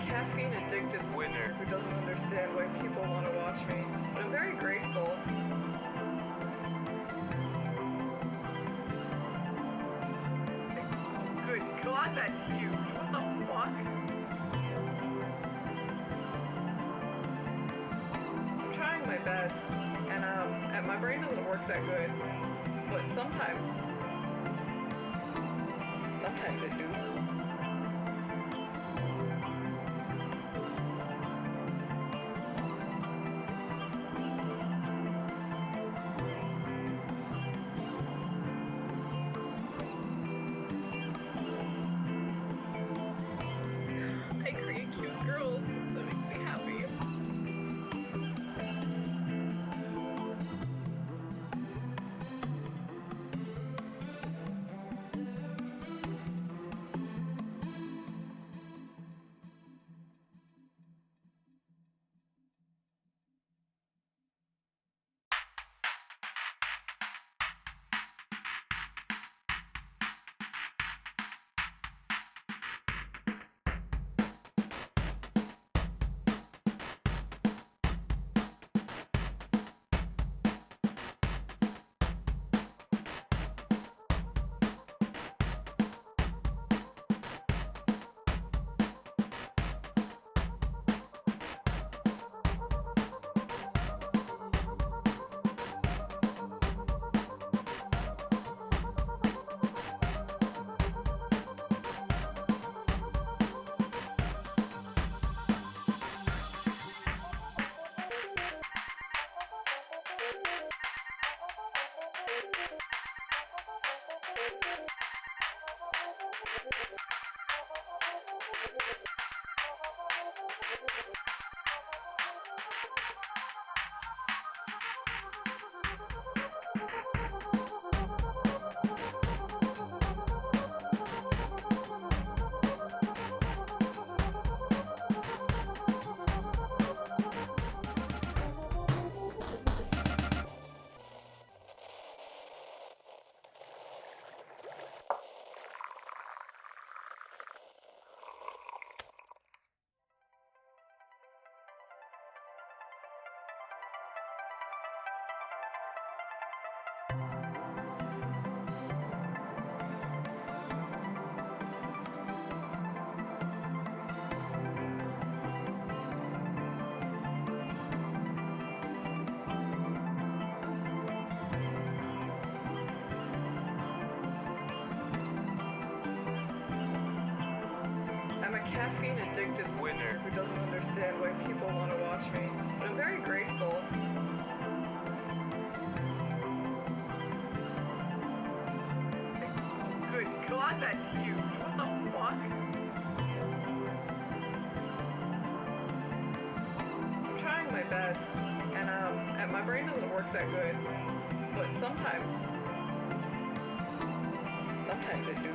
caffeine-addicted winner who doesn't understand why people want to watch me, but I'm very grateful. Good God, that's huge. What the fuck? I'm trying my best, and my brain doesn't work that good, but sometimes it do. Caffeine-addicted winner who doesn't understand why people want to watch me, but I'm very grateful. Good God, that's huge. What the fuck? I'm trying my best, and my brain doesn't work that good, but sometimes it do.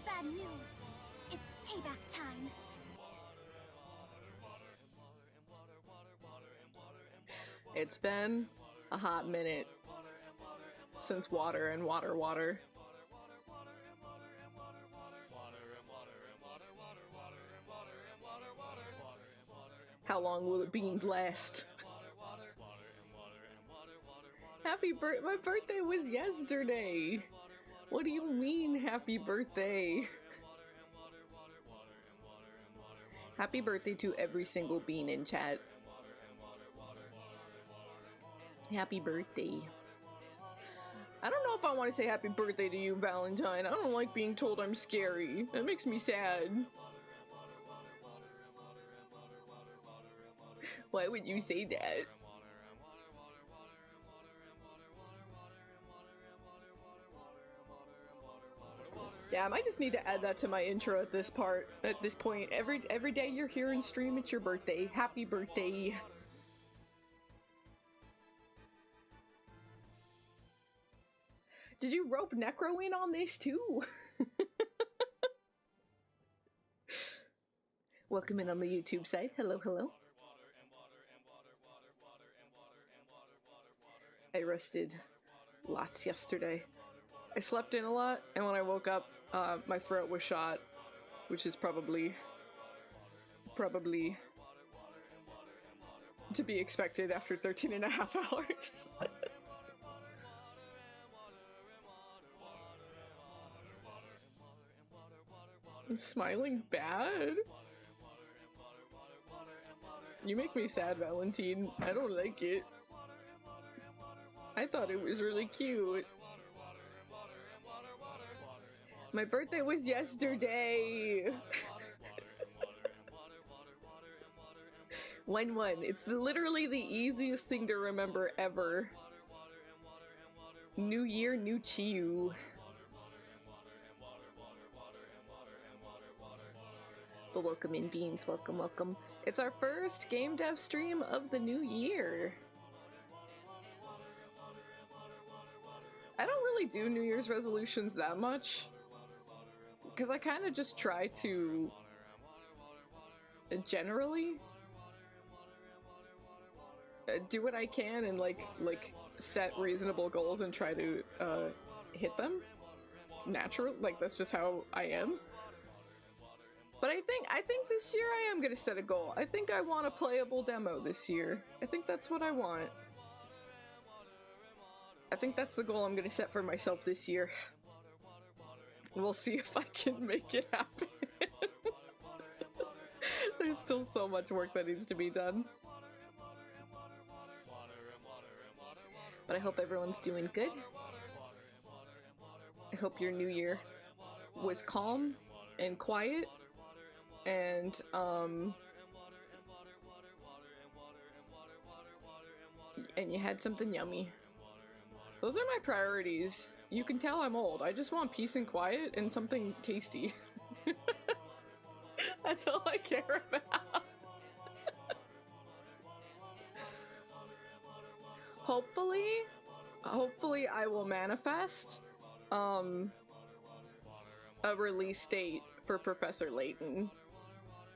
bad news. It's payback time. It's been a hot minute since water and water. How long will the beans last? Happy birthday! My birthday was yesterday! What do you mean, happy birthday? Happy birthday to every single bean in chat. Happy birthday. I don't know if I want to say happy birthday to you, Valentine. I don't like being told I'm scary. That makes me sad. Why would you say that? Yeah, I might just need to add that to my intro at this point. Every day you're here in stream, it's your birthday. Happy birthday. Did you rope Necro in on this too? Welcome in on the YouTube side. Hello. I rested lots yesterday. I slept in a lot, and when I woke up, my throat was shot, which is probably to be expected after 13 and a half hours. I'm smiling bad? You make me sad, Valentine. I don't like it. I thought it was really cute. My birthday was yesterday! 1-1. It's literally the easiest thing to remember ever. New year, new Chiu. But welcome in, Beans. Welcome. It's our first game dev stream of the new year. I don't really do New Year's resolutions that much, because I kind of just try to generally do what I can and like set reasonable goals and try to hit them naturally. Like, that's just how I am. But I think this year I am gonna set a goal. I think I want a playable demo this year. I think that's what I want. I think that's the goal I'm gonna set for myself this year. We'll see if I can make it happen. There's still so much work that needs to be done. But I hope everyone's doing good. I hope your new year was calm and quiet and you had something yummy. Those are my priorities. You can tell I'm old. I just want peace and quiet and something tasty. That's all I care about. Hopefully I will manifest a release date for Professor Layton.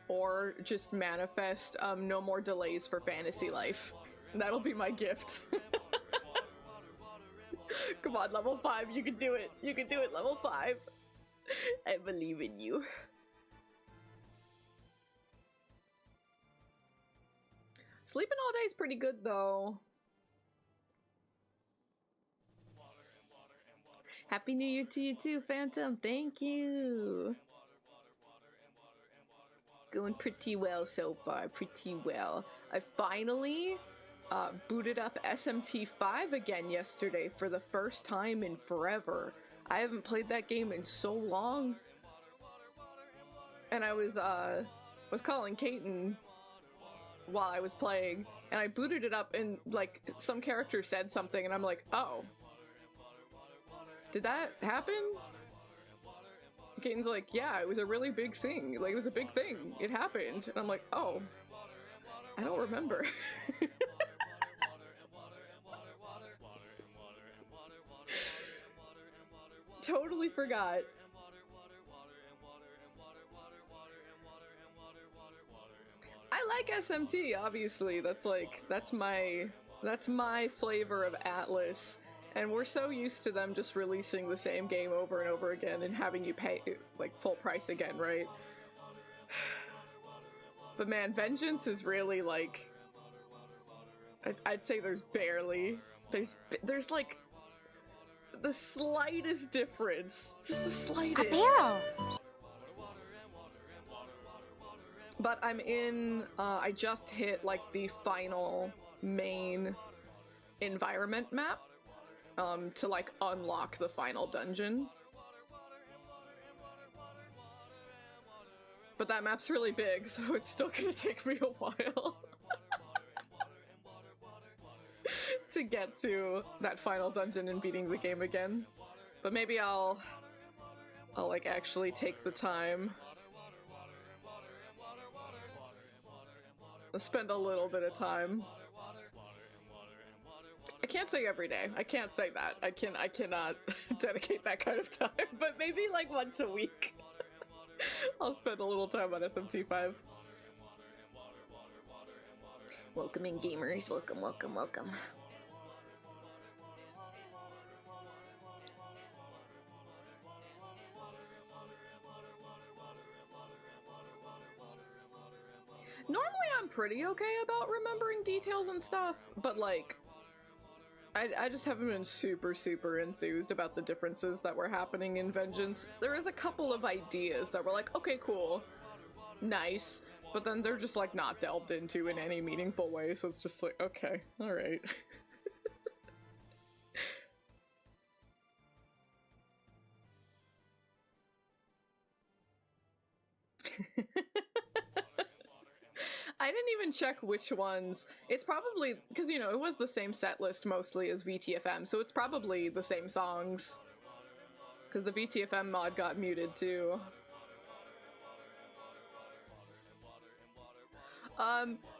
Or just manifest no more delays for Fantasy Life. That'll be my gift. Come on, level 5, you can do it. You can do it, level 5. I believe in you. Sleeping all day is pretty good, though. Happy New Year to you too, Phantom. Thank you. Going pretty well so far, pretty well. I finally booted up SMT5 again yesterday for the first time in forever. I haven't played that game in so long. And I was calling Kaiten while I was playing, and I booted it up and like some character said something and I'm like, oh. Did that happen? Kaiten's like, yeah, it was a really big thing. Like, it was a big thing. It happened. And I'm like, oh. I don't remember. Totally forgot. like SMT, obviously. That's my flavor of Atlas. And we're so used to them just releasing the same game over and over again and having you pay, like, full price again, right? But man, Vengeance is really, like... I'd say there's barely... There's like... the slightest difference. Just the slightest. A barrel! But I'm in... I just hit, like, the final main environment map. To, like, unlock the final dungeon. But that map's really big, so it's still gonna take me a while to get to that final dungeon and beating the game again. But maybe I'll like, actually take the time. Spend a little bit of time. I can't say every day. I can't say that. I cannot dedicate that kind of time, but maybe like once a week. I'll spend a little time on SMT5. Welcome in, gamers. Welcome, welcome, welcome. Normally I'm pretty okay about remembering details and stuff, but like, I just haven't been super enthused about the differences that were happening in Vengeance. There is a couple of ideas that were like, okay, cool, nice, but then they're just like not delved into in any meaningful way, so it's just like, okay, alright. I didn't even check which ones. It's probably, because, you know, it was the same set list mostly as VTFM, so it's probably the same songs. Because the VTFM mod got muted too.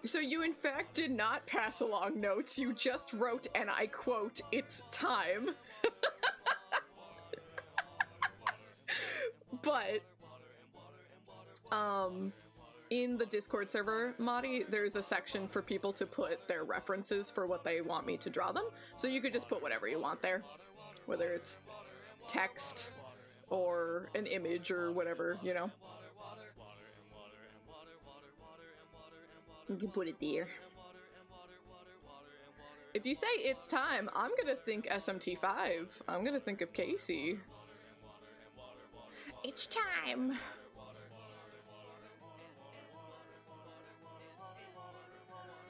So you in fact did not pass along notes, you just wrote, and I quote, "It's time." But, in the Discord server, Madi, there's a section for people to put their references for what they want me to draw them. So you could just put whatever you want there. Whether it's text or an image or whatever, you know. You can put it there. If you say it's time, I'm gonna think SMT5. I'm gonna think of Casey. It's time.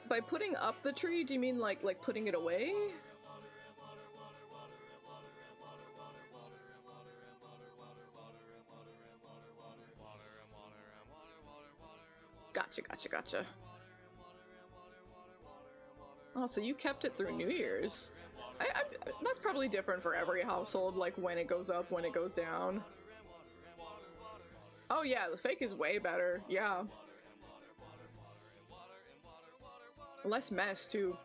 By putting up the tree, do you mean like putting it away? Gotcha. Oh, so you kept it through New Year's. That's probably different for every household, like when it goes up, when it goes down. Oh yeah, the fake is way better, yeah. Less mess, too.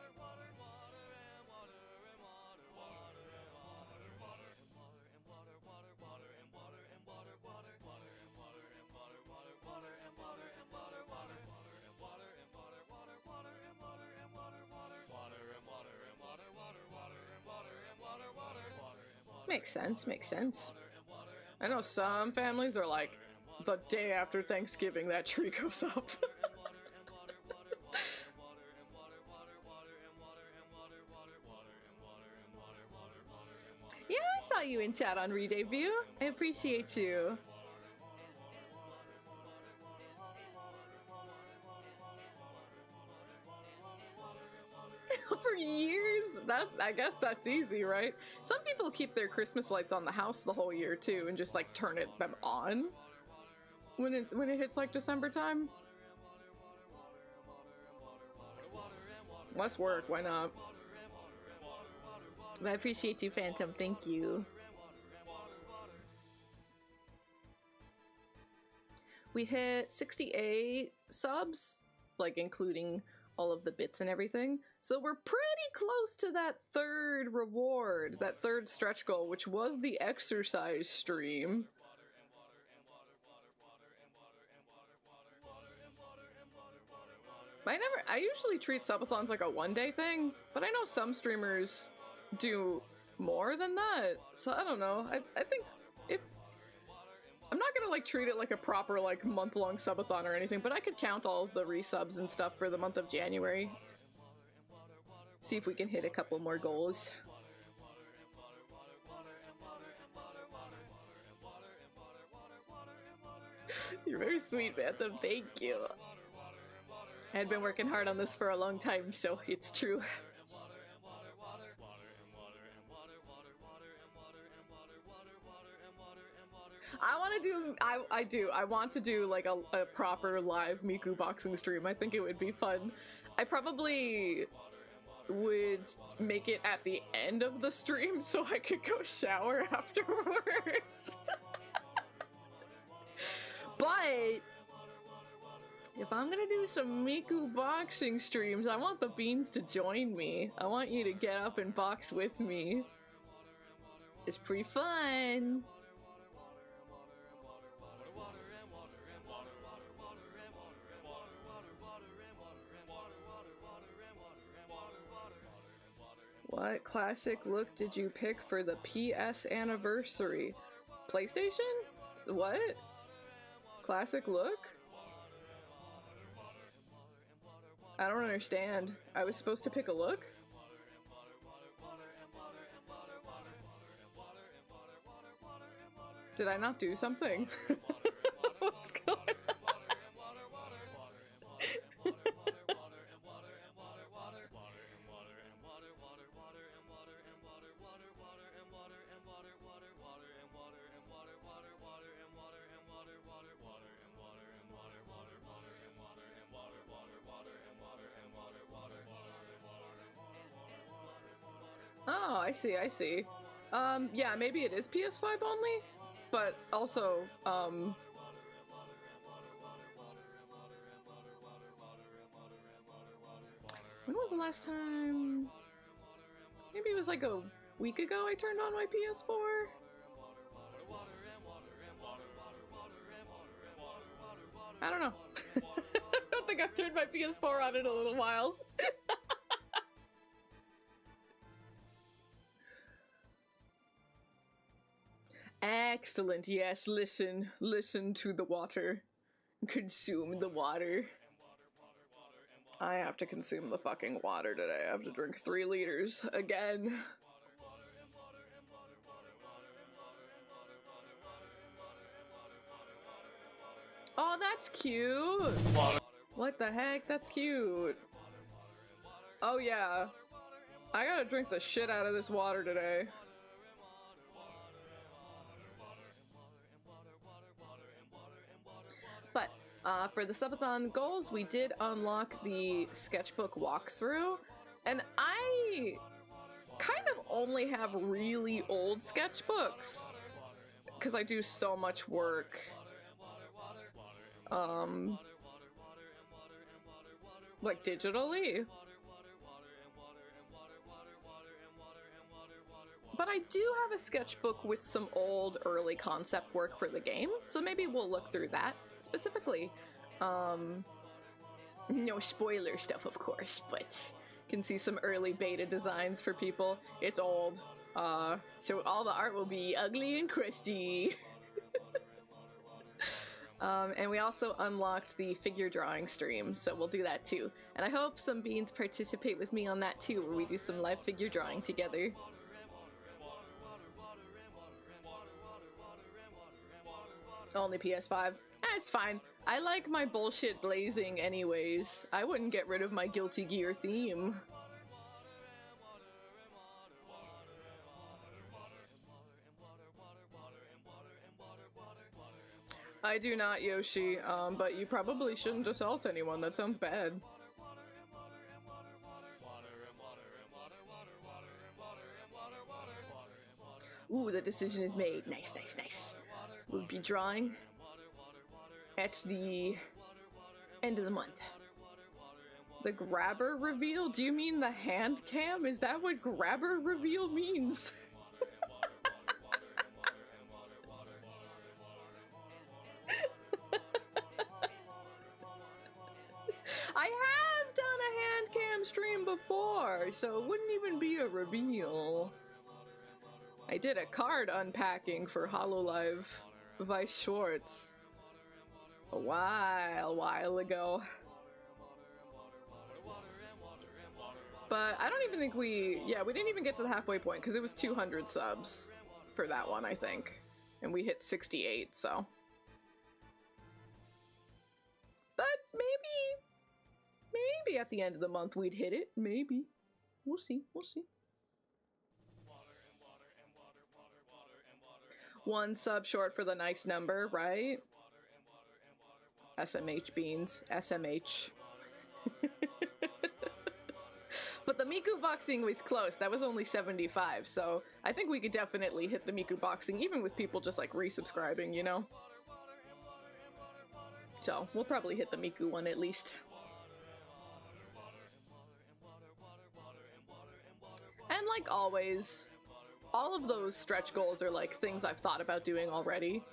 Makes sense. I know some families are like, the day after Thanksgiving that tree goes up. Yeah, I saw you in chat on Redebut. I appreciate you. For years? I guess that's easy, right? Some people keep their Christmas lights on the house the whole year too, and just like turn them on when it hits like December time. Less work, why not? I appreciate you, Phantom. Thank you. We hit 68 subs, like including all of the bits and everything. So we're pretty close to that third reward, that third stretch goal, which was the exercise stream. I usually treat subathons like a one-day thing, but I know some streamers do more than that, so I don't know. I think if... I'm not gonna like treat it like a proper like month-long subathon or anything, but I could count all the resubs and stuff for the month of January. See if we can hit a couple more goals. You're very sweet, Phantom. Thank you. I had been working hard on this for a long time, so it's true. I want to do, I want to do like a proper live Miku boxing stream. I think it would be fun. I probably would make it at the end of the stream so I could go shower afterwards. But if I'm gonna do some Miku boxing streams, I want the beans to join me. I want you to get up and box with me. It's pretty fun. What classic look did you pick for the PS anniversary? PlayStation? What? Classic look? I don't understand. I was supposed to pick a look? Did I not do something? What's going on? Oh, I see, I see. Yeah, maybe it is PS5 only, but also, when was the last time? Maybe it was like a week ago I turned on my PS4? I don't know. I don't think I've turned my PS4 on in a little while. Excellent, yes, listen to the water. Consume the water. I have to consume the fucking water today. I have to drink 3 liters again. Oh, that's cute! What the heck? That's cute. Oh yeah. I gotta drink the shit out of this water today. But for the subathon goals, we did unlock the sketchbook walkthrough, and I kind of only have really old sketchbooks because I do so much work. Like digitally. But I do have a sketchbook with some old early concept work for the game, so maybe we'll look through that specifically. No spoiler stuff, of course, but can see some early beta designs for people. It's old, so all the art will be ugly and crusty. And we also unlocked the figure drawing stream, so we'll do that too. And I hope some beans participate with me on that too, where we do some live figure drawing together. Only PS5. It's fine. I like my bullshit blazing anyways. I wouldn't get rid of my Guilty Gear theme. I do not, Yoshi, but you probably shouldn't assault anyone. That sounds bad. Ooh, the decision is made. Nice, nice, nice. We'll be drawing at the end of the month. The grabber reveal? Do you mean the hand cam? Is that what grabber reveal means? I more, so it wouldn't even be a reveal. I did a card unpacking for HoloLive Vice Schwartz a while ago. But I don't even think we didn't even get to the halfway point because it was 200 subs for that one, I think. And we hit 68, so. But maybe at the end of the month we'd hit it. Maybe. We'll see. One sub short for the nice number, right? SMH beans. SMH. But the Miku boxing was close. That was only 75, so I think we could definitely hit the Miku boxing, even with people just like resubscribing, you know? So we'll probably hit the Miku one at least. And like always, all of those stretch goals are like things I've thought about doing already.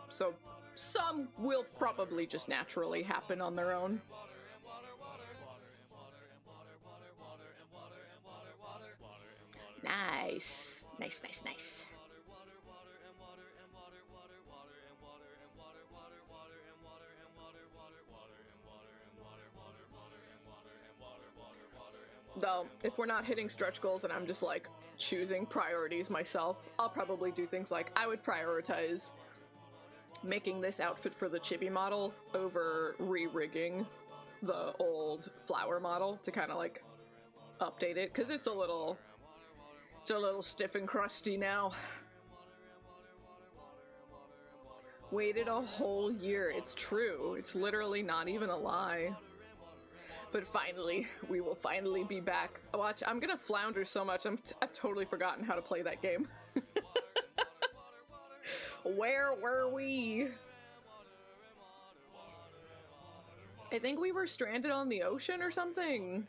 So some will probably just naturally happen on their own. Nice. Nice. Though, if we're not hitting stretch goals and I'm just like choosing priorities myself, I'll probably do things like I would prioritize making this outfit for the chibi model over re-rigging the old flower model to kind of like update it, because it's a little stiff and crusty now. Waited a whole year. It's true. It's literally not even a lie. But finally, we will finally be back. Watch, I'm gonna flounder so much. I've totally forgotten how to play that game. Where were we? I think we were stranded on the ocean or something.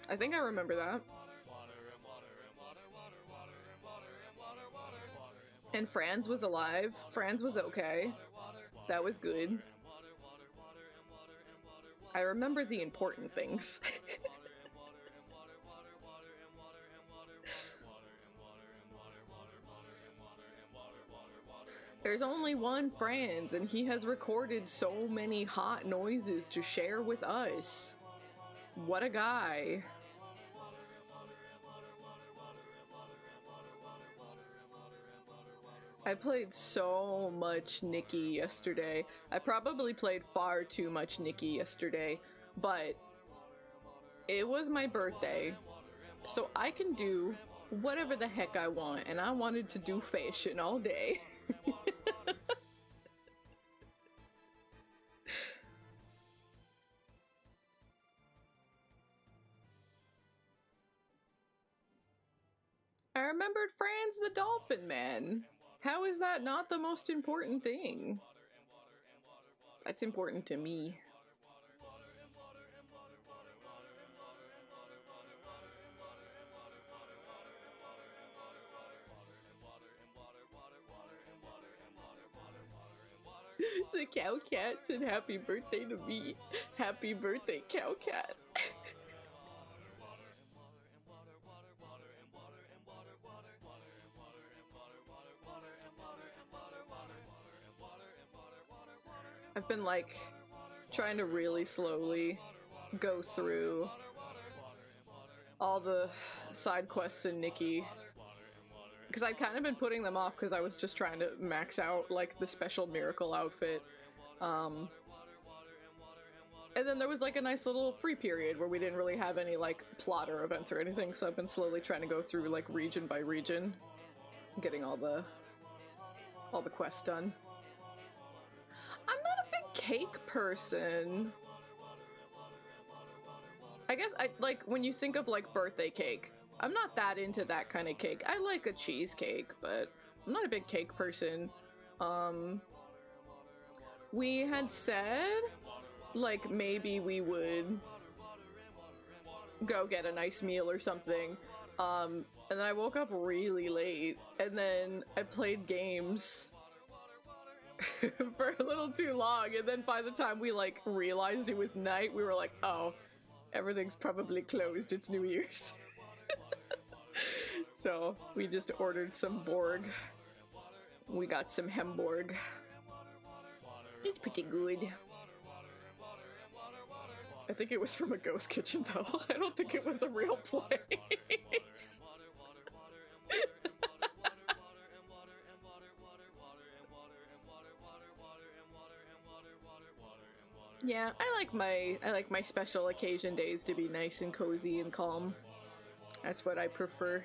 I think I remember that. And Franz was alive. Franz was okay. That was good. I remember the important things. There's only one Franz, and he has recorded so many hot noises to share with us. What a guy. I played so much Nikki yesterday. I probably played far too much Nikki yesterday, but it was my birthday, so I can do whatever the heck I want, and I wanted to do fashion all day. I remembered Franz the Dolphin Man. How is that not the most important thing? That's important to me. The cow cat said happy birthday to me. Happy birthday, cow cat. I've been like trying to really slowly go through all the side quests in Nikki, because I'd kind of been putting them off because I was just trying to max out like the special miracle outfit. And then there was like a nice little free period where we didn't really have any like plot or events or anything, so I've been slowly trying to go through like region by region, getting all the quests done. I'm not a big cake person. I guess like when you think of like birthday cake, I'm not that into that kind of cake. I like a cheesecake, but I'm not a big cake person. We had said like maybe we would go get a nice meal or something. And then I woke up really late, and then I played games. for a little too long, and then by the time we like realized it was night, we were like, oh, everything's probably closed, it's New Year's. So we just ordered some Borg. We got some Hamburg. It's pretty good. I think it was from a ghost kitchen though. I don't think it was a real place. Yeah, I like my special occasion days to be nice and cozy and calm. That's what I prefer.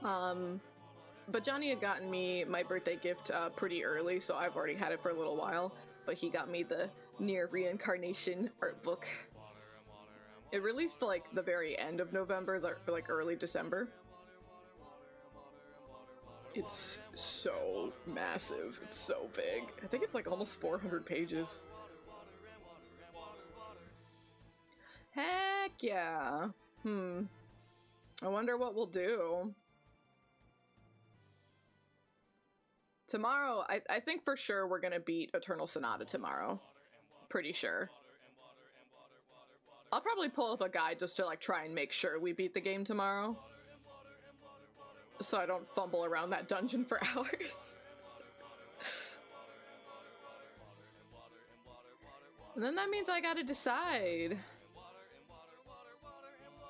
But Johnny had gotten me my birthday gift pretty early, so I've already had it for a little while. But he got me the Near Reincarnation art book. It released like the very end of November, like early December. It's so massive. It's so big. I think it's like almost 400 pages. Heck yeah. I wonder what we'll do. Tomorrow, I think for sure we're gonna beat Eternal Sonata tomorrow. Pretty sure. I'll probably pull up a guide just to like try and make sure we beat the game tomorrow. So I don't fumble around that dungeon for hours. And then that means I gotta decide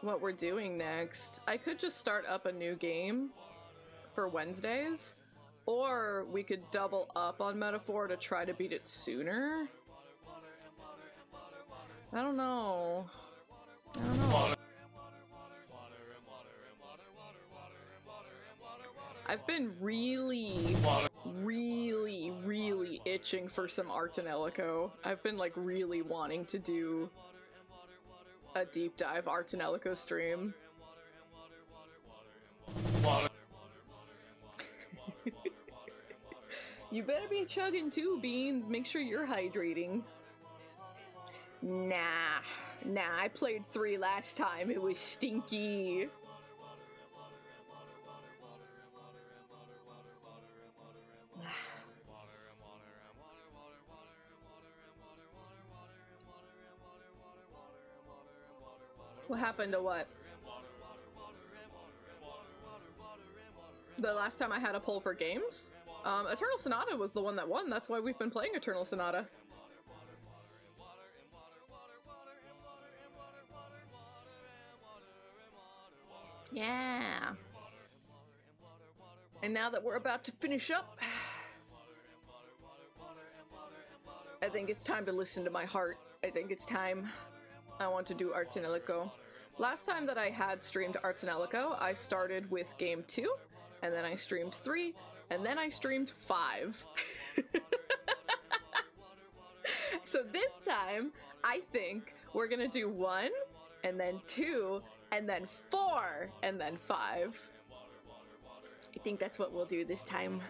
what we're doing next. I could just start up a new game for Wednesdays, or we could double up on Metaphor to try to beat it sooner. I don't know. I've been really itching for some Art and Elico. I've been like really wanting to do a deep dive Art and Elico stream. You better be chugging too, Beans. Make sure you're hydrating. Nah, I played 3 last time. It was stinky. What happened to what? The last time I had a poll for games? Eternal Sonata was the one that won. That's why we've been playing Eternal Sonata. Yeah. And now that we're about to finish up, I think it's time to listen to my heart. I think it's time. I want to do Arts and Elico. Last time that I had streamed Arts and Elico, I started with game 2, and then I streamed 3, and then I streamed 5. So this time, I think we're gonna do 1, and then 2, and then 4, and then 5. I think that's what we'll do this time.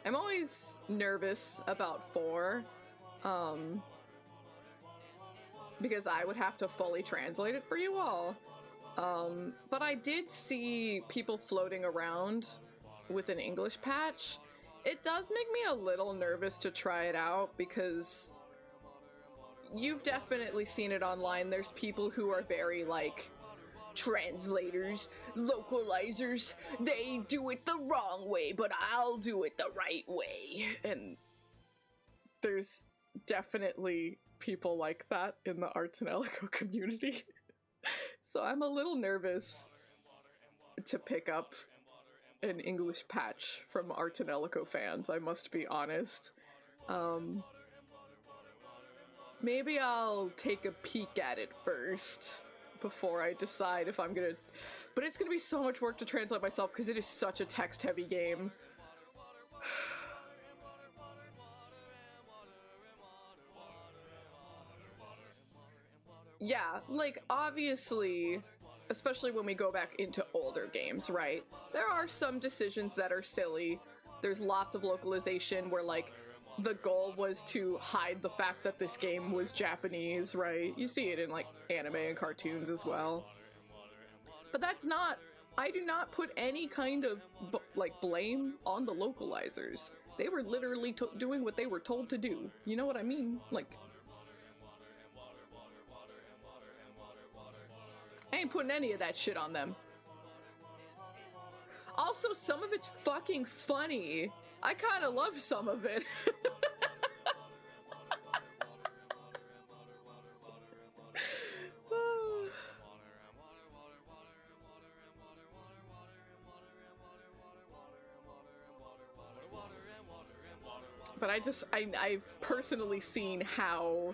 I'm always nervous about 4, because I would have to fully translate it for you all. But I did see people floating around with an English patch. It does make me a little nervous to try it out because you've definitely seen it online. There's people who are very like, translators, localizers, they do it the wrong way, but I'll do it the right way. And there's definitely people like that in the Arts and Elico community. So I'm a little nervous to pick up an English patch from Art and Elico fans, I must be honest. Maybe I'll take a peek at it first before I decide if I'm gonna... But it's gonna be so much work to translate myself because it is such a text-heavy game. Yeah, like, obviously, especially when we go back into older games, right? There are some decisions that are silly. There's lots of localization where, like, the goal was to hide the fact that this game was Japanese, right? You see it in, like, anime and cartoons as well. But that's not I do not put any kind of like blame on the localizers. They were literally doing what they were told to do. You know what I mean? Like, I ain't putting any of that shit on them. Also, some of it's fucking funny. I kind of love some of it. But I've personally seen how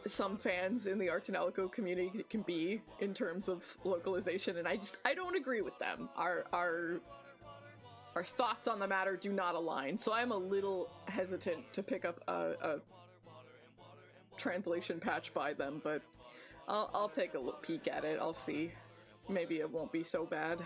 some fans in the Arts and Alico community can be in terms of localization, and I don't agree with them. Our thoughts on the matter do not align, so I'm a little hesitant to pick up a translation patch by them, but I'll take a peek at it. I'll see. Maybe it won't be so bad.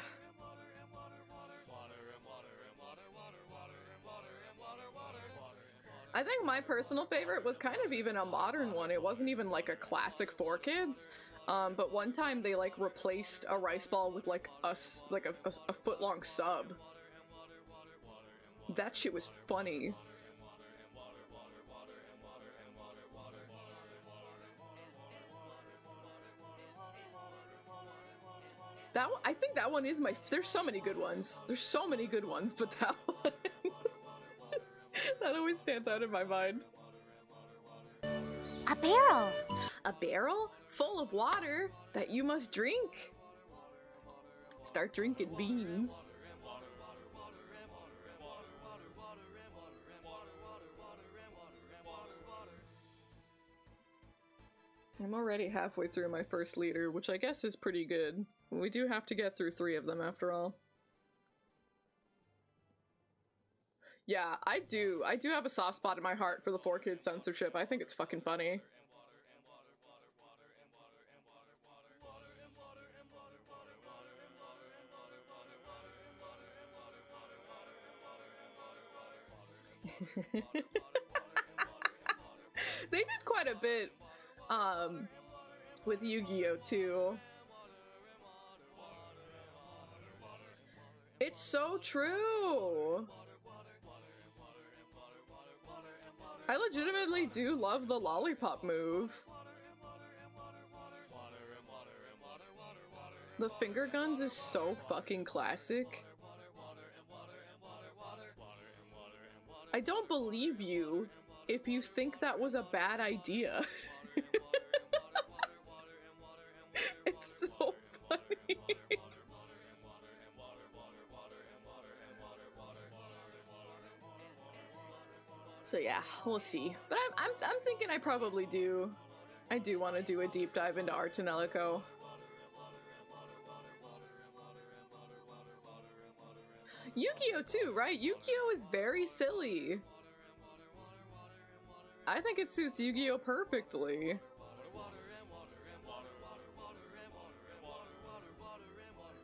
I think my personal favorite was kind of even a modern one. It wasn't even like a classic for kids, but one time they like replaced a rice ball with like a foot-long sub. That shit was funny. That one, I think that one is my. There's so many good ones. There's so many good ones, but that one. That always stands out in my mind. A barrel! A barrel full of water that you must drink. Start drinking beans. I'm already halfway through my first liter, which I guess is pretty good. We do have to get through 3 of them after all. Yeah, I do have a soft spot in my heart for the 4Kids censorship. I think it's fucking funny. They did quite a bit with Yu-Gi-Oh too. It's so true. I legitimately do love the lollipop move. The finger guns is so fucking classic. I don't believe you if you think that was a bad idea. It's so funny. So yeah, we'll see. But I'm thinking I probably do. I do want to do a deep dive into Arts and Alico. Yu-Gi-Oh too, right? Yu-Gi-Oh is very silly. I think it suits Yu-Gi-Oh perfectly.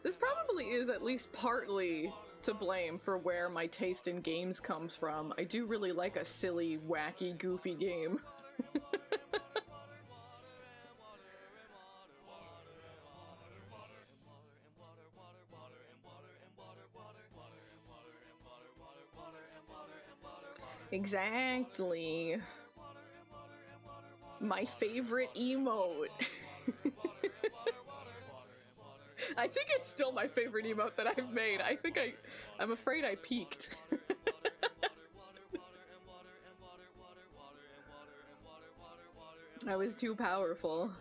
This probably is at least partly to blame for where my taste in games comes from. I do really like a silly, wacky, goofy game. Exactly. My favorite emote. I think it's still my favorite emote that I've made. I'm afraid I peaked. I was too powerful.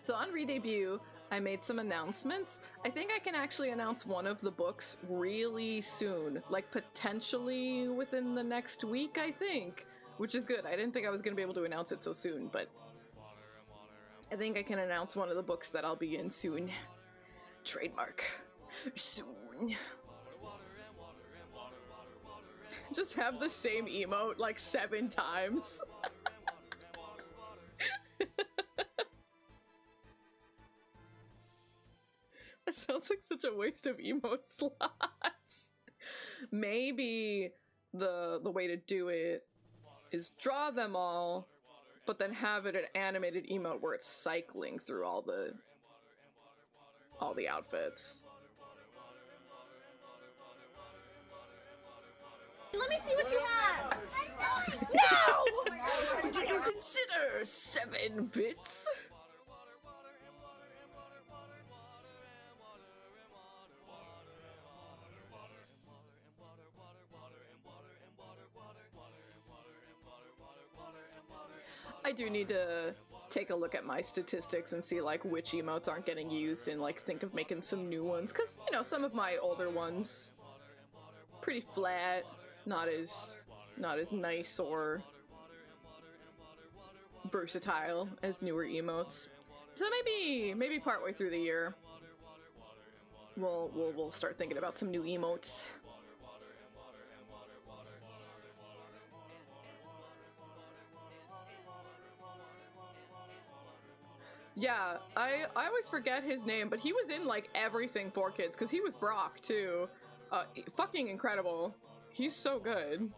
So on Redebut, I made some announcements. I think I can actually announce one of the books really soon. Like, potentially within the next week, I think. Which is good. I didn't think I was going to be able to announce it so soon, but I think I can announce one of the books that I'll be in soon. Trademark. Soon. Just have the same emote like 7 times. That sounds like such a waste of emote slots. Maybe the way to do it is draw them all, but then have it an animated emote where it's cycling through all the outfits. Let me see what you have! No! Did you consider 7 bits? I do need to take a look at my statistics and see like which emotes aren't getting used and like think of making some new ones, because you know, some of my older ones pretty flat, not as nice or versatile as newer emotes. So maybe partway through the year we'll start thinking about some new emotes. Yeah, I always forget his name, but he was in like everything for kids, because he was Brock too. Fucking incredible. He's so good.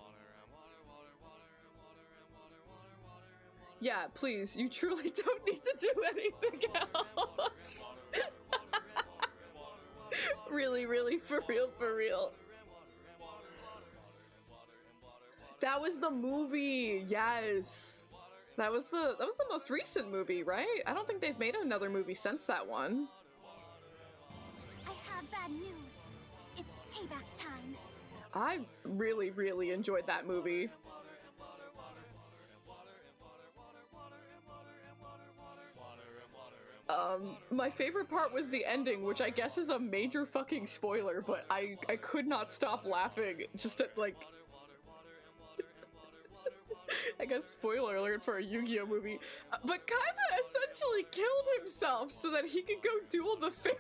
Yeah, please, you truly don't need to do anything else. Really, for real. That was the movie, yes. That was the most recent movie, right? I don't think they've made another movie since that one. I have bad news. It's payback time. I really enjoyed that movie. My favorite part was the ending, which I guess is a major fucking spoiler, but I could not stop laughing just at like I guess spoiler alert for a Yu-Gi-Oh movie. But Kaiba essentially killed himself so that he could go duel the Pharaoh.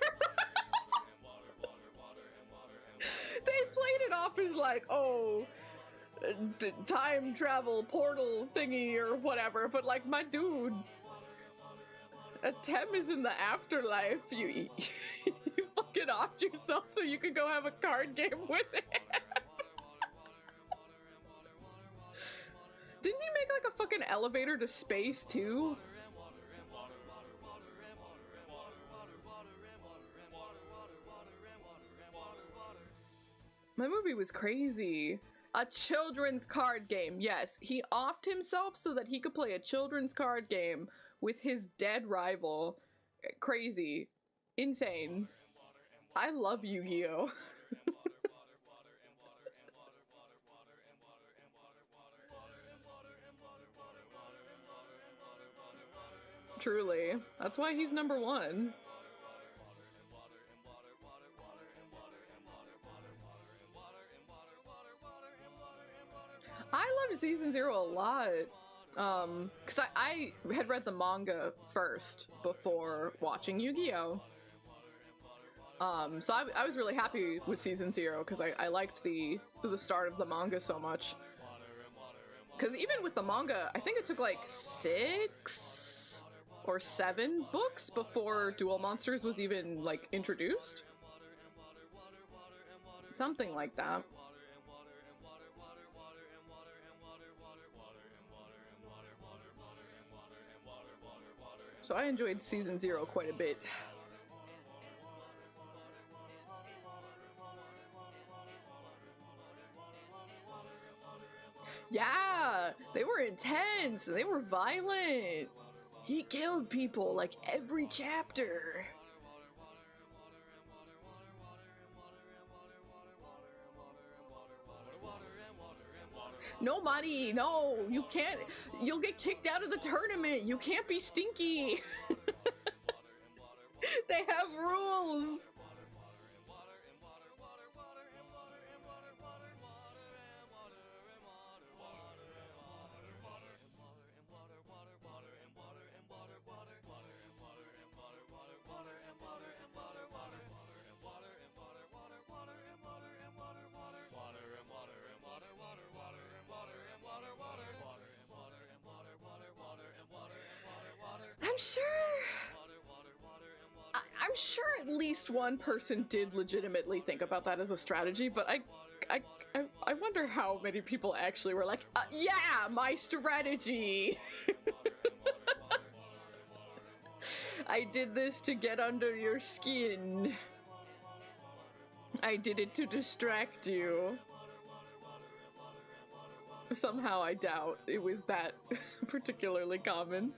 They played it off as like, oh, time travel portal thingy or whatever, but like, my dude, Tem is in the afterlife. You fucking offed yourself so you could go have a card game with him. Didn't he make like a fucking elevator to space too? My movie was crazy. A children's card game. Yes, he offed himself so that he could play a children's card game with his dead rival. Crazy. Insane. I love Yu-Gi-Oh! Truly. That's why he's number 1. I loved Season 0 a lot. Because I had read the manga first before watching Yu-Gi-Oh! So I was really happy with Season 0 because I liked the start of the manga so much. Because even with the manga, I think it took like 6 or 7 books before Duel Monsters was even like introduced. Something like that. So I enjoyed Season 0 quite a bit. Yeah, they were intense, they were violent. He killed people like every chapter. Nobody, no, you can't, you'll get kicked out of the tournament. You can't be stinky. They have rules. I'm sure at least one person did legitimately think about that as a strategy, but I wonder wonder how many people actually were like, yeah, my strategy. I did this to get under your skin. I did it to distract you. Somehow I doubt it was that particularly common.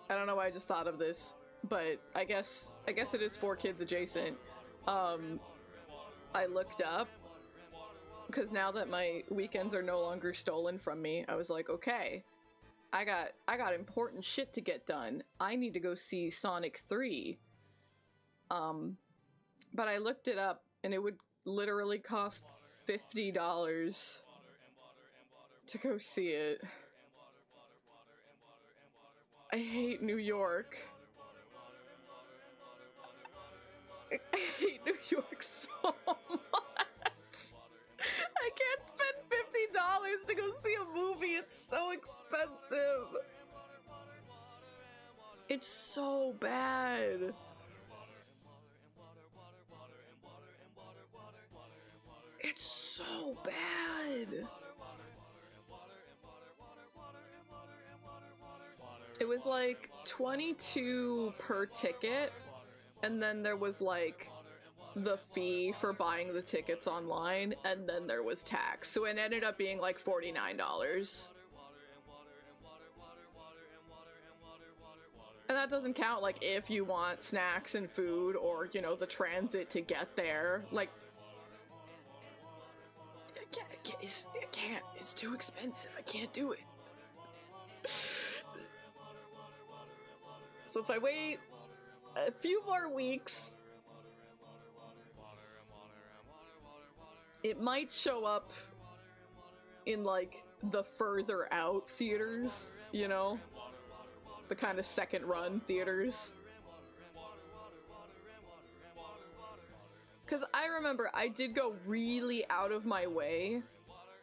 I don't know why I just thought of this, but I guess it is 4Kids adjacent. I looked up, because now that my weekends are no longer stolen from me, I was like, okay, I got important shit to get done. I need to go see Sonic 3. But I looked it up, and it would literally cost $50 to go see it. I hate New York. I hate New York so much. I can't spend $50 to go see a movie. It's so expensive. It's so bad. It's so bad. It was like $22 per ticket, and then there was like the fee for buying the tickets online, and then there was tax. So it ended up being like $49. And that doesn't count like if you want snacks and food or, you know, the transit to get there. Like, I can't. It's too expensive. I can't do it. So if I wait a few more weeks, it might show up in like the further out theaters, you know? The kind of second run theaters. Because I remember I did go really out of my way.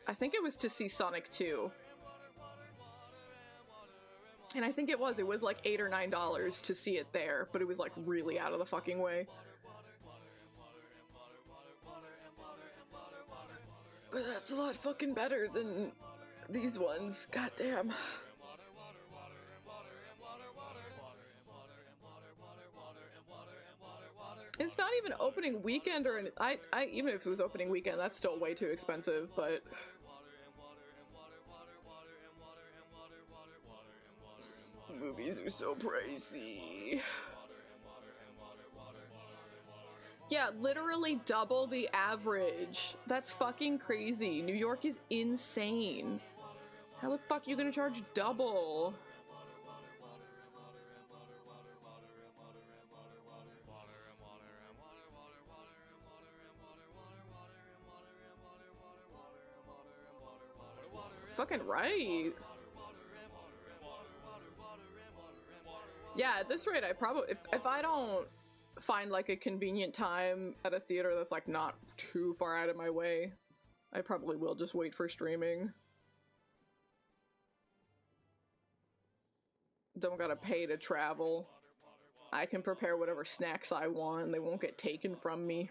I think it was to see Sonic 2. And I think it was like $8 or $9 to see it there, but it was like really out of the fucking way. But that's a lot fucking better than these ones, goddamn. It's not even opening weekend or even if it was opening weekend, that's still way too expensive, but movies are so pricey. Yeah, literally double the average. That's fucking crazy. New York is insane. How the fuck are you gonna charge double? Fucking right. Yeah, at this rate, I probably, if I don't find like a convenient time at a theater that's like not too far out of my way, I probably will just wait for streaming. Don't gotta pay to travel. I can prepare whatever snacks I want and they won't get taken from me.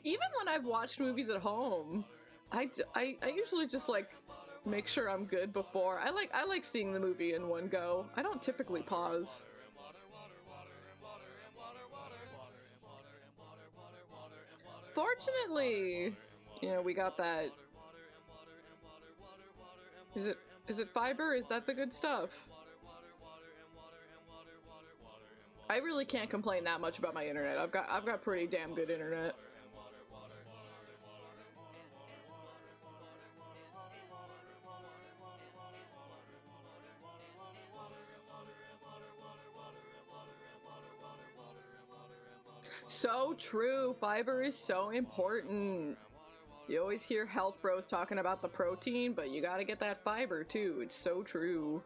Even when I've watched movies at home, I usually just like make sure I'm good before. I like seeing the movie in one go. I don't typically pause. Fortunately, you know, we got that. Is it fiber? Is that the good stuff? I really can't complain that much about my internet. I've got pretty damn good internet. So true. Fiber is so important. You always hear health bros talking about the protein, but you gotta get that fiber too. It's so true.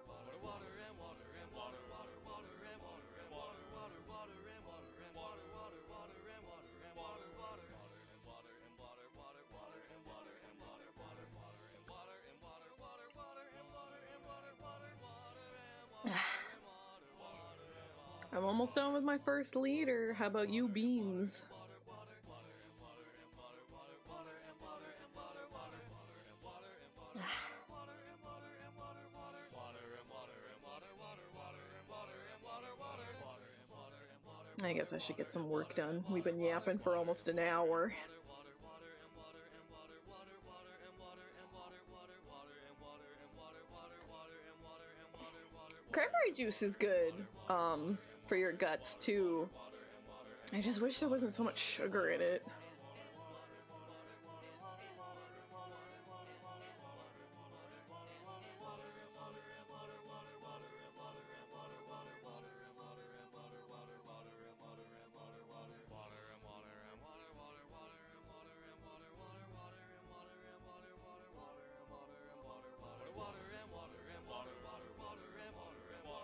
I'm almost done with my first leader. How about you, Beans? I guess I should get some work done. We've been yapping for almost an hour. Cranberry juice is good, for your guts too. I just wish there wasn't so much sugar in it.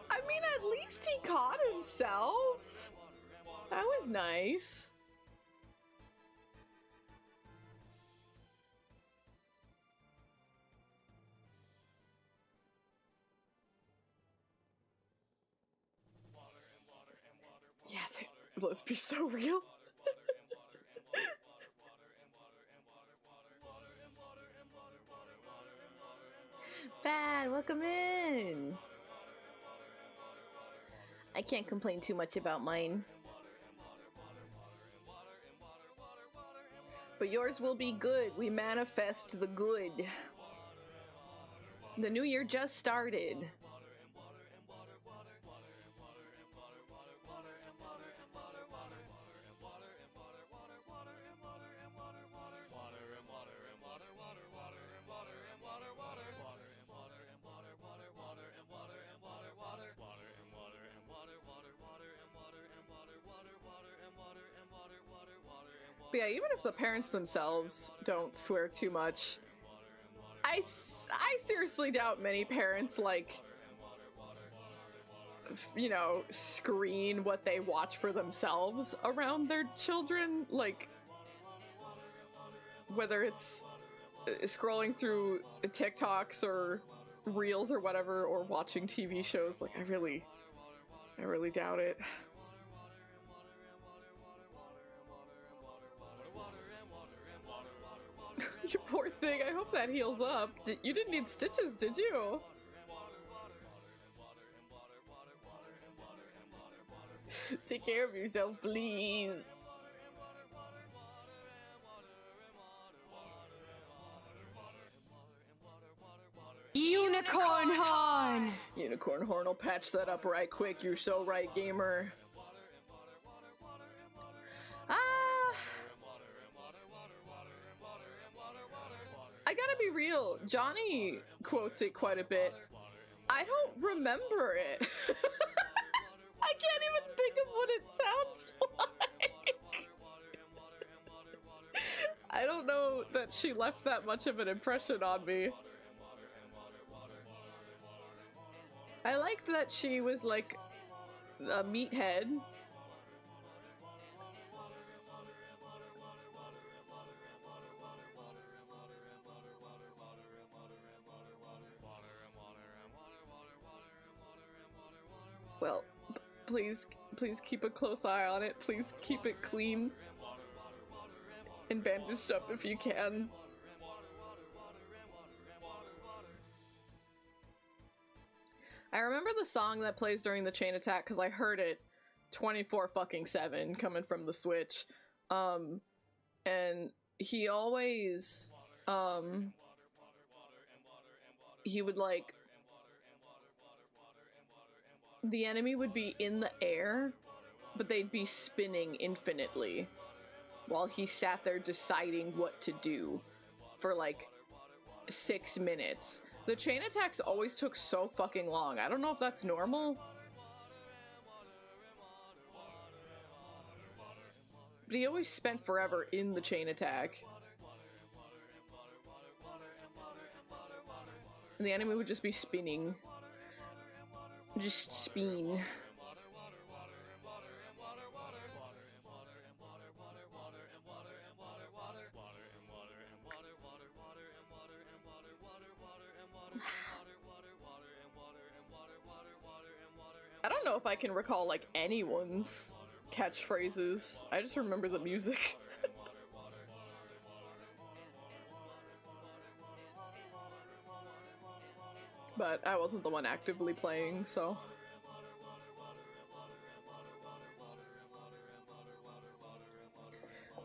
I mean, at least he caught himself. That was nice. Yes, let's be so real. Bad, welcome in. I can't complain too much about mine. But yours will be good. We manifest the good. The new year just started. But yeah, even if the parents themselves don't swear too much, I seriously doubt many parents, like, you know, screen what they watch for themselves around their children. Like, whether it's scrolling through TikToks or Reels or whatever, or watching TV shows, like, I really doubt it. You poor thing, I hope that heals up. You didn't need stitches, did you? Take care of yourself, please. Unicorn horn! Unicorn horn will patch that up right quick. You're so right, gamer. I gotta be real, Johnny quotes it quite a bit. I don't remember it. I can't even think of what it sounds like. I don't know that she left that much of an impression on me. I liked that she was like a meathead. Well, please keep a close eye on it. Please keep it clean and bandaged up if you can. I remember the song that plays during the chain attack because I heard it 24/7 coming from the Switch. And he always, he would like, the enemy would be in the air, but they'd be spinning infinitely while he sat there deciding what to do for like 6 minutes. The chain attacks always took so fucking long. I don't know if that's normal. But he always spent forever in the chain attack. And the enemy would just be spinning. Just spin. I don't know if I can recall like anyone's catchphrases. I just remember the music. But I wasn't the one actively playing, so.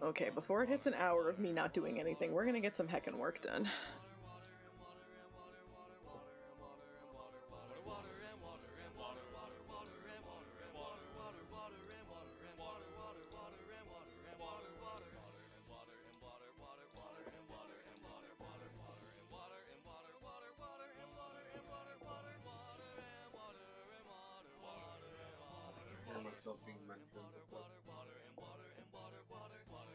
Okay, before it hits an hour of me not doing anything, we're gonna get some heckin' work done.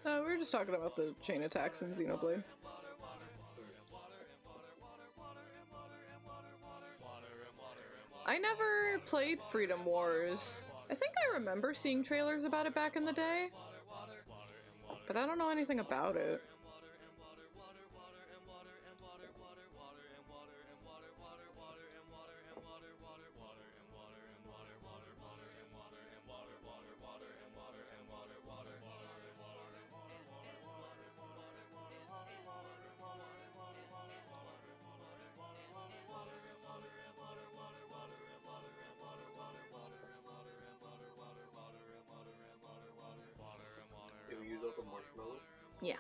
We were just talking about the chain attacks in Xenoblade. I never played Freedom Wars. I think I remember seeing trailers about it back in the day, but I don't know anything about it. Can you use those for marshmallows? Yeah.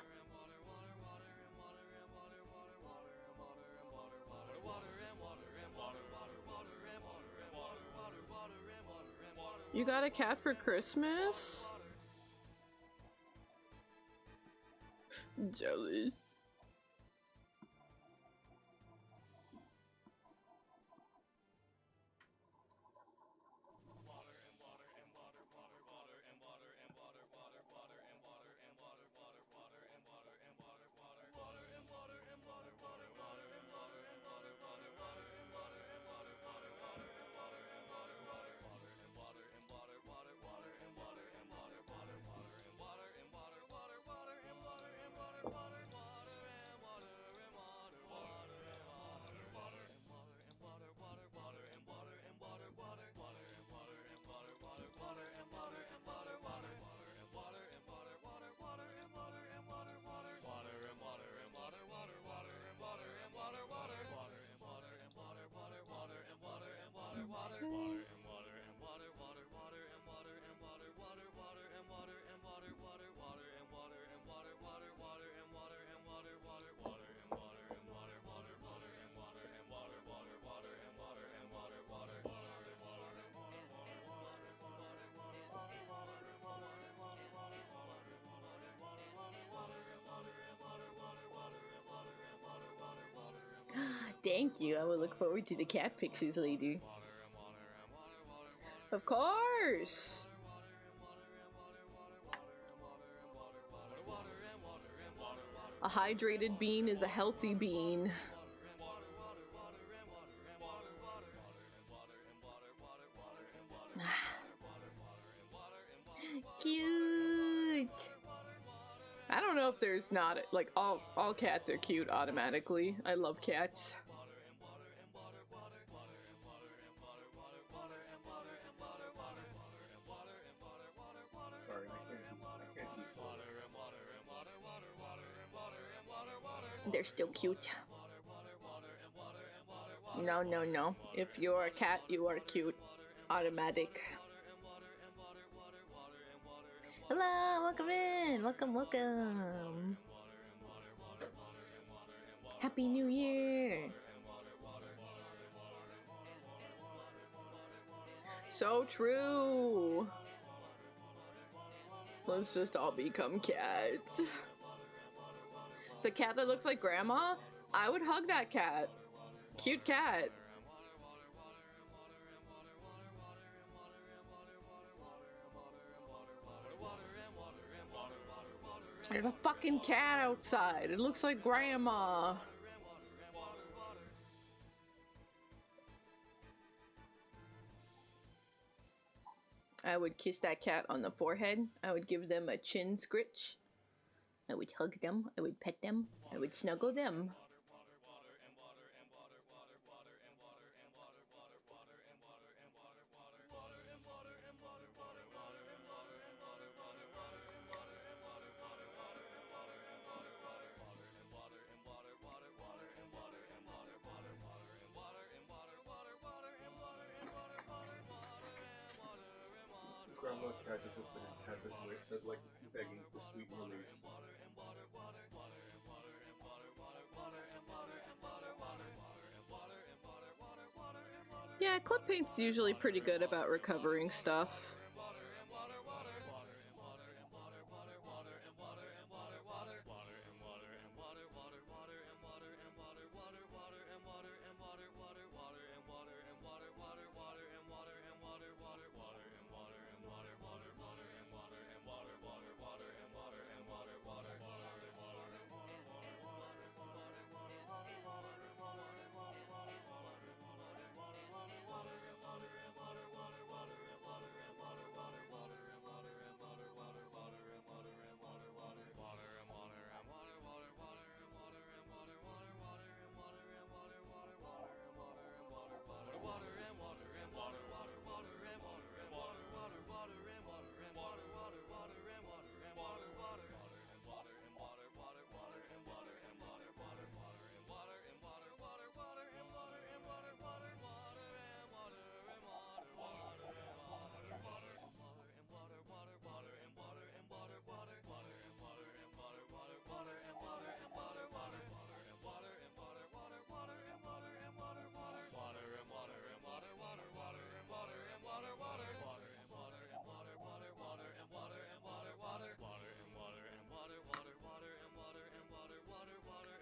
You got a cat for Christmas? Jealous. Thank you. I will look forward to the cat pictures later. Of course! A hydrated bean is a healthy bean. Cute! I don't know if there's not, like, all cats are cute automatically. I love cats. Sorry, I can't eat water. They're still cute. No, no, no. If you're a cat, you are cute. Automatic. Hello, welcome in. Welcome, welcome. Happy New Year. So true. Let's just all become cats. The cat that looks like grandma? I would hug that cat. Cute cat. There's a fucking cat outside. It looks like grandma. I would kiss that cat on the forehead. I would give them a chin scritch. I would hug them. I would pet them. I would snuggle them. Cat is open and cat is like begging for sweet release. Yeah, clip paint's usually pretty good about recovering stuff.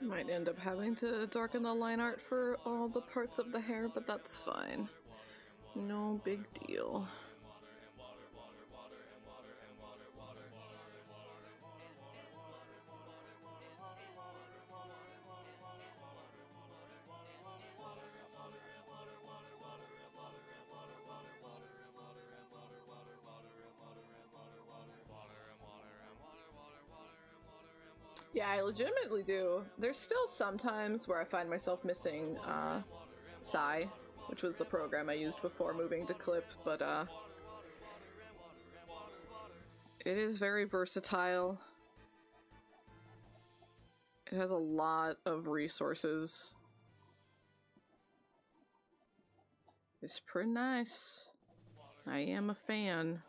Might end up having to darken the line art for all the parts of the hair, but that's fine. No big deal. Yeah, I legitimately do. There's still some times where I find myself missing Psy, which was the program I used before moving to Clip, but it is very versatile. It has a lot of resources. It's pretty nice. I am a fan.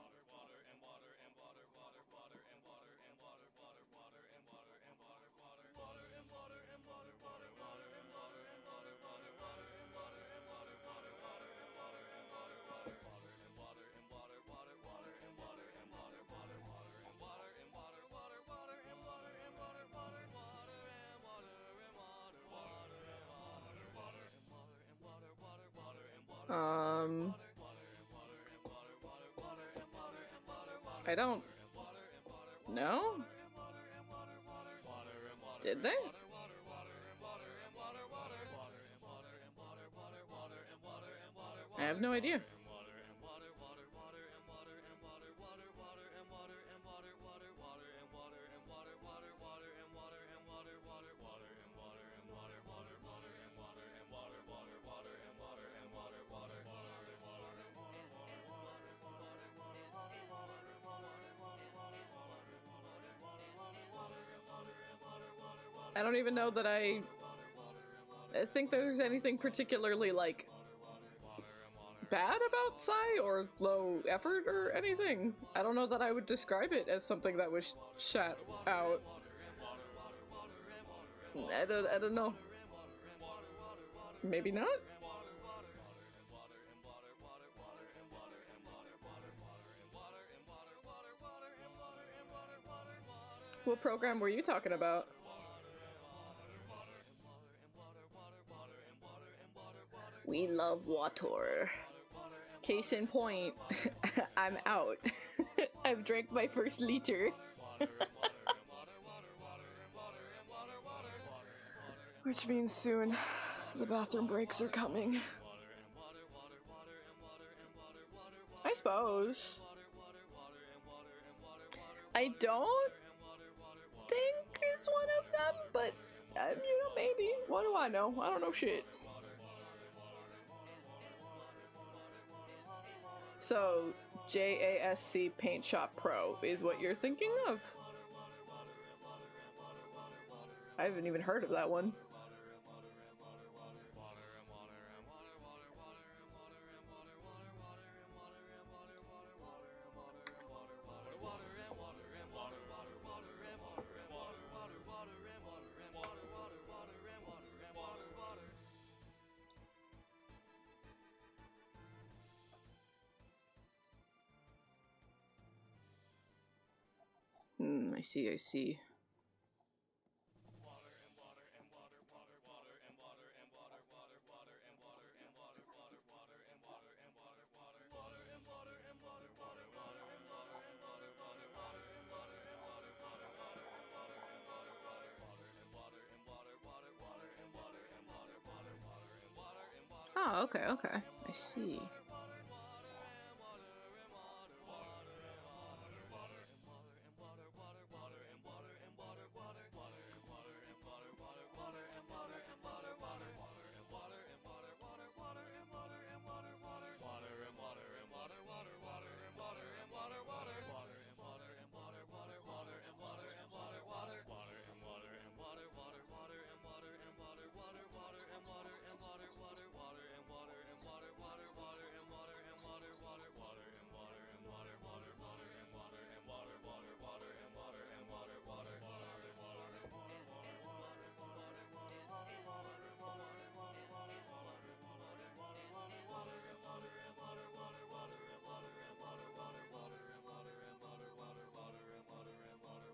I don't know. Did they? I have no idea. I don't even know that I think there's anything particularly, like, bad about Psy or low effort or anything. I don't know that I would describe it as something that was shot out. I don't know. Maybe not? What program were you talking about? We love water. Case in point, I'm out. I've drank my first liter. Which means soon the bathroom breaks are coming. I suppose. I don't think is one of them, but you know, maybe. What do I know? I don't know shit. So, JASC Paint Shop Pro is what you're thinking of? I haven't even heard of that one. I see, I see. Oh, okay, okay. I see.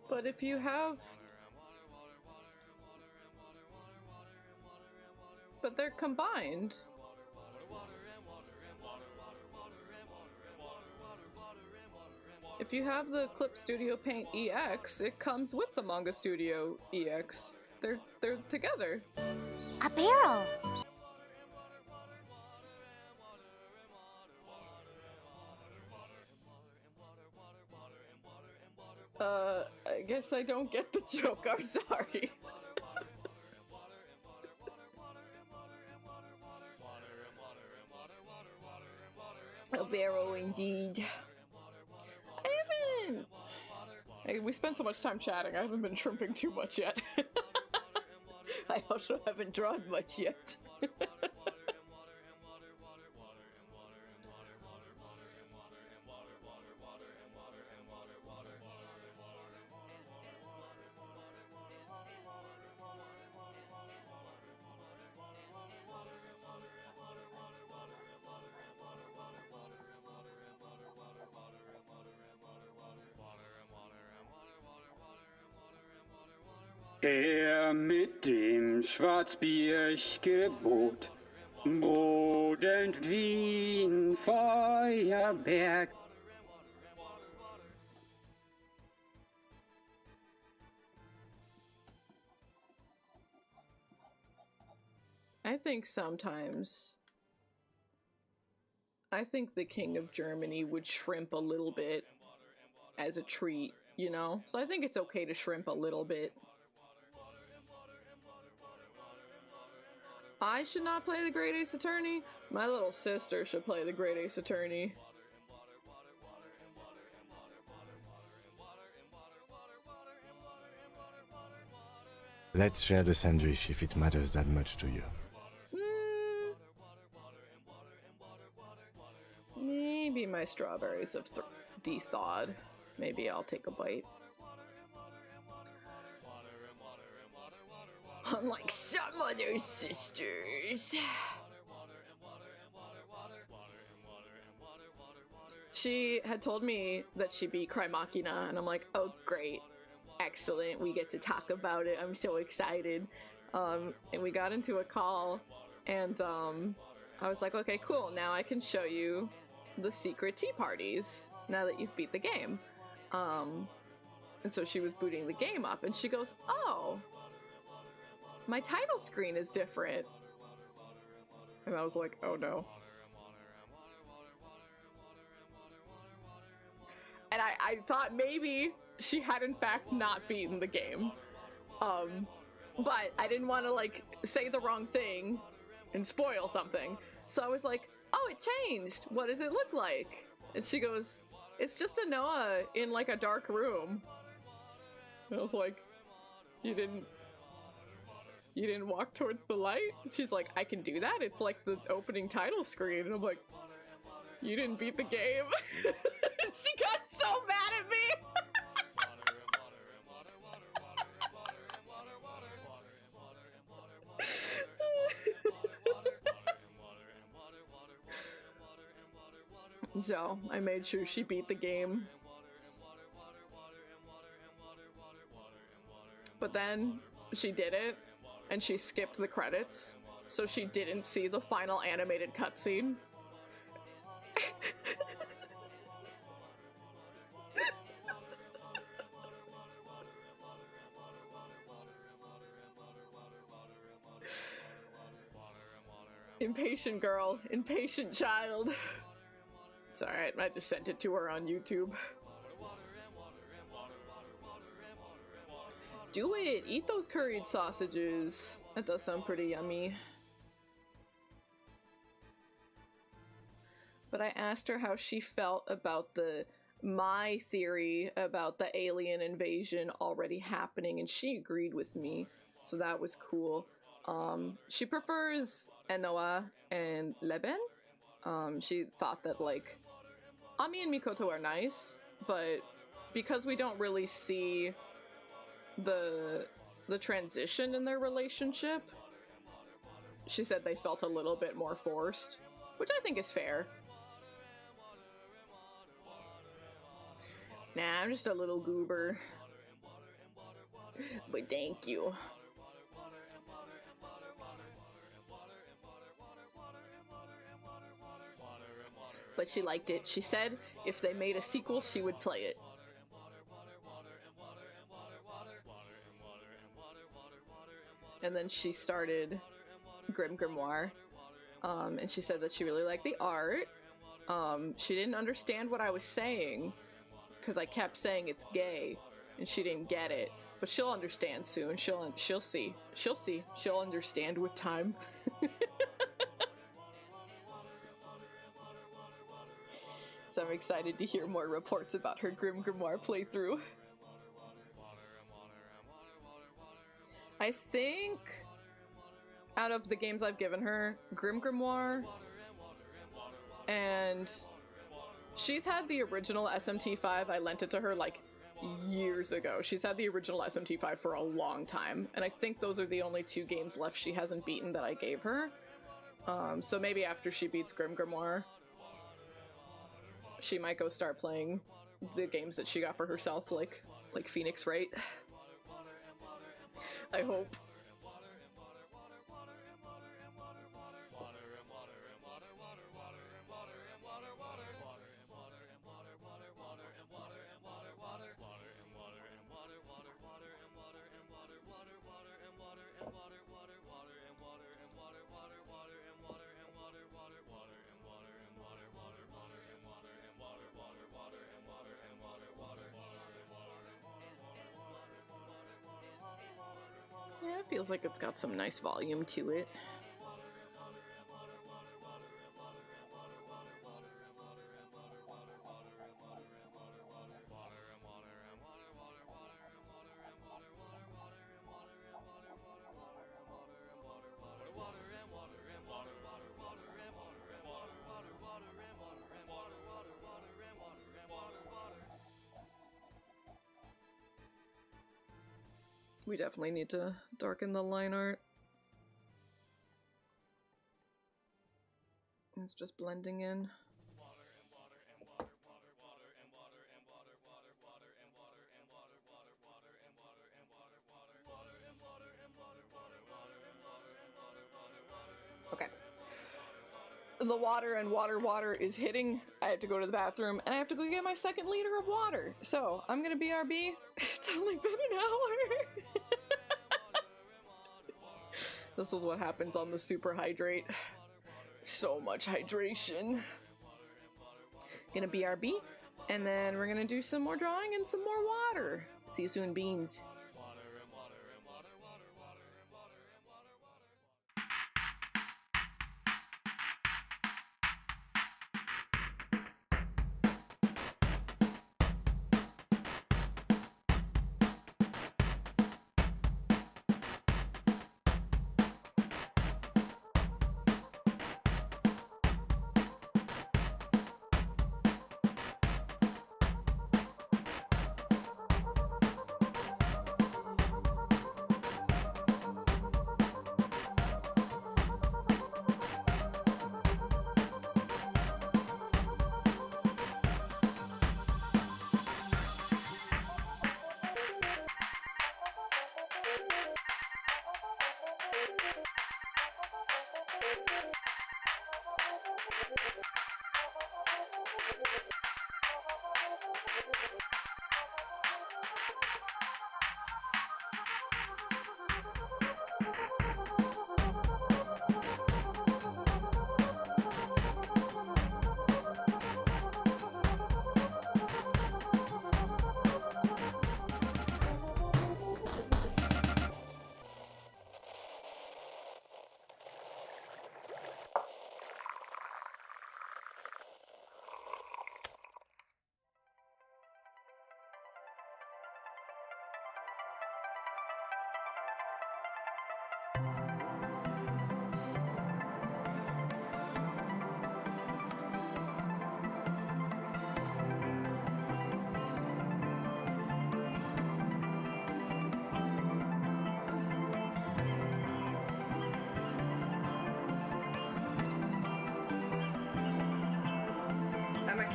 But if you have... But they're combined. If you have the Clip Studio Paint EX, it comes with the Manga Studio EX. They're together. A barrel. I guess I don't get the joke, I'm sorry. A barrel indeed. I haven't... We spent so much time chatting, I haven't been shrimping too much yet. I also haven't drawn much yet. Er mit dem Schwarzbiergebot bodend wie ein Feuerberg. I think sometimes... I think the King of Germany would shrimp a little bit as a treat, you know? So I think it's okay to shrimp a little bit. I should not play the Great Ace Attorney? My little sister should play the Great Ace Attorney. Let's share the sandwich if it matters that much to you. Maybe my strawberries have de-thawed. Maybe I'll take a bite. Unlike some other sisters. She had told me that she beat Cry Machina, and I'm like, oh great, excellent, we get to talk about it, I'm so excited. And we got into a call, and I was like, okay, cool, now I can show you the secret tea parties, now that you've beat the game. And so she was booting the game up, and she goes, oh, my title screen is different. And I was like, oh no. And I thought maybe she had in fact not beaten the game. But I didn't want to like say the wrong thing and spoil something. So I was like, oh, it changed. What does it look like? And she goes, it's just a Noah in like a dark room. And I was like, you didn't walk towards the light? She's like, I can do that? It's like the opening title screen. And I'm like, you didn't beat the game? And she got so mad at me! So, I made sure she beat the game. But then she did it, and she skipped the credits, so she didn't see the final animated cutscene. Impatient girl, impatient child. It's alright, I just sent it to her on YouTube. Do it! Eat those curried sausages. That does sound pretty yummy. But I asked her how she felt about my theory about the alien invasion already happening, and she agreed with me, so that was cool. She prefers Enoa and Leben. She thought that, like, Ami and Mikoto are nice, but because we don't really see the transition in their relationship, she said they felt a little bit more forced, which I think is fair. Nah, I'm just a little goober. But thank you. But she liked it. She said if they made a sequel, she would play it. And then she started Grim Grimoire. And she said that she really liked the art. She didn't understand what I was saying, because I kept saying it's gay, and she didn't get it. But she'll understand soon. She'll see. She'll see. She'll understand with time. So I'm excited to hear more reports about her Grim Grimoire playthrough. I think out of the games I've given her, Grim Grimoire, and she's had the original SMT5. I lent it to her like years ago. She's had the original SMT5 for a long time, and I think those are the only 2 games left she hasn't beaten that I gave her. So maybe after she beats Grim Grimoire, she might go start playing the games that she got for herself, like Phoenix Wright. I hope. Yeah, it feels like it's got some nice volume to it. We definitely need to darken the line art. It's just blending in. Okay. The water and water is hitting. I have to go to the bathroom, and I have to go get my 2nd liter of water. So, I'm gonna BRB. It's only been an hour. This is what happens on the super hydrate. So much hydration. Gonna BRB, and then we're gonna do some more drawing and some more water. See you soon, beans.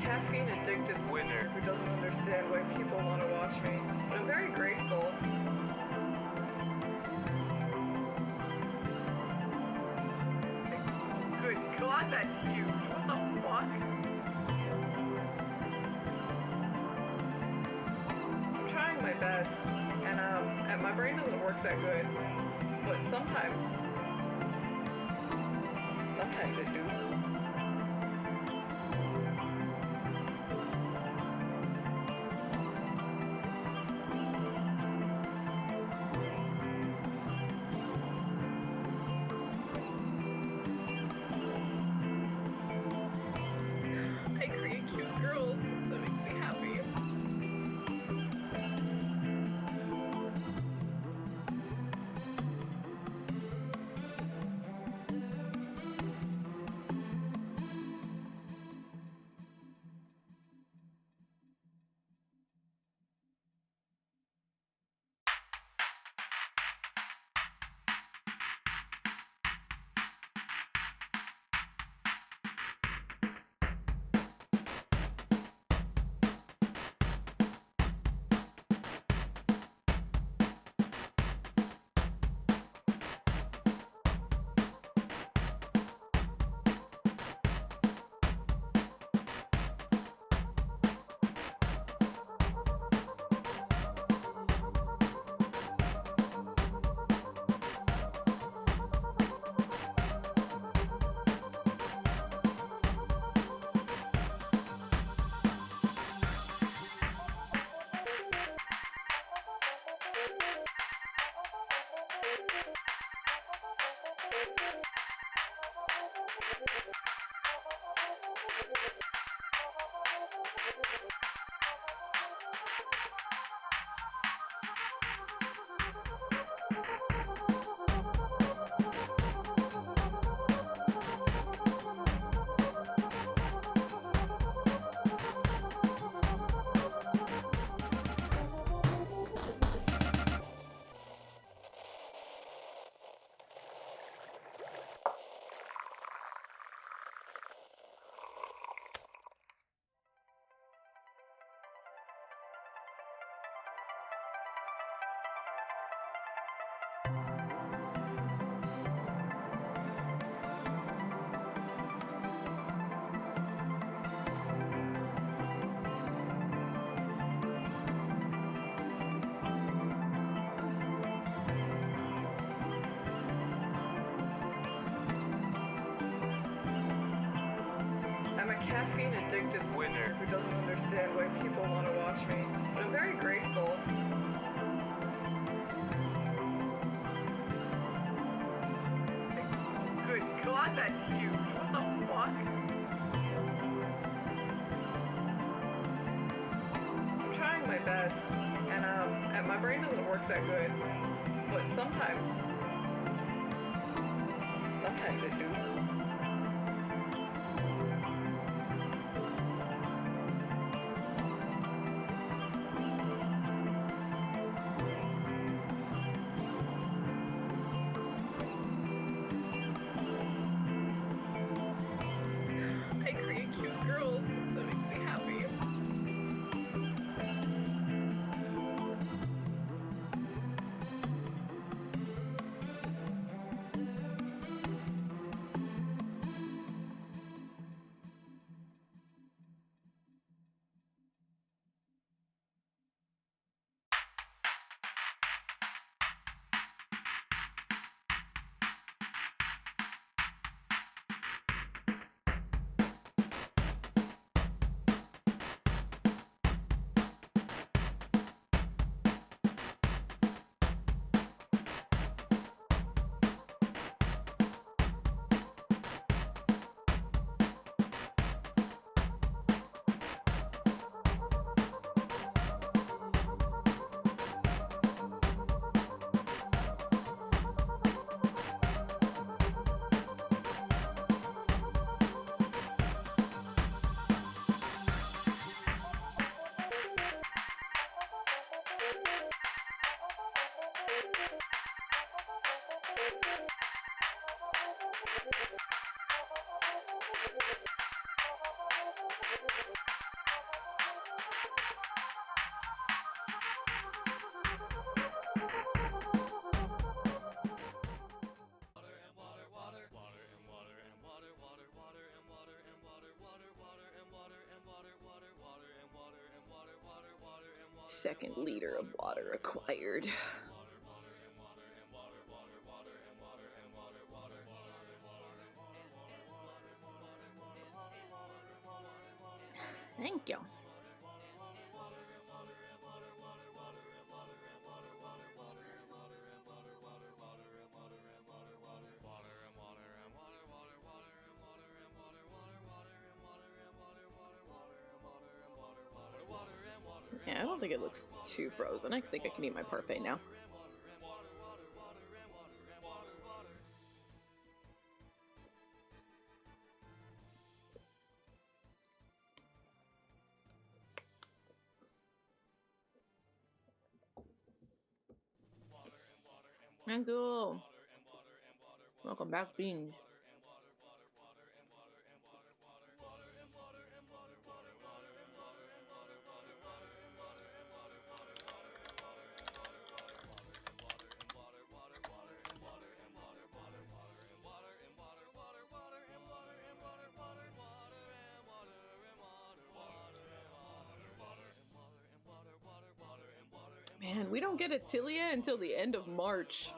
Caffeine addicted winner who doesn't understand why people want to watch me, but I'm very grateful. Good God, that's huge. What the fuck? I'm trying my best, and my brain doesn't work that good, but sometimes it do. Caffeine addicted winner who doesn't understand why people want to watch me, but I'm very grateful. Good God, that's huge. What the fuck? I'm trying my best, and my brain doesn't work that good, but sometimes it do. Second liter of water acquired. Thank you. Yeah, I don't think it looks too frozen. I think I can eat my parfait now. Thank you. Welcome back, Beans. Man, we don't get Attilia until the end of March.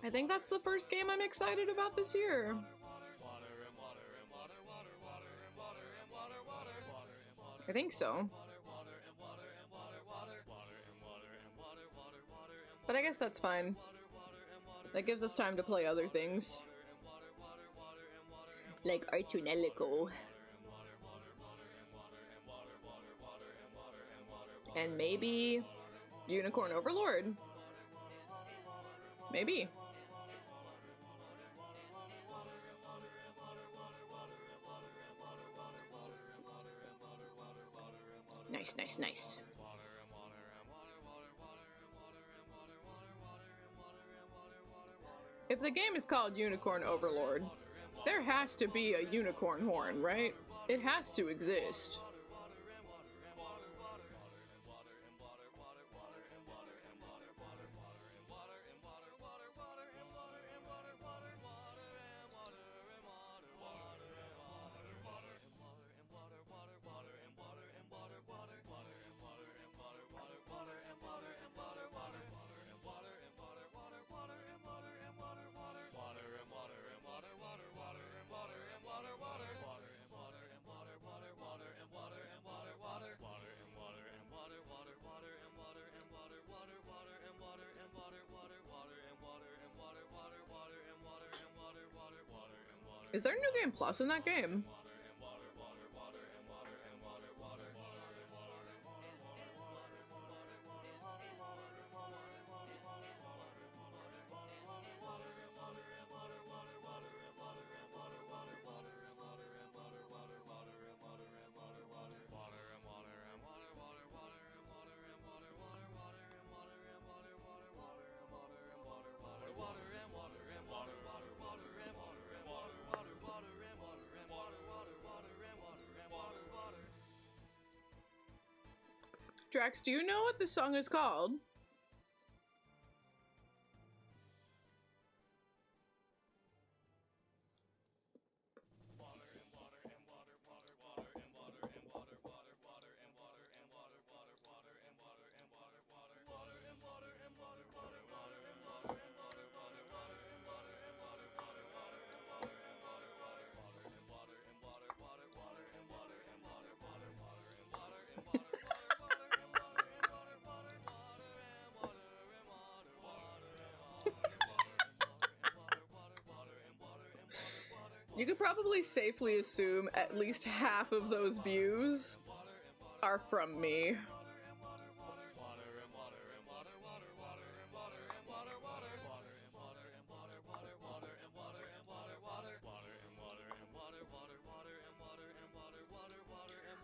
I think that's the first game I'm excited about this year. I think so. But I guess that's fine. That gives us time to play other things. Like Artunelico. And maybe Unicorn Overlord. Maybe. Nice, nice, nice. If the game is called Unicorn Overlord, there has to be a unicorn horn, right? It has to exist. Is there New Game Plus in that game? Drax, do you know what this song is called? You could probably safely assume at least half of those views are from me.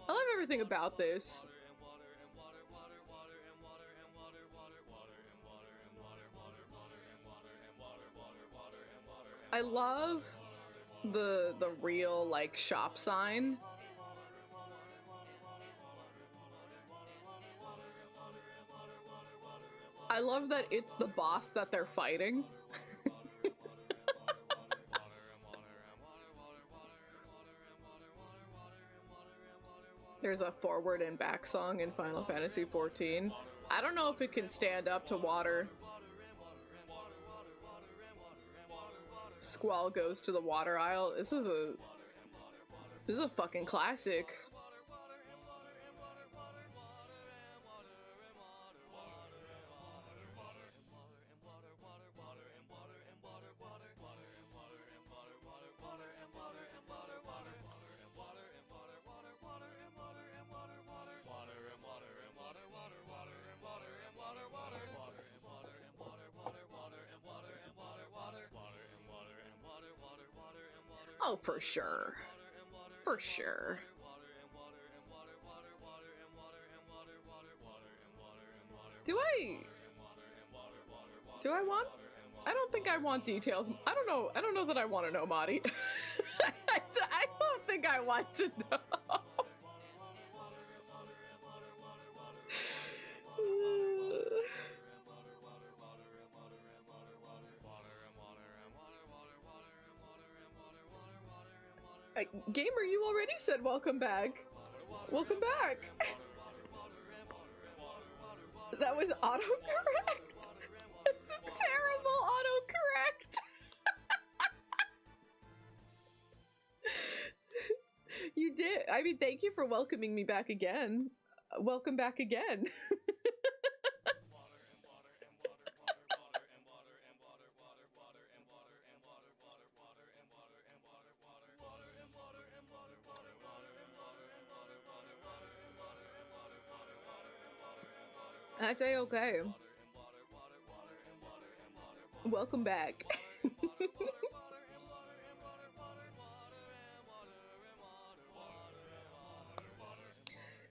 I love everything about this. I love the real like shop sign. I love that it's the boss that they're fighting. There's a forward and back song in Final Fantasy XIV. I don't know if it can stand up to water. Squall goes to the water aisle. This is a fucking classic. Oh, for sure. For sure. Do I want? I don't think I want details. I don't know. I don't know that I want to know, Madi. I don't think I want to know. Gamer, you already said welcome back. Welcome back. That was autocorrect. It's a terrible autocorrect. You did. I mean, thank you for welcoming me back again. Welcome back again. I say okay. Welcome back.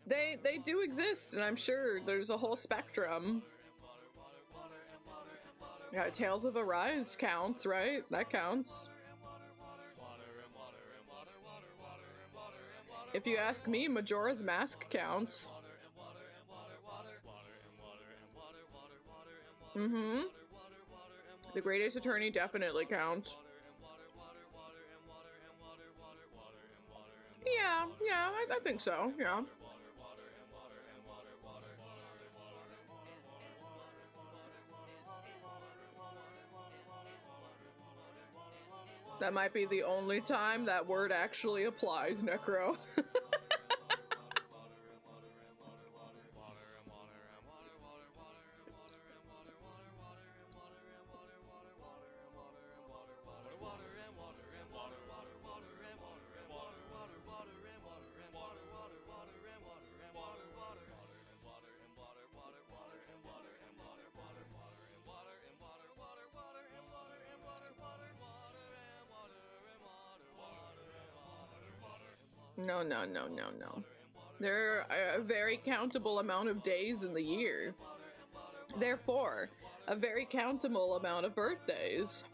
They do exist, and I'm sure there's a whole spectrum. Yeah, Tales of Arise counts, right? That counts. If you ask me, Majora's Mask counts. Mm-hmm. The Great Ace Attorney definitely counts. Yeah, I think so, yeah. That might be the only time that word actually applies, Necro. No. There are a very countable amount of days in the year. Therefore, a very countable amount of birthdays.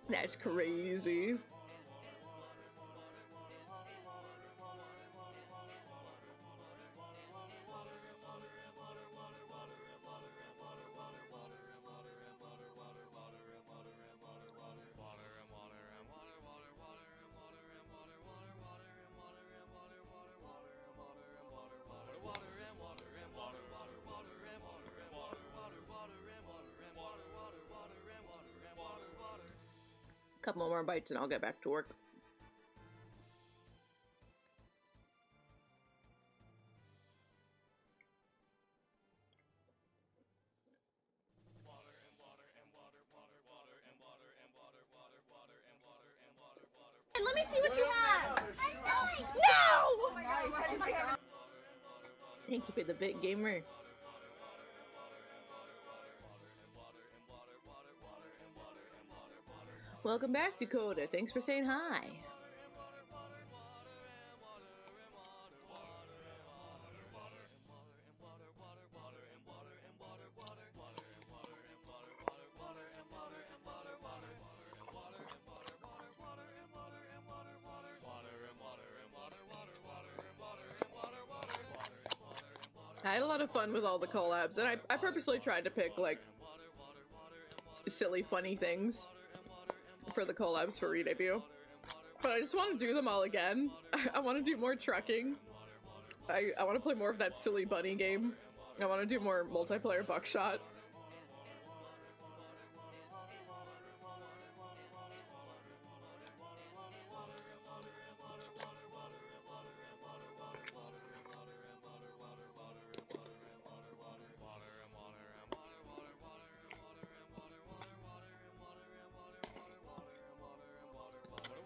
That's crazy. Couple more bites and I'll get back to work. And let me see what you have. No! Thank you for the bit, gamer. Welcome back, Dakota. Thanks for saying hi. I had a lot of fun with all the collabs, and I purposely tried to pick, like, silly, funny things for the collabs for re-debut. But I just want to do them all again. I want to do more trucking. I want to play more of that silly bunny game. I want to do more multiplayer buckshot.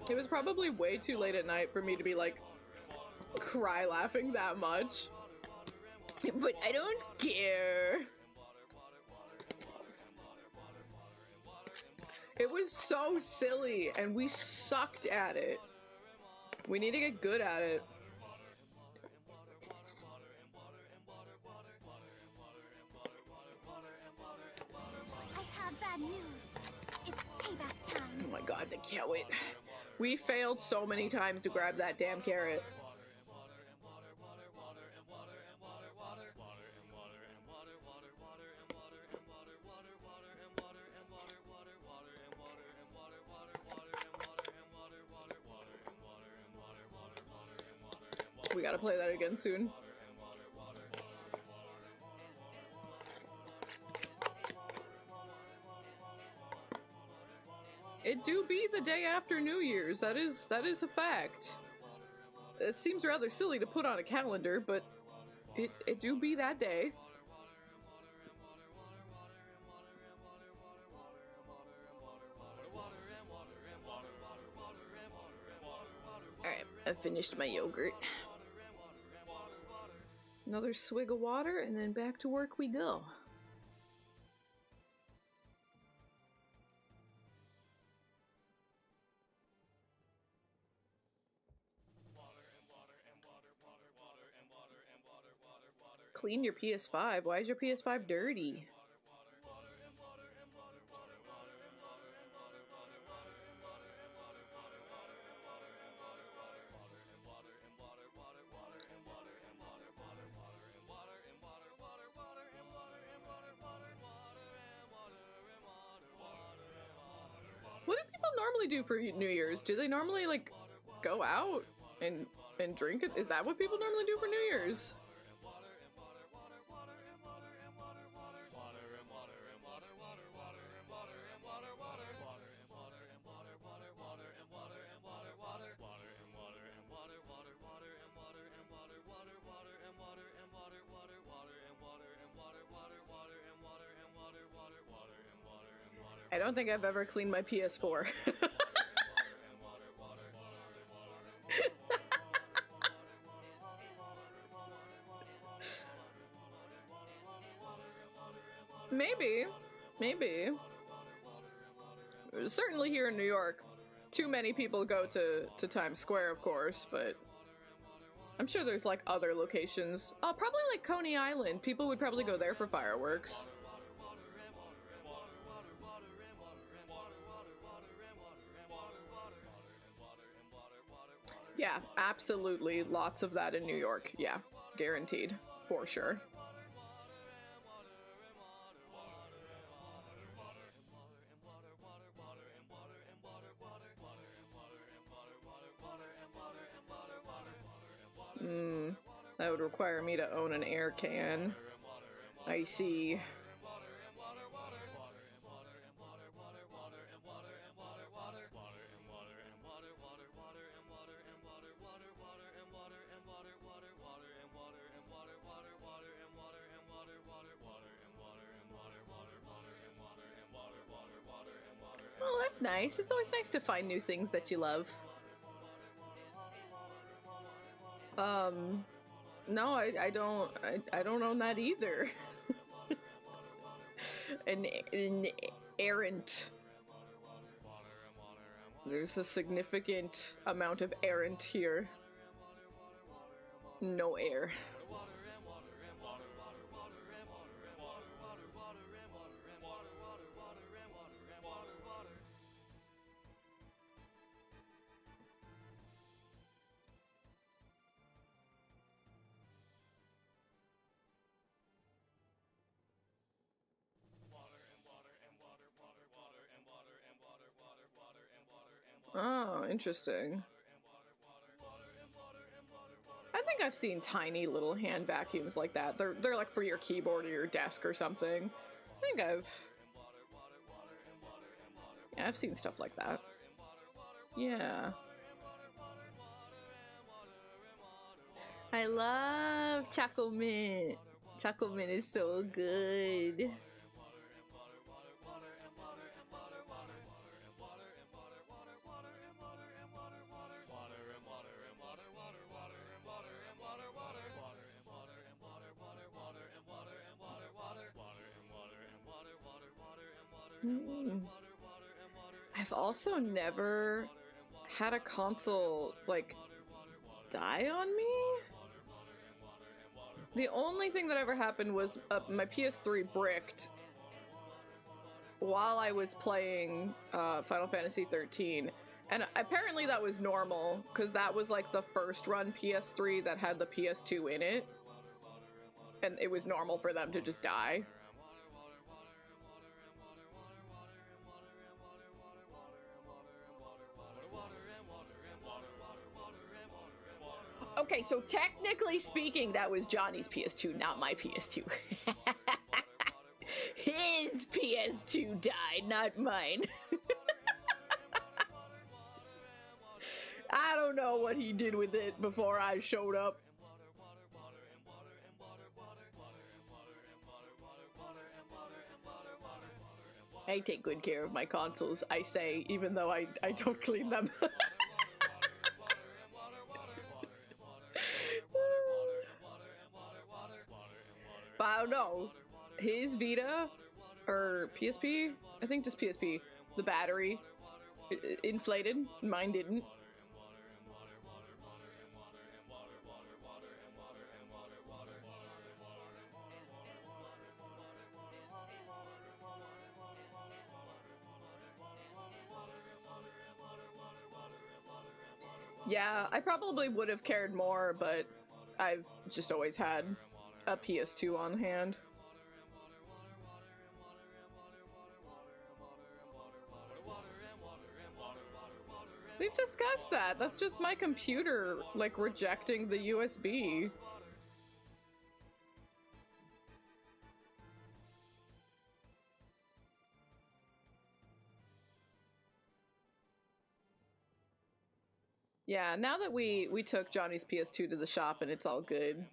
It was probably way too late at night for me to be like cry laughing that much. But I don't care. It was so silly and we sucked at it. We need to get good at it. I have bad news. It's payback time. Oh my god, I can't wait. We failed so many times to grab that damn carrot. We gotta play that again soon. It do be the day after New Year's. That is a fact. It seems rather silly to put on a calendar, but it do be that day. Alright, I finished my yogurt. Another swig of water, and then back to work we go. Clean your PS5. Why is your PS5 dirty? What do people normally do for New Year's? Do they normally like go out and drink it? Is that what people normally do for New Year's? I don't think I've ever cleaned my PS4. Maybe. Certainly here in New York, too many people go to Times Square, of course, but I'm sure there's like other locations. Probably like Coney Island. People would probably go there for fireworks. Yeah, absolutely. Lots of that in New York. Yeah, guaranteed. For sure. That would require me to own an air can. I see. Well, that's nice. It's always nice to find new things that you love. No, I don't own that either. an errant. There's a significant amount of errant here. No air. Oh, interesting. I think I've seen tiny little hand vacuums like that. They're like for your keyboard or your desk or something. I think I've seen stuff like that. Yeah. I love Choco Mint. Choco Mint is so good. I've also never had a console, like, die on me? The only thing that ever happened was my PS3 bricked while I was playing Final Fantasy 13. And apparently that was normal, because that was like the first run PS3 that had the PS2 in it. And it was normal for them to just die. Okay, so technically speaking, that was Johnny's PS2, not my PS2. His PS2 died, not mine. I don't know what he did with it before I showed up. I take good care of my consoles, I say, even though I don't clean them. But I don't know. His Vita, or PSP, I think just PSP, the battery inflated, mine didn't. Yeah, I probably would have cared more, but I've just always had a PS2 on hand. We've discussed that. That's just my computer, like, rejecting the USB. Yeah, now that we took Johnny's PS2 to the shop and it's all good,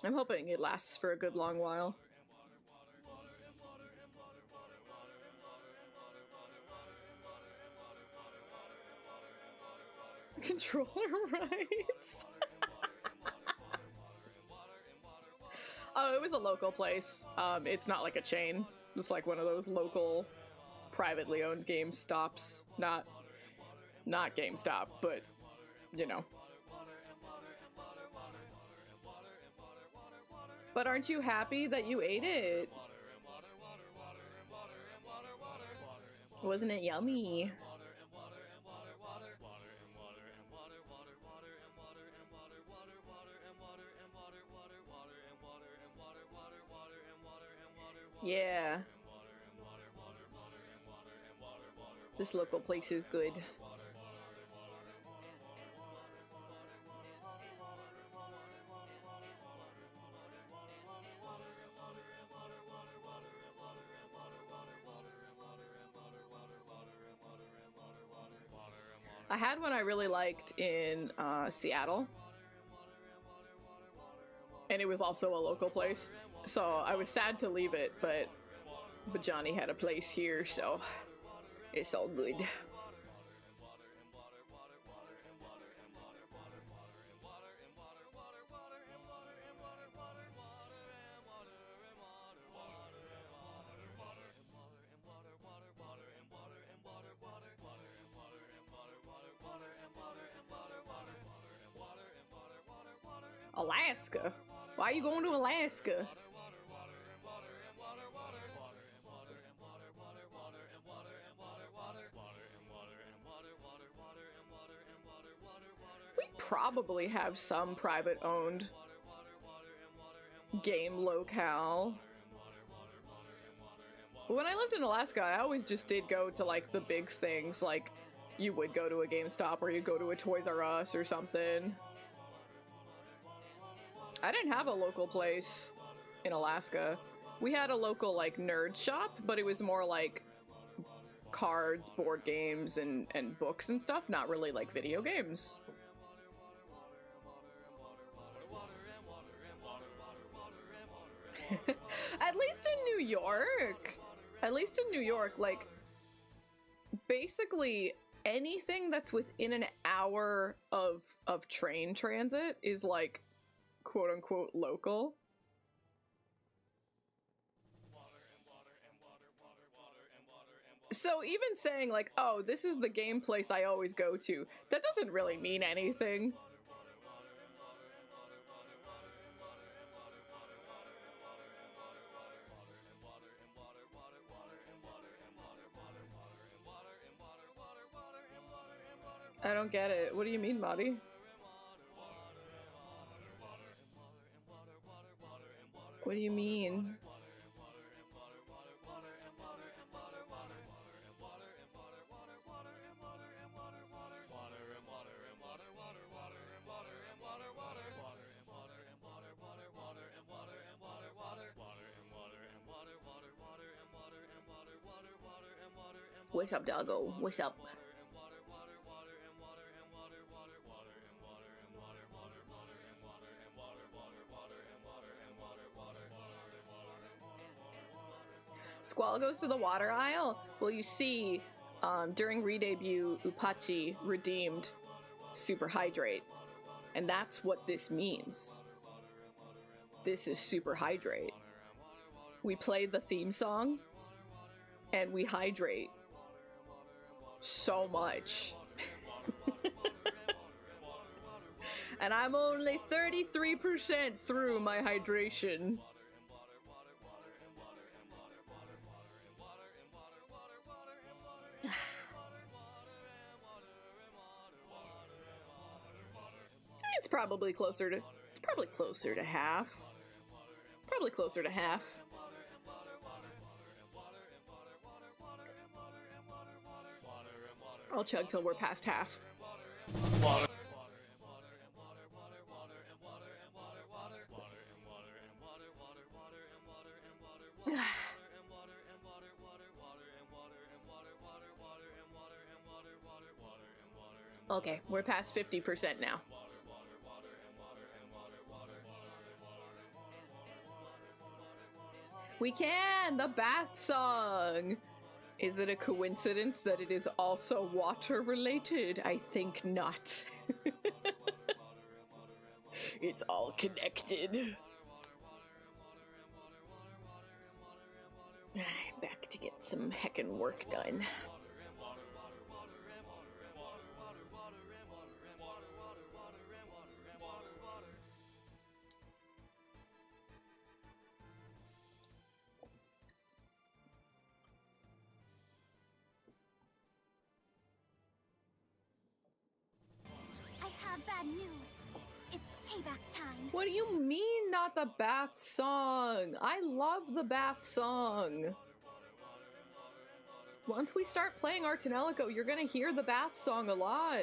I'm hoping it lasts for a good long while. Controller rights. Oh, it was a local place. It's not like a chain. It's like one of those local, privately owned GameStops. Not GameStop, but, you know. But aren't you happy that you ate it? Wasn't it yummy? Yeah. This local place is good. I had one I really liked in Seattle, and it was also a local place, so I was sad to leave it, but Johnny had a place here, so it's all good. Alaska? Why are you going to Alaska? We probably have some private owned game locale. But when I lived in Alaska, I always just did go to like the big things like you would go to a GameStop or you go to a Toys R Us or something. I didn't have a local place in Alaska. We had a local, like, nerd shop, but it was more like cards, board games, and books and stuff, not really like video games. At least in New York. At least in New York, like, basically anything that's within an hour of train transit is, like, quote-unquote local. So even saying, like, oh, this is the game place I always go to, that doesn't really mean anything. I don't get it. What do you mean, Madi? What do you mean? What's up, doggo? What's up? Squall goes to the water aisle. Well, you see, during re-debut, Upachi redeemed Super Hydrate. And that's what this means. This is Super Hydrate. We play the theme song, and we hydrate so much. And I'm only 33% through my hydration. It's probably closer to half. Probably closer to half. I'll chug till we're past half. Okay, we're past 50% now. We can! The bath song! Is it a coincidence that it is also water related? I think not. It's all connected. I'm back to get some heckin' work done. Bad news. It's payback time. What do you mean, not the bath song? I love the bath song. Once we start playing Artanelico, you're gonna hear the bath song a lot.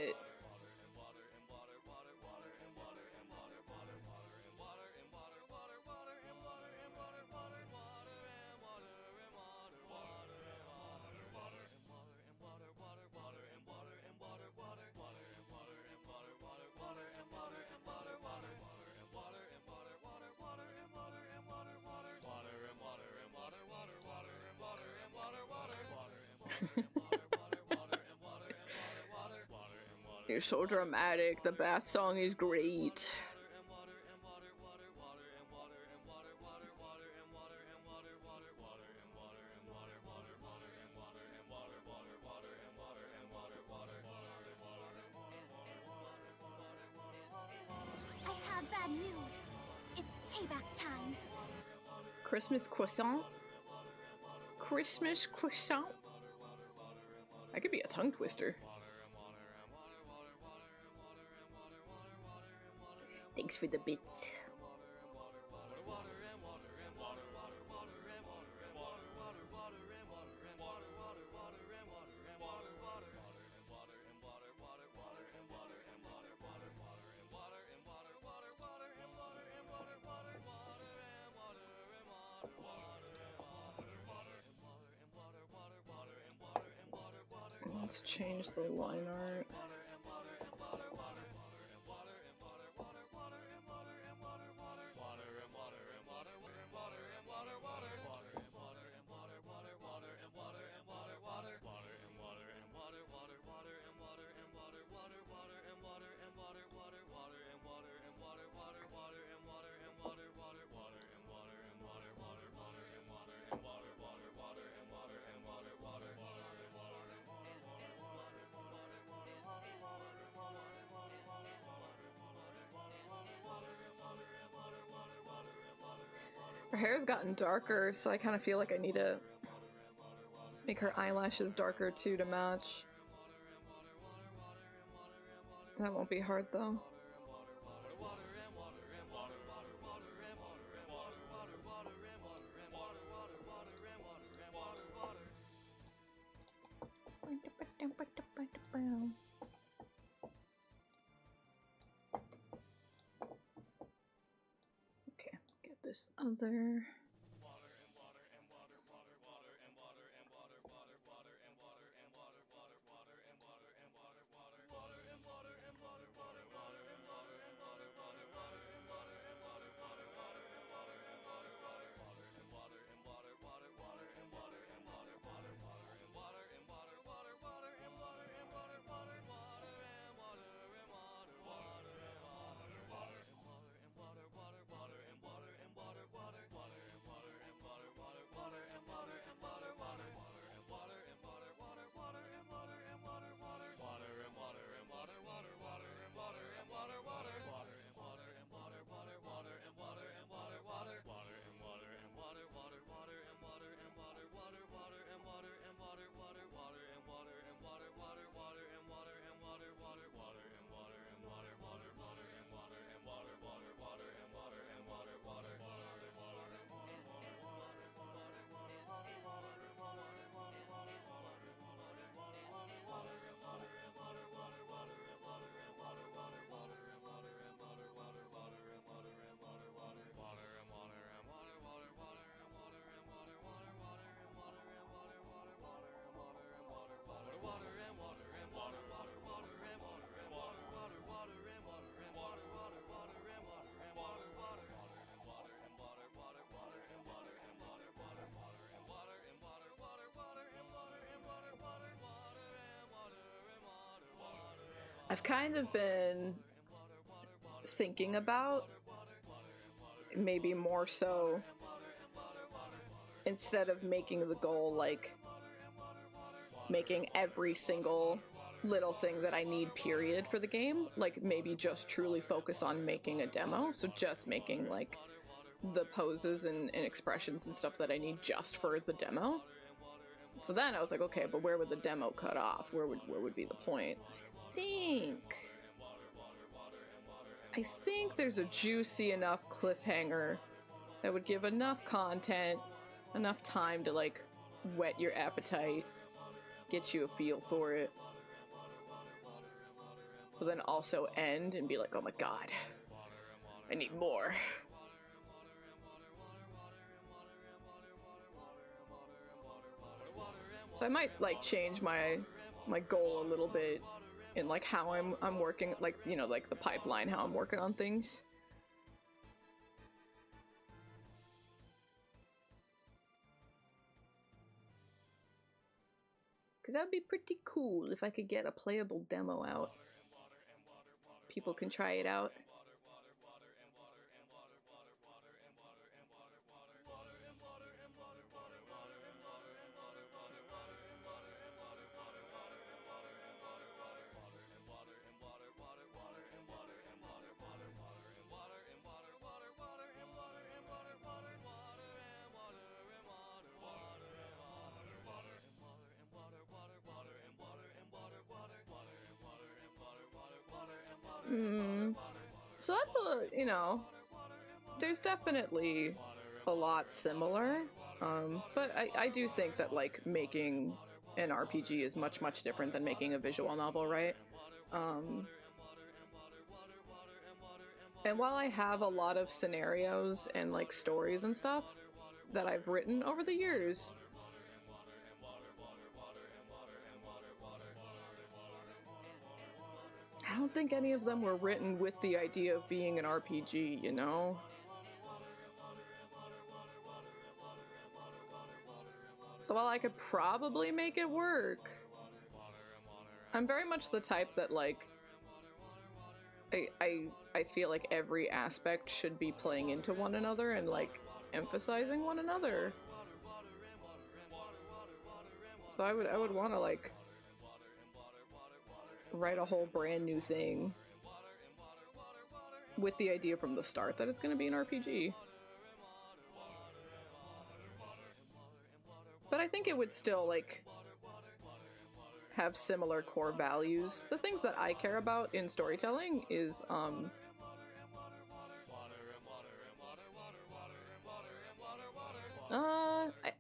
You're so dramatic. The bath song is great. I have bad news. It's payback time. Christmas croissant? Christmas croissant? That could be a tongue twister. Thanks for the bits. Let's change the line art. Her hair's gotten darker, so I kind of feel like I need to make her eyelashes darker too to match. That won't be hard though. Okay, get this other. I've kind of been thinking about maybe more so instead of making the goal like making every single little thing that I need period for the game, like maybe just truly focus on making a demo, so just making like the poses and expressions and stuff that I need just for the demo. So then I was like, okay, but where would the demo cut off? Where would be the point? I think there's a juicy enough cliffhanger that would give enough content, enough time to like whet your appetite, get you a feel for it, but then also end and be like, oh my god, I need more. So I might like change my goal a little bit in like how I'm working, like, you know, like the pipeline, how I'm working on things. Cause that would be pretty cool if I could get a playable demo out. People can try it out. So that's a, you know, there's definitely a lot similar, but I do think that like making an RPG is much different than making a visual novel, right? And while I have a lot of scenarios and like stories and stuff that I've written over the years, I don't think any of them were written with the idea of being an RPG, you know? So while I could probably make it work, I'm very much the type that, like, I feel like every aspect should be playing into one another and, like, emphasizing one another. So I would want to, like, write a whole brand new thing with the idea from the start that it's going to be an RPG. But I think it would still, like, have similar core values. The things that I care about in storytelling is, I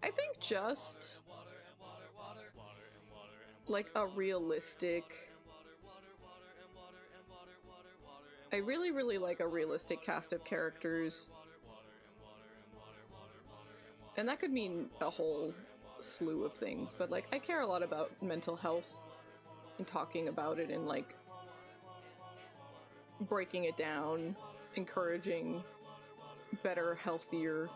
think just, like, a realistic... I really, really like a realistic cast of characters. And that could mean a whole slew of things, but, like, I care a lot about mental health and talking about it and, like, breaking it down, encouraging better, healthier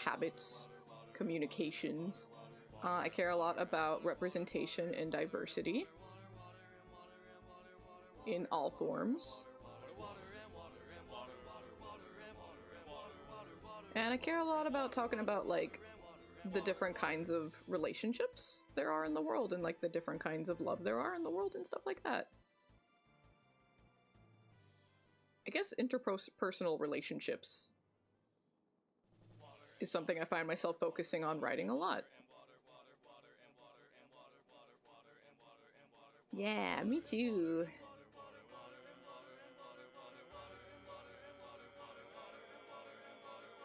habits, communications. I care a lot about representation and diversity in all forms. And I care a lot about talking about, like, the different kinds of relationships there are in the world and, like, the different kinds of love there are in the world and stuff like that. I guess interpersonal relationships is something I find myself focusing on writing a lot. Yeah, me too.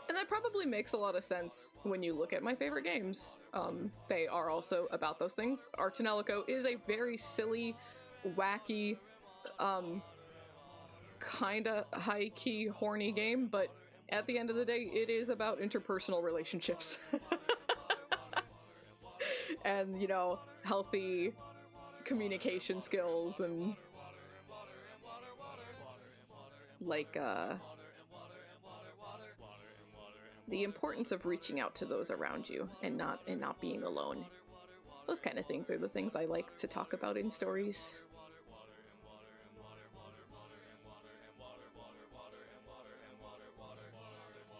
And that probably makes a lot of sense when you look at my favorite games. They are also about those things. Arte Nellico is a very silly, wacky, kinda high-key, horny game, but at the end of the day, it is about interpersonal relationships. And, you know, healthy communication skills and, like, the importance of reaching out to those around you and not being alone. Those kind of things are the things I like to talk about in stories.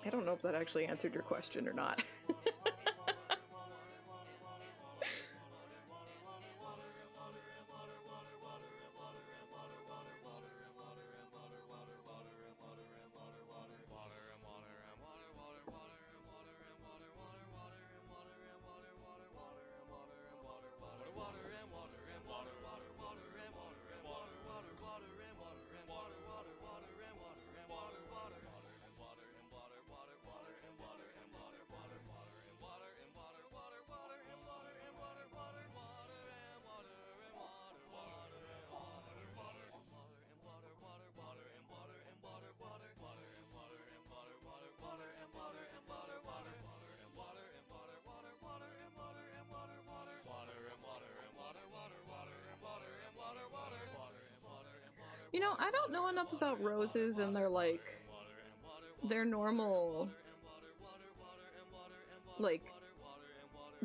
I don't know if that actually answered your question or not. You know, I don't know enough about roses and their normal, like,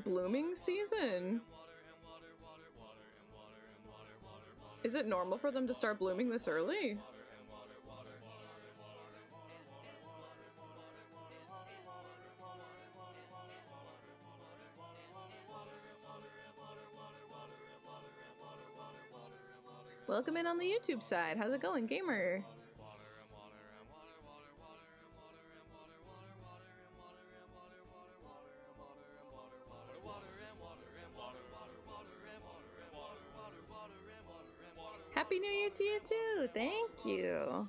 blooming season. Is it normal for them to start blooming this early? Welcome in on the YouTube side. How's it going, gamer? Happy New Year to you too! Thank you!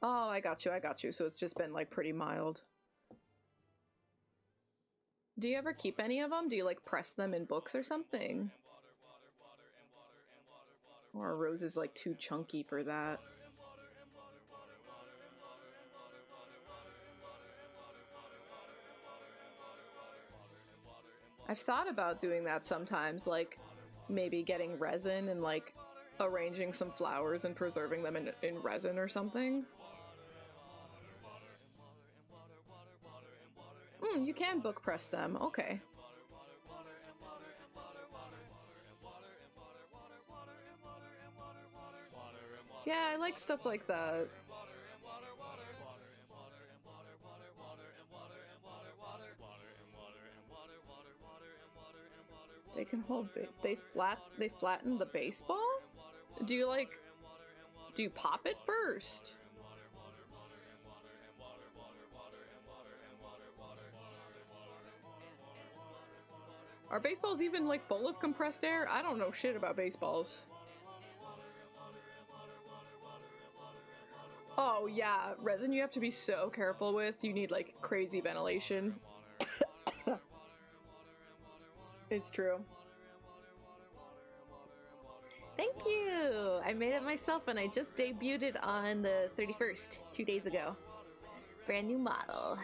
Oh, I got you. So it's just been, like, pretty mild. Do you ever keep any of them? Do you, like, press them in books or something? Or are roses, like, too chunky for that? I've thought about doing that sometimes, like maybe getting resin and like arranging some flowers and preserving them in resin or something. You can book press them, okay. Yeah, I like stuff like that. They can hold they flatten the baseball? Do you pop it first? Are baseballs even like full of compressed air? I don't know shit about baseballs. Oh yeah, resin you have to be so careful with. You need like crazy ventilation. It's true. Thank you! I made it myself and I just debuted it on the 31st, 2 days ago. Brand new model.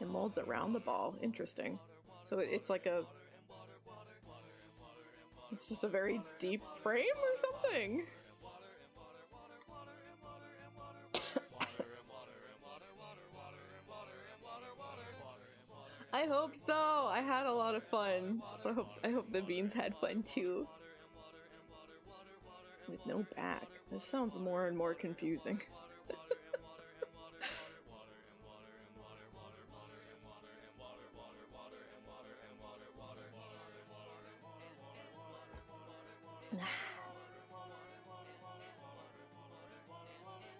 It molds around the ball. Interesting. So it's like a... It's just a very deep frame or something? I hope so! I had a lot of fun. So I hope the beans had fun too. With no back. This sounds more and more confusing.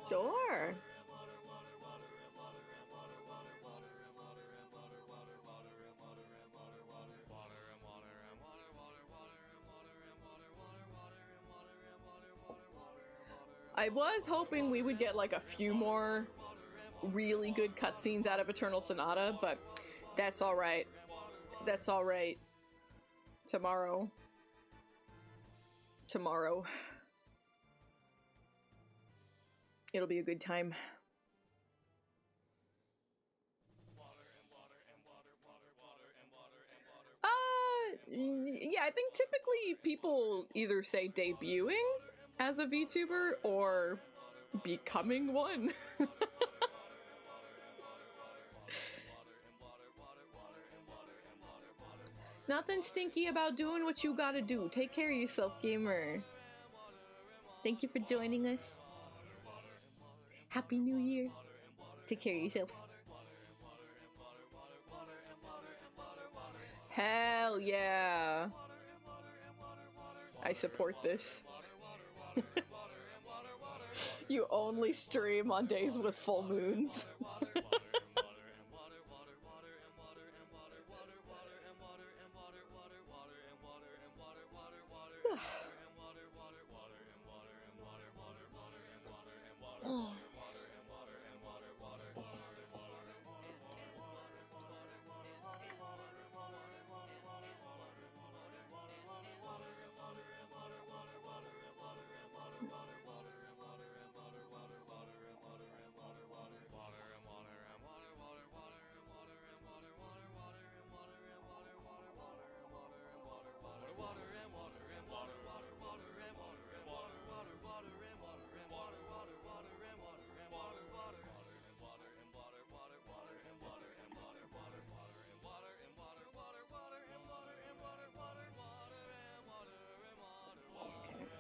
Sure. I was hoping we would get like a few more really good cutscenes out of Eternal Sonata, but that's alright. That's alright. Tomorrow. It'll be a good time. Yeah, I think typically people either say debuting as a VTuber or becoming one. Nothing stinky about doing what you gotta do. Take care of yourself, gamer. Thank you for joining us. Happy New Year. Take care of yourself. Hell yeah. I support this. You only stream on days with full moons.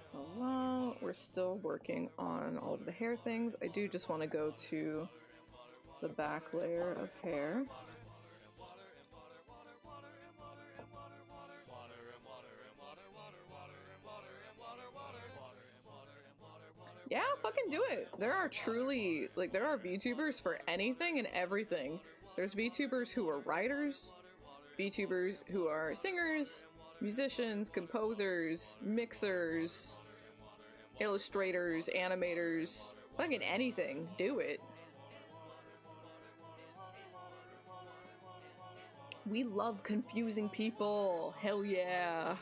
So while we're still working on all of the hair things, I do just want to go to the back layer of hair. Yeah, fucking do it. There are truly, like, there are VTubers for anything and everything. There's VTubers who are writers, VTubers who are singers, musicians, composers, mixers, illustrators, animators, fucking anything. Do it. We love confusing people. Hell yeah.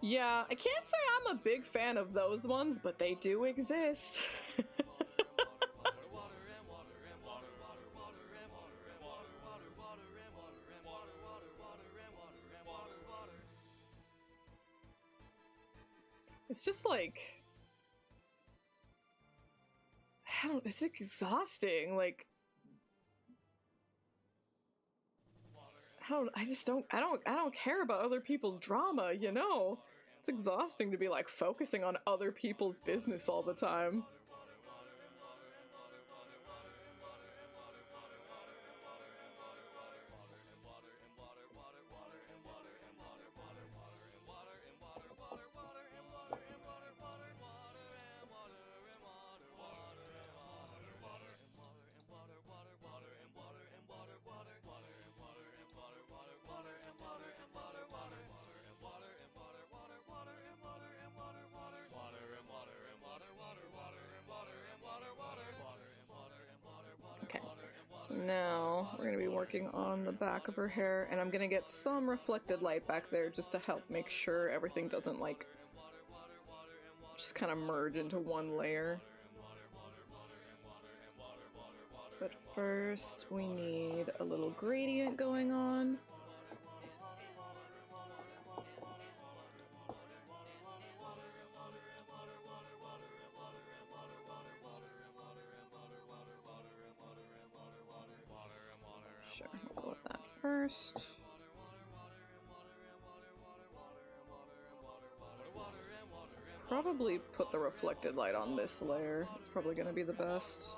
Yeah, I can't say I'm a big fan of those ones, but they do exist. It's just like, I don't, it's exhausting. Like, I don't care about other people's drama, you know? It's exhausting to be like focusing on other people's business all the time. Okay, so now we're going to be working on the back of her hair, and I'm going to get some reflected light back there just to help make sure everything doesn't like just kind of merge into one layer. But first we need a little gradient going on. Sure, we'll go with that first. Probably put the reflected light on this layer. It's probably going to be the best.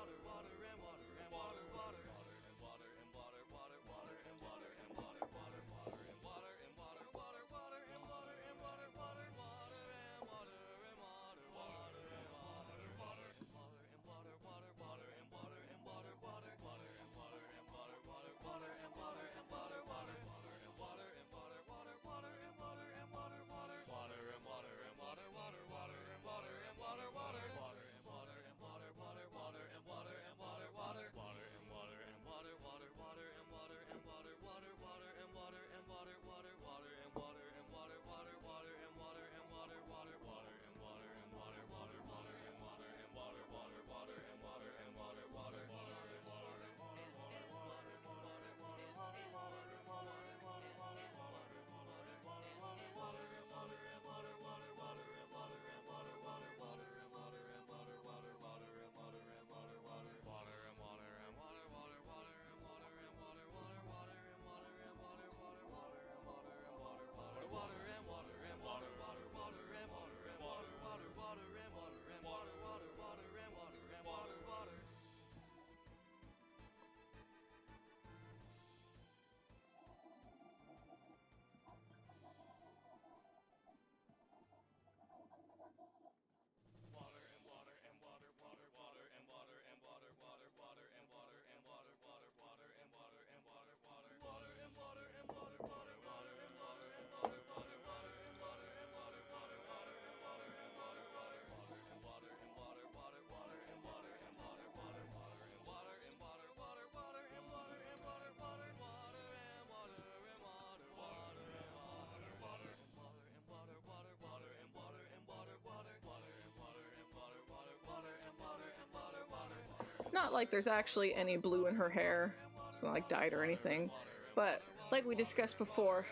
Not like there's actually any blue in her hair. It's not like dyed or anything. But like we discussed before,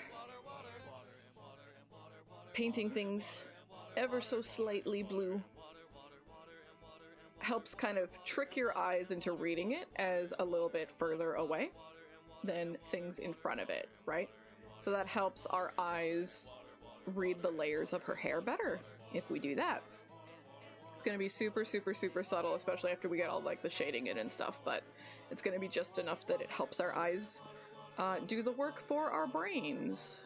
painting things ever so slightly blue helps kind of trick your eyes into reading it as a little bit further away than things in front of it, right? So that helps our eyes read the layers of her hair better if we do that. It's going to be super, super, super subtle, especially after we get all like the shading in and stuff, but it's going to be just enough that it helps our eyes do the work for our brains.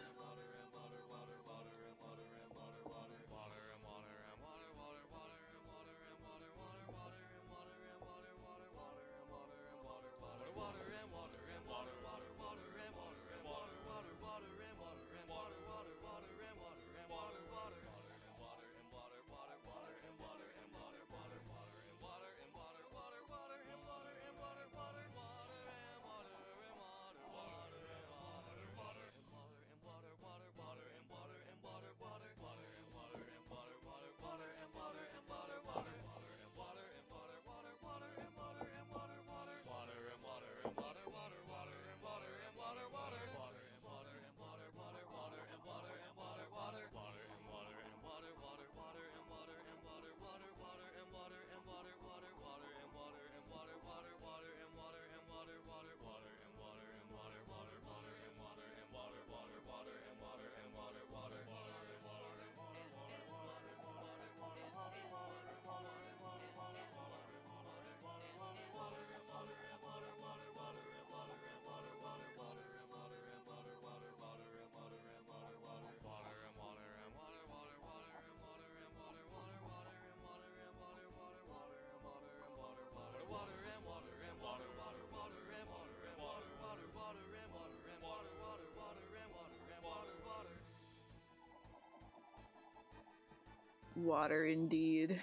Water indeed.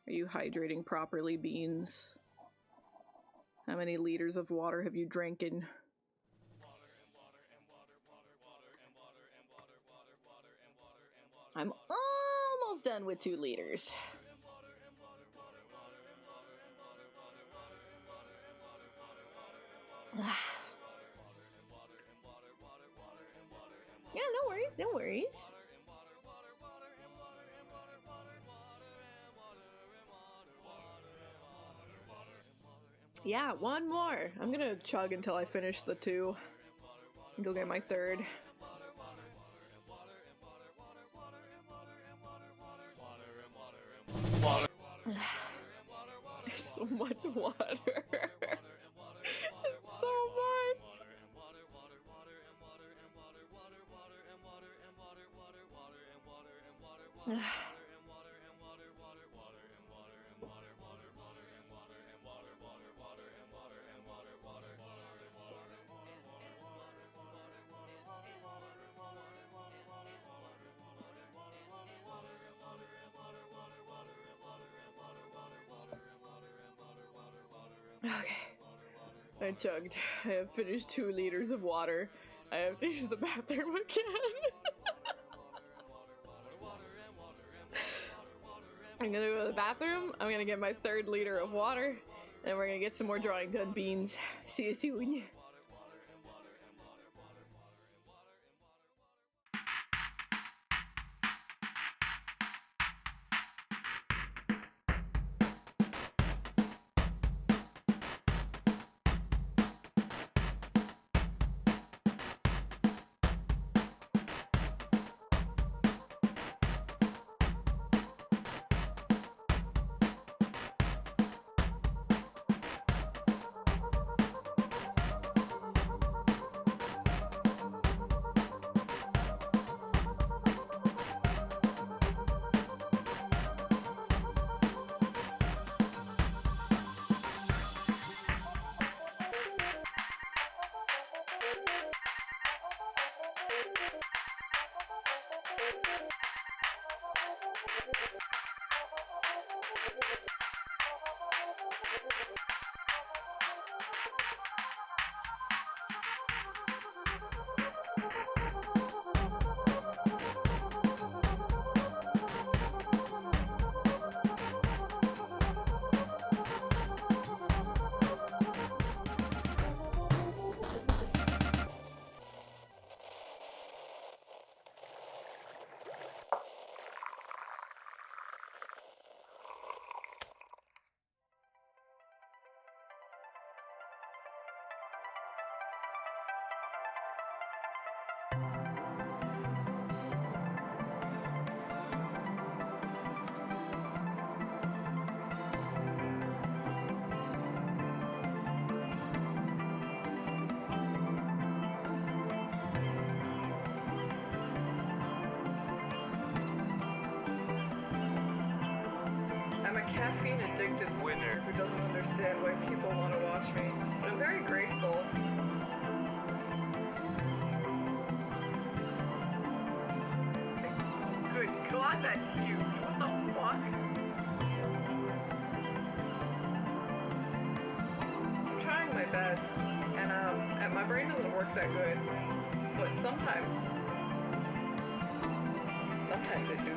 Are you hydrating properly, Beans? How many liters of water have you drinking? I'm almost done with 2 liters. Yeah, no worries, no worries. Yeah, 1 more. I'm gonna chug until I finish the 2. Go get my 3rd. So much water. It's so much. Okay. I chugged. I have finished 2 liters of water. I have to use the bathroom again. I'm gonna go to the bathroom. I'm gonna get my 3rd liter of water. And we're gonna get some more drawing done, Beans. See you soon. Caffeine addicted winner who doesn't understand why people want to watch me, but I'm very grateful. Good God, that's huge. What the fuck? I'm trying my best, and my brain doesn't work that good, but sometimes it do.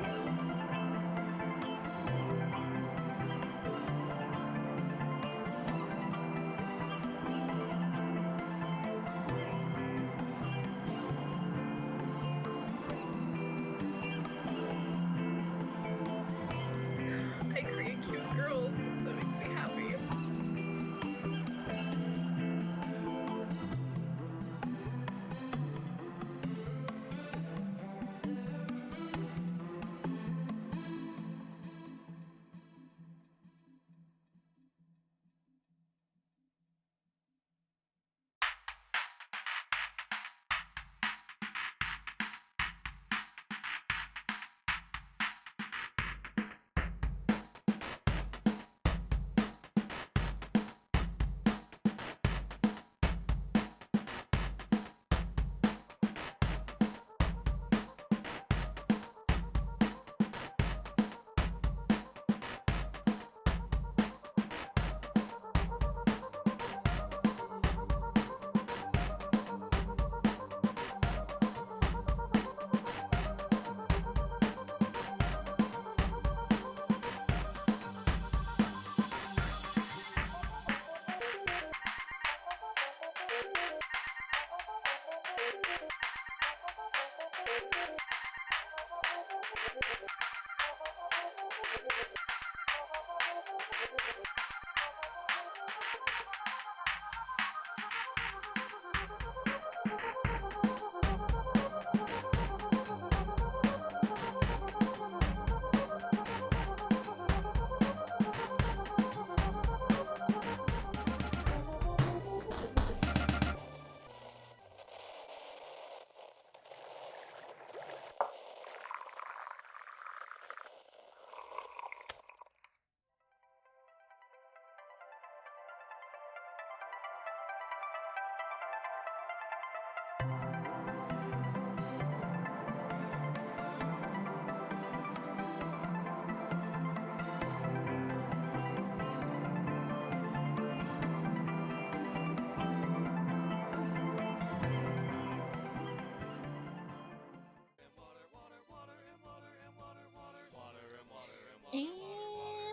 And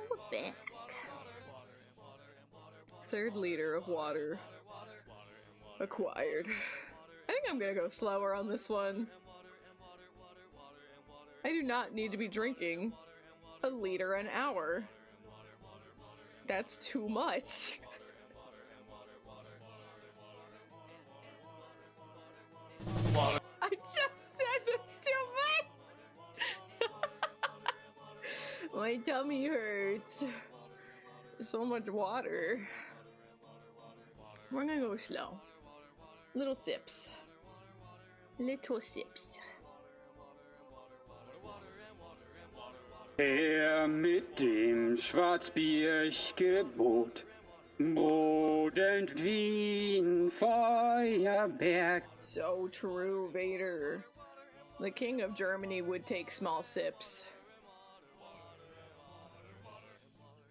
we're back. Third liter of water acquired. I think I'm gonna go slower on this one. I do not need to be drinking a liter an hour. That's too much. I just said that's too much! My tummy hurts. So much water. We're gonna go slow. Little sips. Little sips. Er mit dem Schwarzbiergebot bodend wie ein Feuerberg. So true, Vader. The king of Germany would take small sips.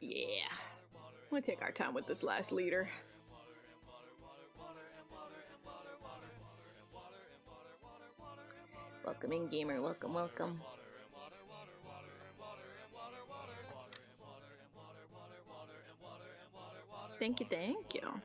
Yeah. We'll take our time with this last liter. Welcome in, gamer. Welcome, welcome. Thank you, thank you.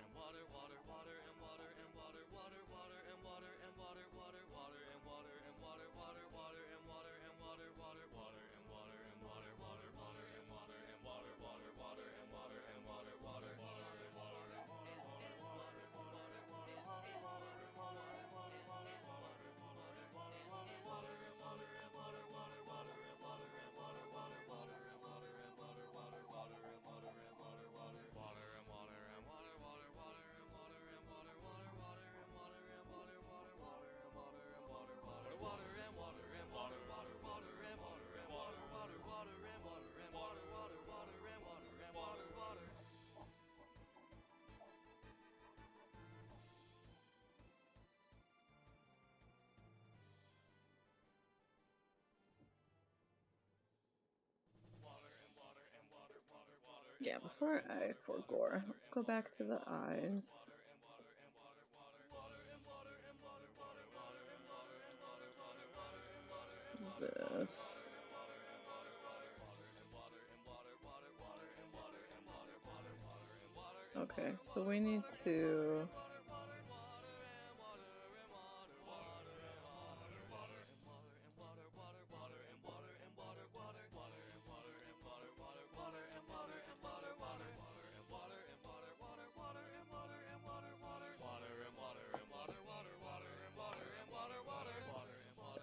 Yeah, before I forgore, let's go back to the eyes. So this. Okay, so we need to...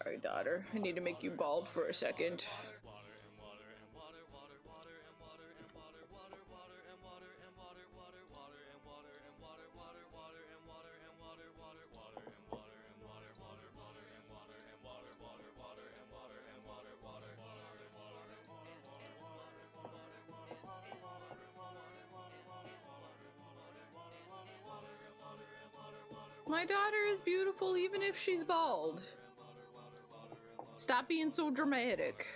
Sorry, daughter. I need to make you bald for a second. My daughter is beautiful even if she's bald. Stop being so dramatic.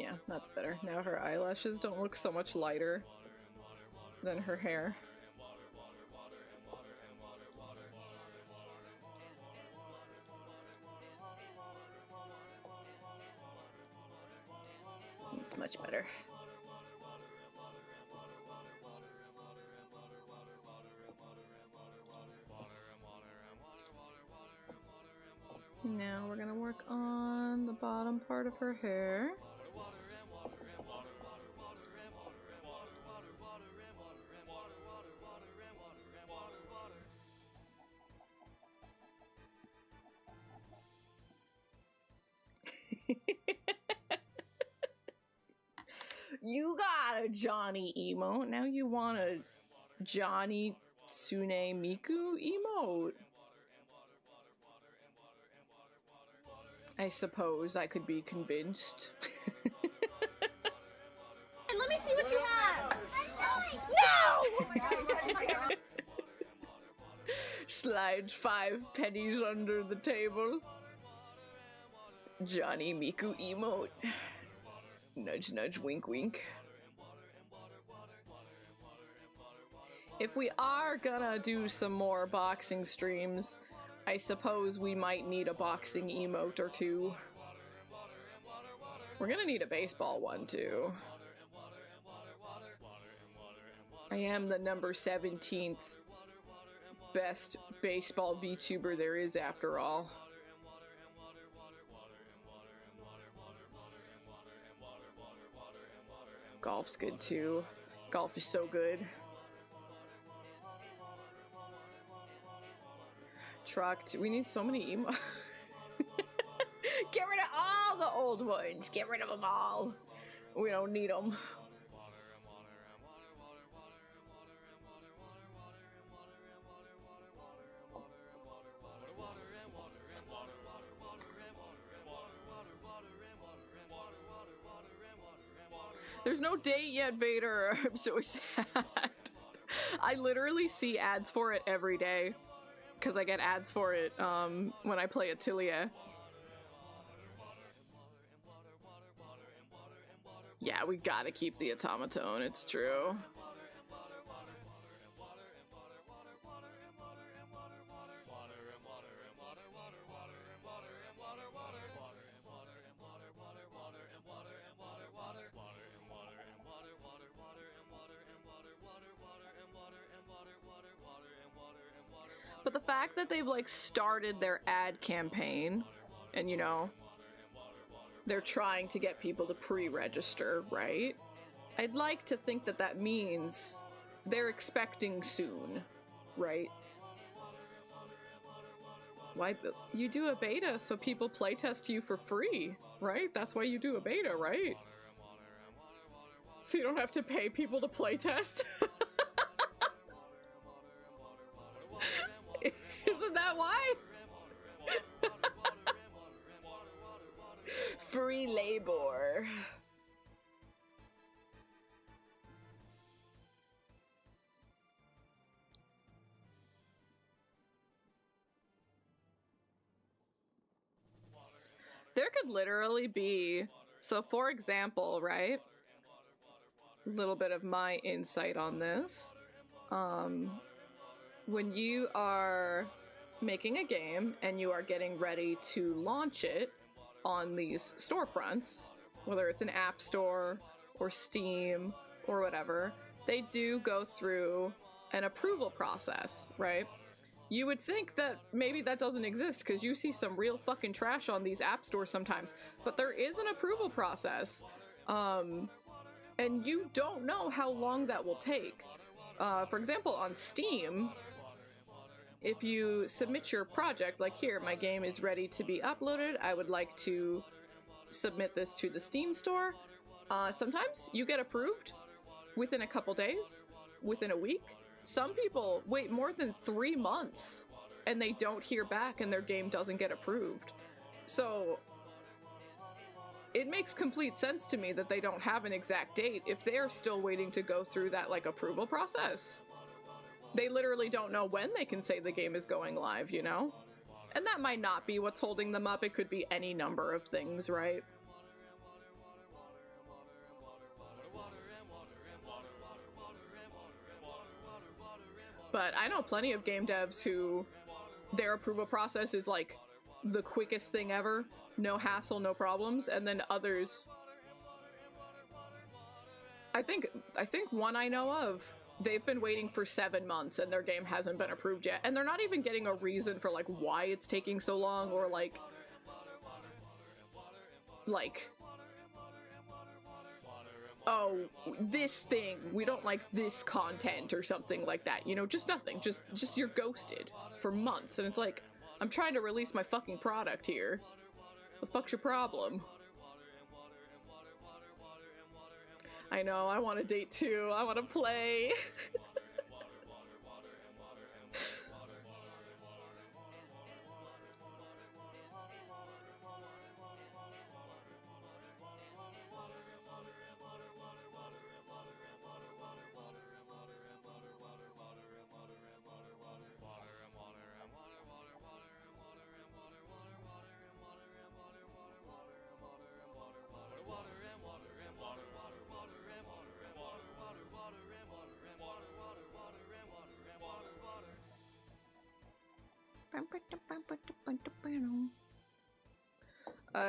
Yeah, that's better. Now her eyelashes don't look so much lighter than her hair. It's much better. Now we're gonna work on the bottom part of her hair. You got a Johnny emote. Now you want a Johnny Tsune Miku emote. I suppose I could be convinced. And let me see what you have! No! Slides 5 pennies under the table. Johnny Miku emote. Nudge nudge wink wink. If we are gonna do some more boxing streams, I suppose we might need a boxing emote or two. We're gonna need a baseball one too. I am the number 17th best baseball VTuber there is after all. Golf's good too. Golf is so good. Trucked. We need so many emo. Get rid of all the old ones. Get rid of them all. We don't need them. There's no date yet, Vader. I'm so sad. I literally see ads for it every day. Because I get ads for it when I play Atelier. Yeah, we gotta keep the automaton, it's true. But the fact that they've like started their ad campaign and you know, they're trying to get people to pre-register, right? I'd like to think that that means they're expecting soon, right? Why you do a beta so people playtest you for free, right? That's why you do a beta, right? So you don't have to pay people to playtest. Isn't that why? Free labor. There could literally be, so for example, right? A little bit of my insight on this. When you are making a game and you are getting ready to launch it on these storefronts, whether it's an app store or Steam or whatever, they do go through an approval process, right? You would think that maybe that doesn't exist because you see some real fucking trash on these app stores sometimes, but there is an approval process, and you don't know how long that will take. For example, on Steam, if you submit your project, like here, my game is ready to be uploaded, I would like to submit this to the Steam store. Sometimes you get approved within a couple days, within a week. Some people wait more than 3 months and they don't hear back and their game doesn't get approved. So it makes complete sense to me that they don't have an exact date if they're still waiting to go through that like approval process. They literally don't know when they can say the game is going live, you know? And that might not be what's holding them up. It could be any number of things, right? But I know plenty of game devs who their approval process is like the quickest thing ever, no hassle, no problems, and then others. I think one I know of, they've been waiting for 7 months and their game hasn't been approved yet, and they're not even getting a reason for like why it's taking so long, or like oh, this thing, we don't like this content or something like that, you know, just nothing, just you're ghosted for months, and it's like, I'm trying to release my fucking product here. The fuck's your problem? I know, I want to date too, I want to play.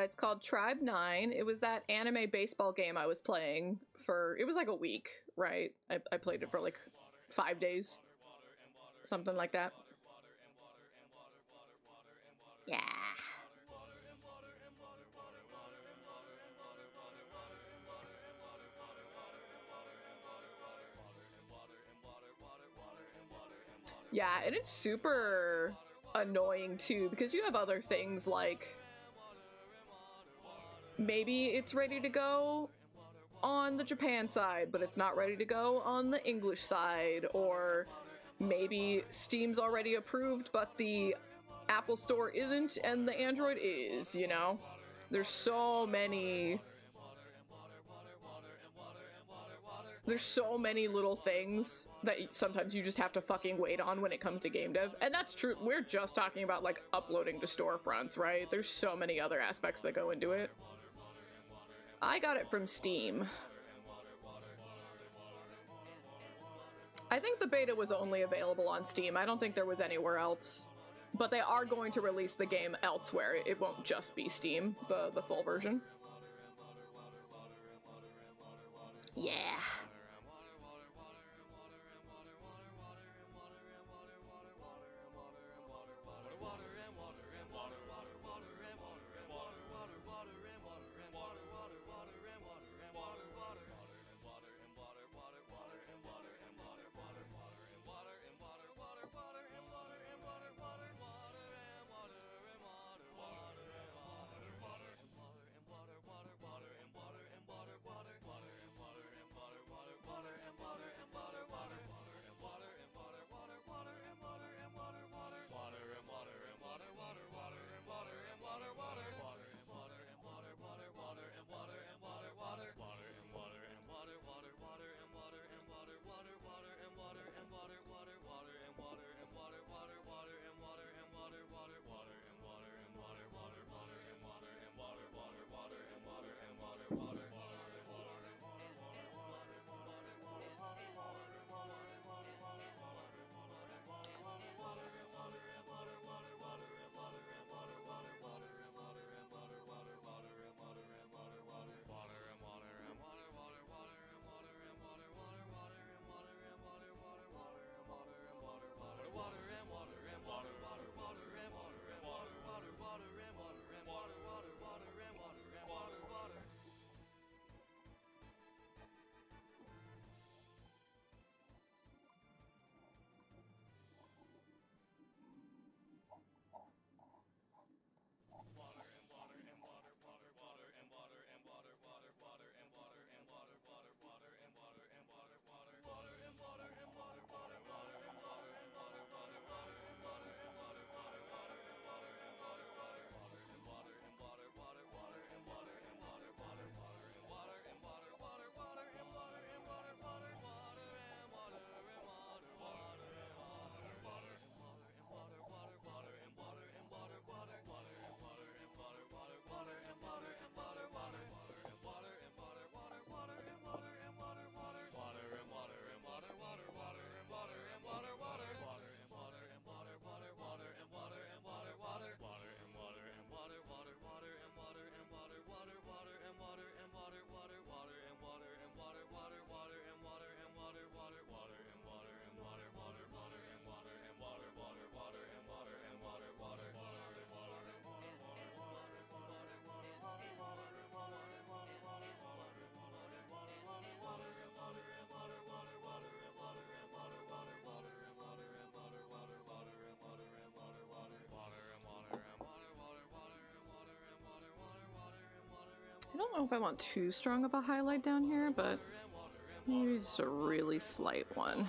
It's called Tribe 9. It was that anime baseball game I was playing for, it was like a week, right? I played it for like 5 days. Something like that. Yeah. Yeah, and it's super annoying too, because you have other things like maybe it's ready to go on the Japan side, but it's not ready to go on the English side, or maybe Steam's already approved, but the Apple Store isn't and the Android is, you know? There's so many little things that sometimes you just have to fucking wait on when it comes to game dev. And that's true. We're just talking about like uploading to storefronts, right? There's so many other aspects that go into it. I got it from Steam. I think the beta was only available on Steam. I don't think there was anywhere else. But they are going to release the game elsewhere. It won't just be Steam, the full version. Yeah. know if I want too strong of a highlight down here, but maybe just a really slight one.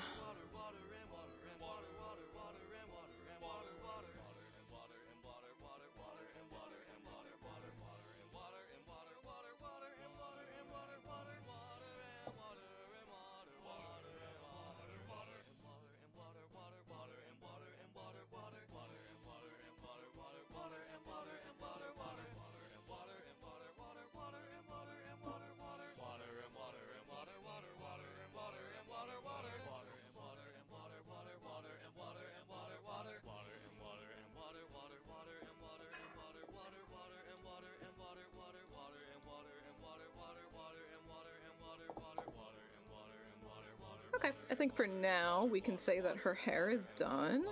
Okay, I think for now we can say that her hair is done.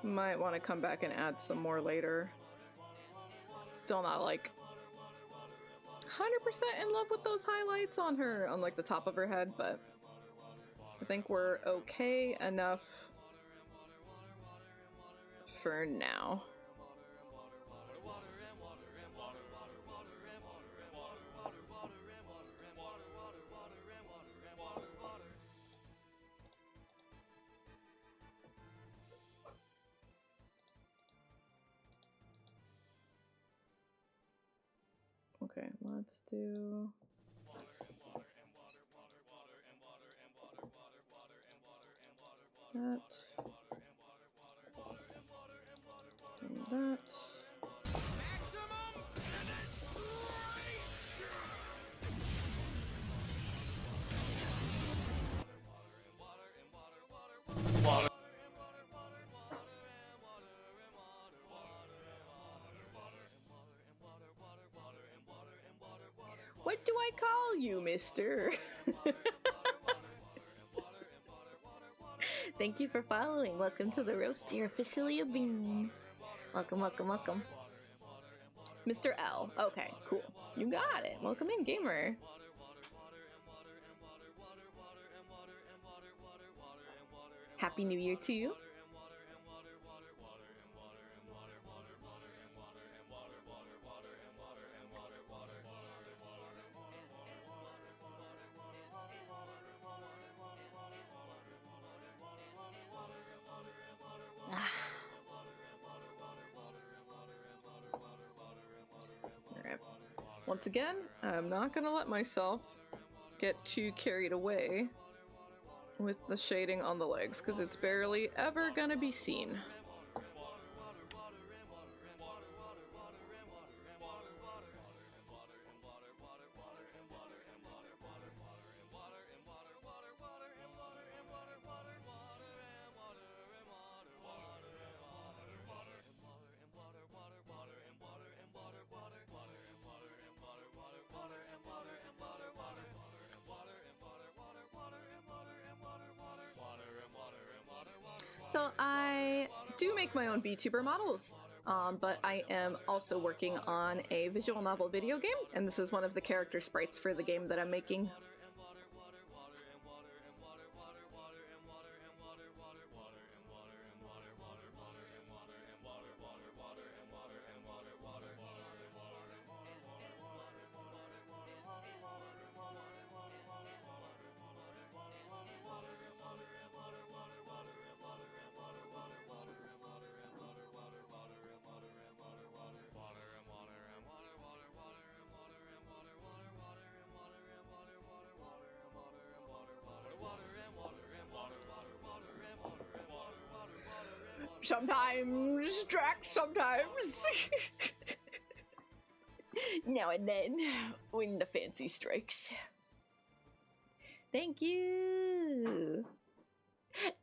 Might want to come back and add some more later. Still not like 100% in love with those highlights on her, on like the top of her head, but I think we're okay enough for now. Okay, let's do that. And that. What do I call you, mister? Thank you for following. Welcome to the roast. You're officially a bean. Welcome, welcome, welcome. Mr. L. Okay, cool. You got it. Welcome in, gamer. Happy New Year to you. Alright. Once again, I'm not gonna let myself get too carried away with the shading on the legs, because it's barely ever gonna be seen. So I do make my own VTuber models, but I am also working on a visual novel video game, and this is one of the character sprites for the game that I'm making. Sometimes Drax, sometimes. Now and then, when the fancy strikes. Thank you.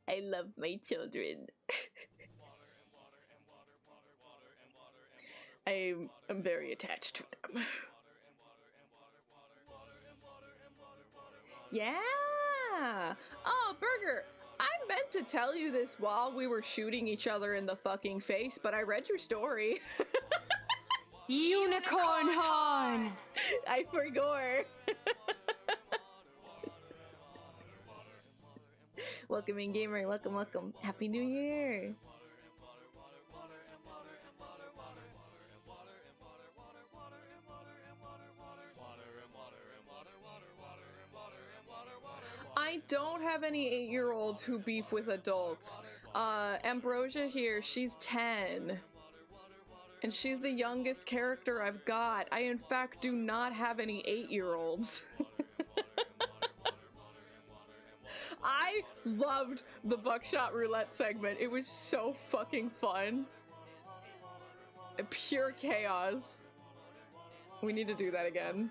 I love my children. I'm very attached to them. Yeah. Oh, Burger. I meant to tell you this while we were shooting each other in the fucking face, but I read your story. Unicorn horn! I forgot. Welcome in, gamer. Welcome, welcome. Happy New Year. have any 8-year-olds who beef with adults. Ambrosia here, she's 10. And she's the youngest character I've got. I, in fact, do not have any 8-year-olds. I loved the buckshot roulette segment. It was so fucking fun. Pure chaos. We need to do that again.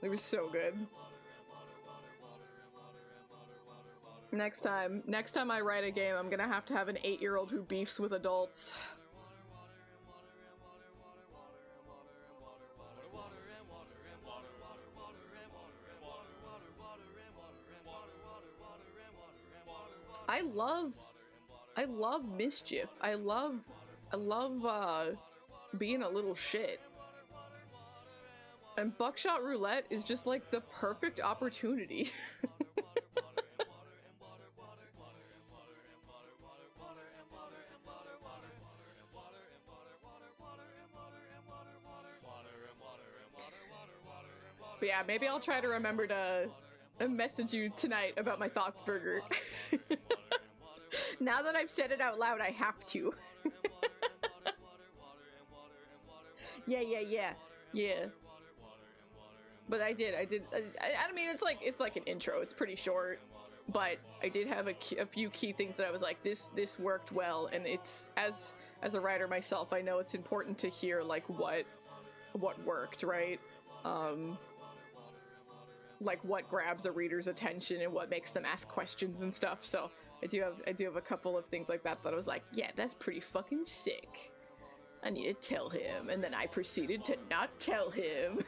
It was so good. Next time I write a game, I'm gonna have to have an 8-year-old who beefs with adults. I love mischief. I love being a little shit. And buckshot roulette is just like the perfect opportunity. But yeah, maybe I'll try to remember to message you tonight about my thoughts burger. Now that I've said it out loud, I have to. Yeah. But I did. I mean, it's like an intro. It's pretty short, but I did have a few key things that I was like, this worked well, and it's as a writer myself, I know it's important to hear like what worked, right? Like what grabs a reader's attention and what makes them ask questions and stuff. So I do have a couple of things like that I was like, yeah, that's pretty fucking sick. I need to tell him, and then I proceeded to not tell him.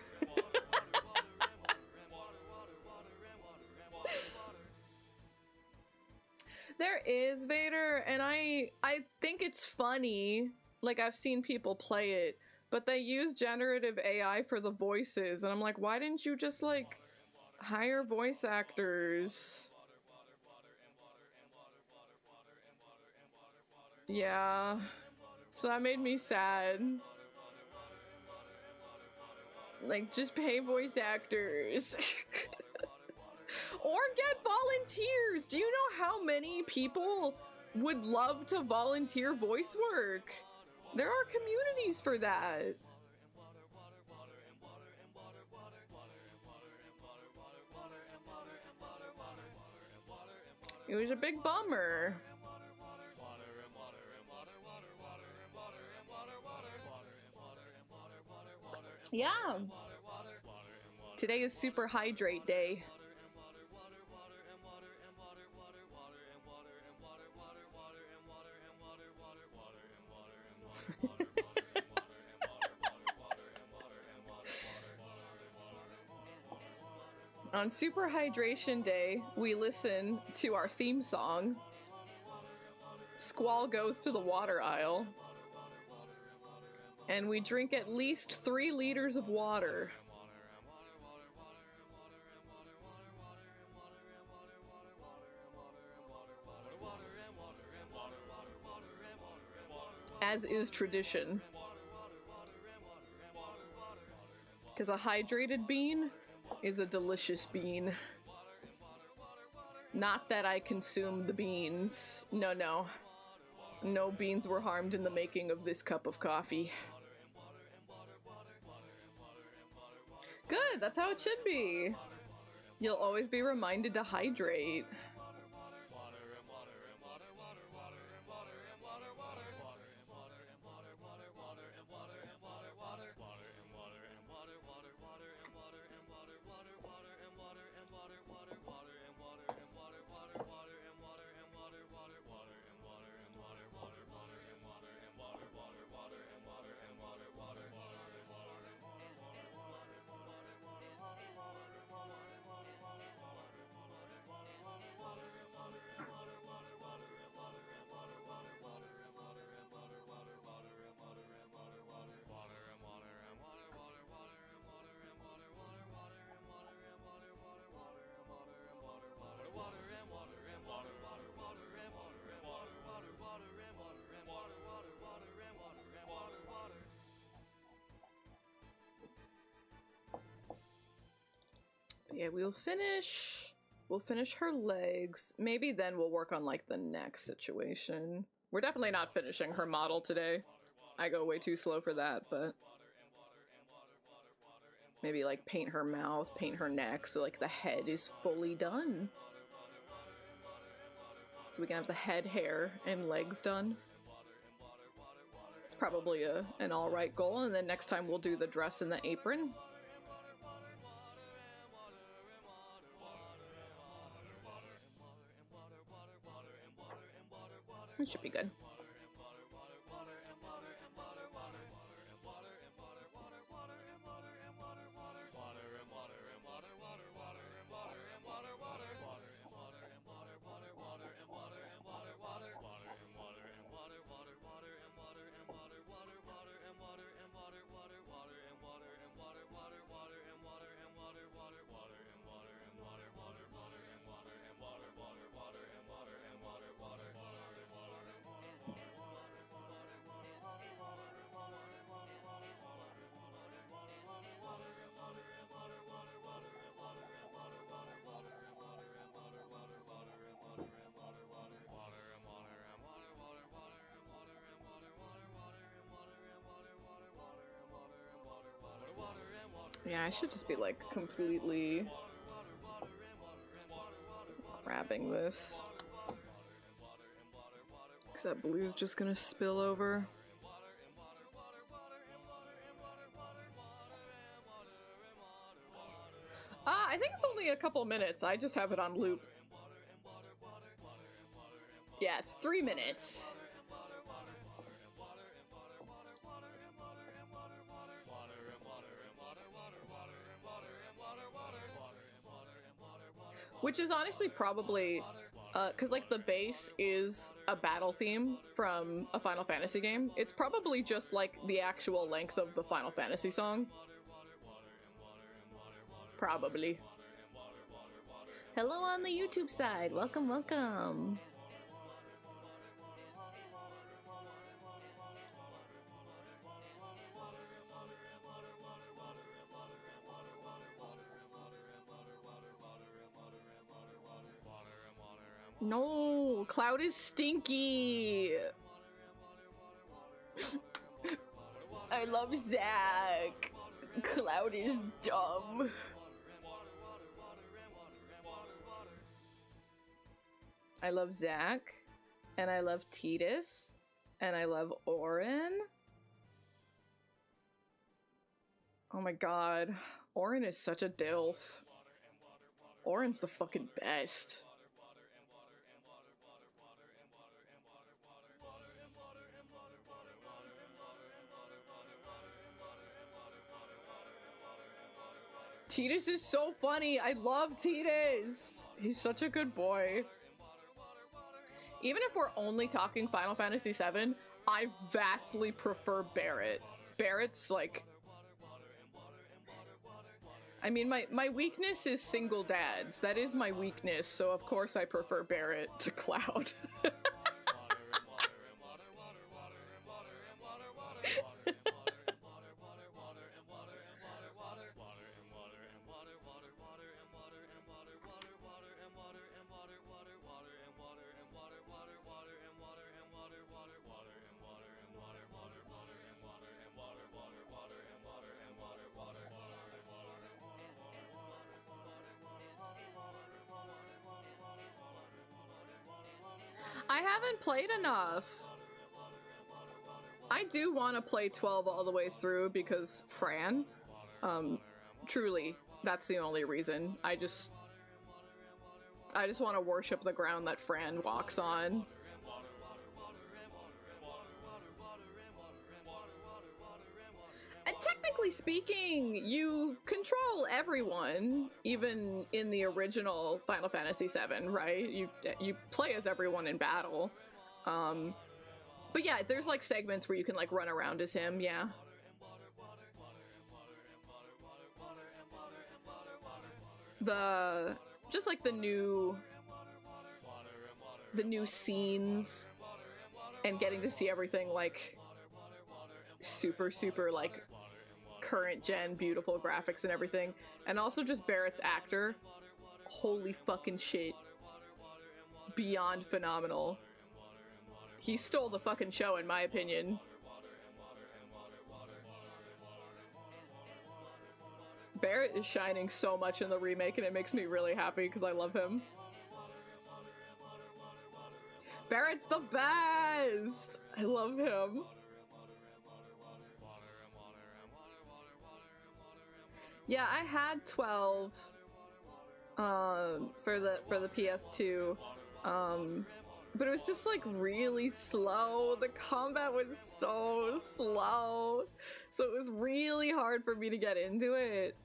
There is Vader, and I think it's funny. Like, I've seen people play it, but they use generative AI for the voices, and I'm like, why didn't you just like hire voice actors? Yeah. So that made me sad. Like, just pay voice actors. Or get volunteers! Do you know how many people would love to volunteer voice work? There are communities for that. It was a big bummer. Yeah. Today is Super Hydrate Day. On Super Hydration Day, we listen to our theme song, Squall Goes to the Water Aisle, and we drink at least 3 liters of water. As is tradition. Because a hydrated bean is a delicious bean. Not that I consume the beans. No. No beans were harmed in the making of this cup of coffee. Good, that's how it should be. You'll always be reminded to hydrate. Yeah, we'll finish We'll finish her legs. Maybe then we'll work on like the neck situation. We're definitely not finishing her model today. I go way too slow for that, but maybe like paint her mouth, paint her neck, so like the head is fully done. So we can have the head, hair, and legs done. It's probably an alright goal, and then next time we'll do the dress and the apron. It should be good. Yeah, I should just be like completely grabbing this. Cause that blue's just gonna spill over. I think it's only a couple minutes. I just have it on loop. Yeah, it's 3 minutes. Which is honestly probably, cause like the base is a battle theme from a Final Fantasy game. It's probably just like the actual length of the Final Fantasy song. Probably. Hello on the YouTube side. Welcome, welcome. No, Cloud is stinky. I love Zack. Cloud is dumb. I love Zack, and I love Tidus, and I love Auron. Oh my god, Auron is such a dilf. Auron's the fucking best. Tidus is so funny. I love Tidus. He's such a good boy. Even if we're only talking Final Fantasy VII, I vastly prefer Barrett. Barrett's like... I mean, my weakness is single dads. That is my weakness, so of course I prefer Barrett to Cloud. I haven't played enough. I do want to play 12 all the way through because Fran. Truly, that's the only reason. I just want to worship the ground that Fran walks on. And technically speaking, you control everyone, even in the original Final Fantasy VII, right? You play as everyone in battle. But yeah, there's like segments where you can like run around as him, yeah. Just like the new scenes and getting to see everything like super like current gen beautiful graphics and everything, and also just Barrett's actor, holy fucking shit. Beyond phenomenal. He stole the fucking show, in my opinion. Barrett is shining so much in the remake, and it makes me really happy because I love him. Barrett's the best! I love him. Yeah, I had 12 for the PS2. But it was just like really slow. The combat was so slow. So it was really hard for me to get into it.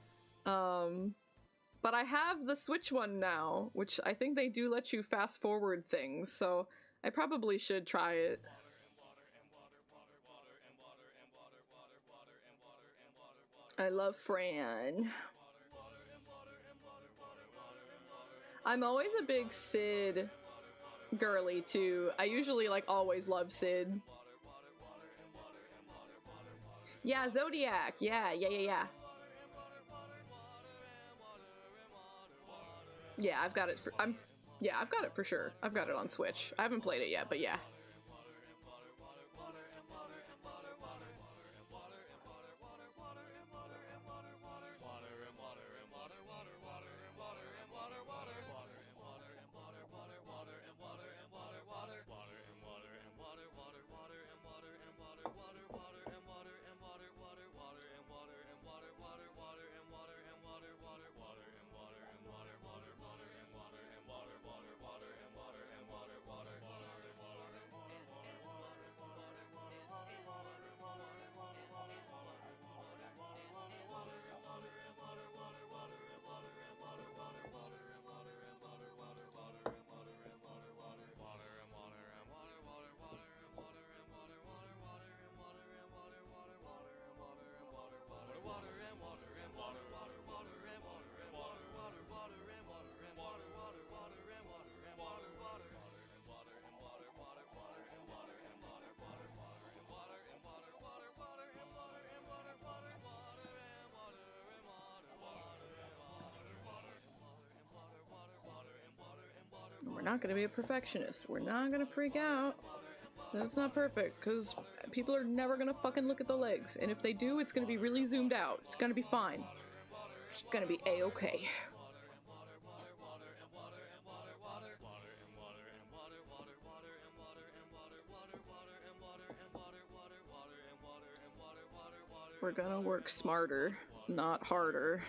But I have the Switch one now, which I think they do let you fast forward things, so I probably should try it. I love Fran. I'm always a big Sid girly too. I usually like always love Sid. Yeah, Zodiac. Yeah. Yeah, I've got it for I've got it for sure. I've got it on Switch. I haven't played it yet, but yeah. We're not gonna be a perfectionist. We're not gonna freak out. That's not perfect, because people are never gonna fucking look at the legs. And if they do, it's gonna be really zoomed out. It's gonna be fine. It's gonna be a-okay. We're gonna work smarter, not harder.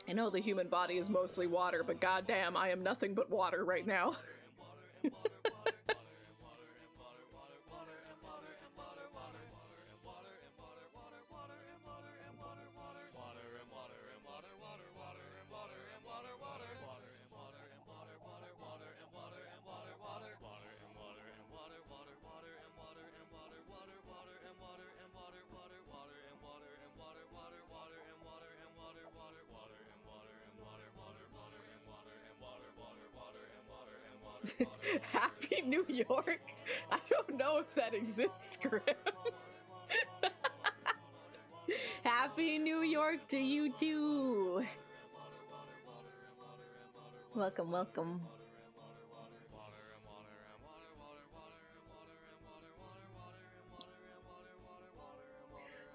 I know the human body is mostly water, but goddamn, I am nothing but water right now. Happy New York? I don't know if that exists, Grim. Happy New York to you too. Welcome, welcome.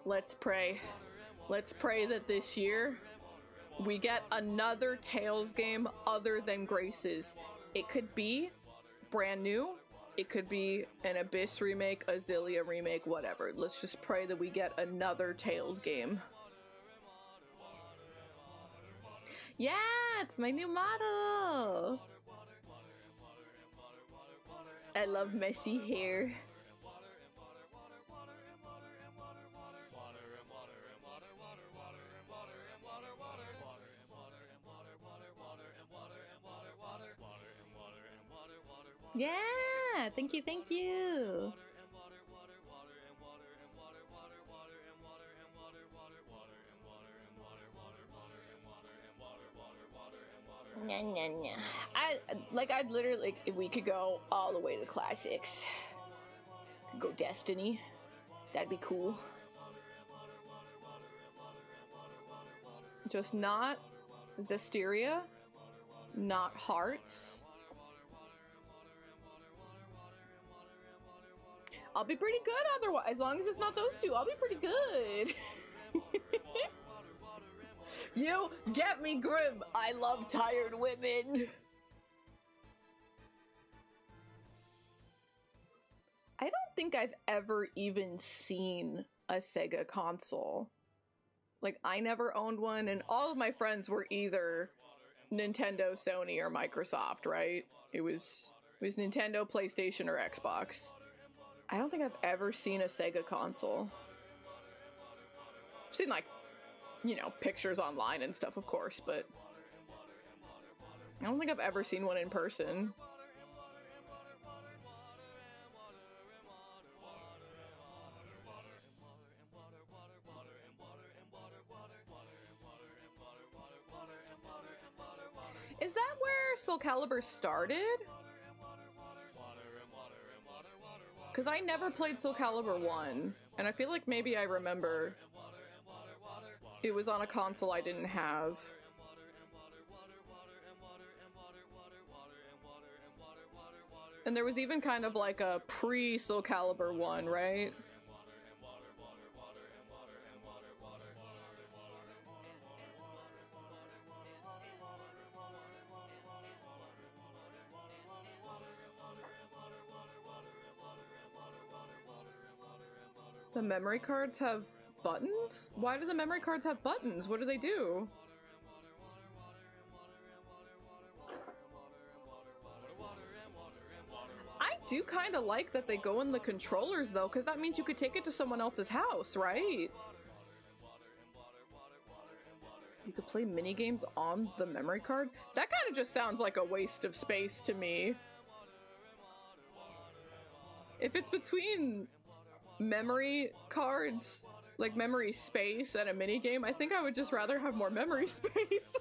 Let's pray. Let's pray that this year we get another Tales game other than Grace's. It could be brand new. It could be an Abyss remake, a Zillia remake, whatever. Let's just pray that we get another Tales game. Yeah, it's my new model. I love messy hair. Yeah, thank you, thank you. I'd literally, like, we could go all the way to the classics. Could go Destiny. That'd be cool. Just not Zestiria, not Hearts. I'll be pretty good otherwise. As long as it's not those two, I'll be pretty good. You get me, Grim. I love tired women. I don't think I've ever even seen a Sega console. Like, I never owned one, and all of my friends were either Nintendo, Sony, or Microsoft, right? It was Nintendo, PlayStation, or Xbox. I don't think I've ever seen a Sega console. I've seen, like, you know, pictures online and stuff, of course, but I don't think I've ever seen one in person. Is that where Soul Calibur started? Because I never played Soul Calibur 1, and I feel like maybe I remember it was on a console I didn't have. And there was even kind of like a pre-Soul Calibur 1, right? The memory cards have buttons? Why do the memory cards have buttons? What do they do? I do kind of like that they go in the controllers though, because that means you could take it to someone else's house, right? You could play minigames on the memory card? That kind of just sounds like a waste of space to me. If it's between memory cards, like memory space, and a minigame, I think I would just rather have more memory space.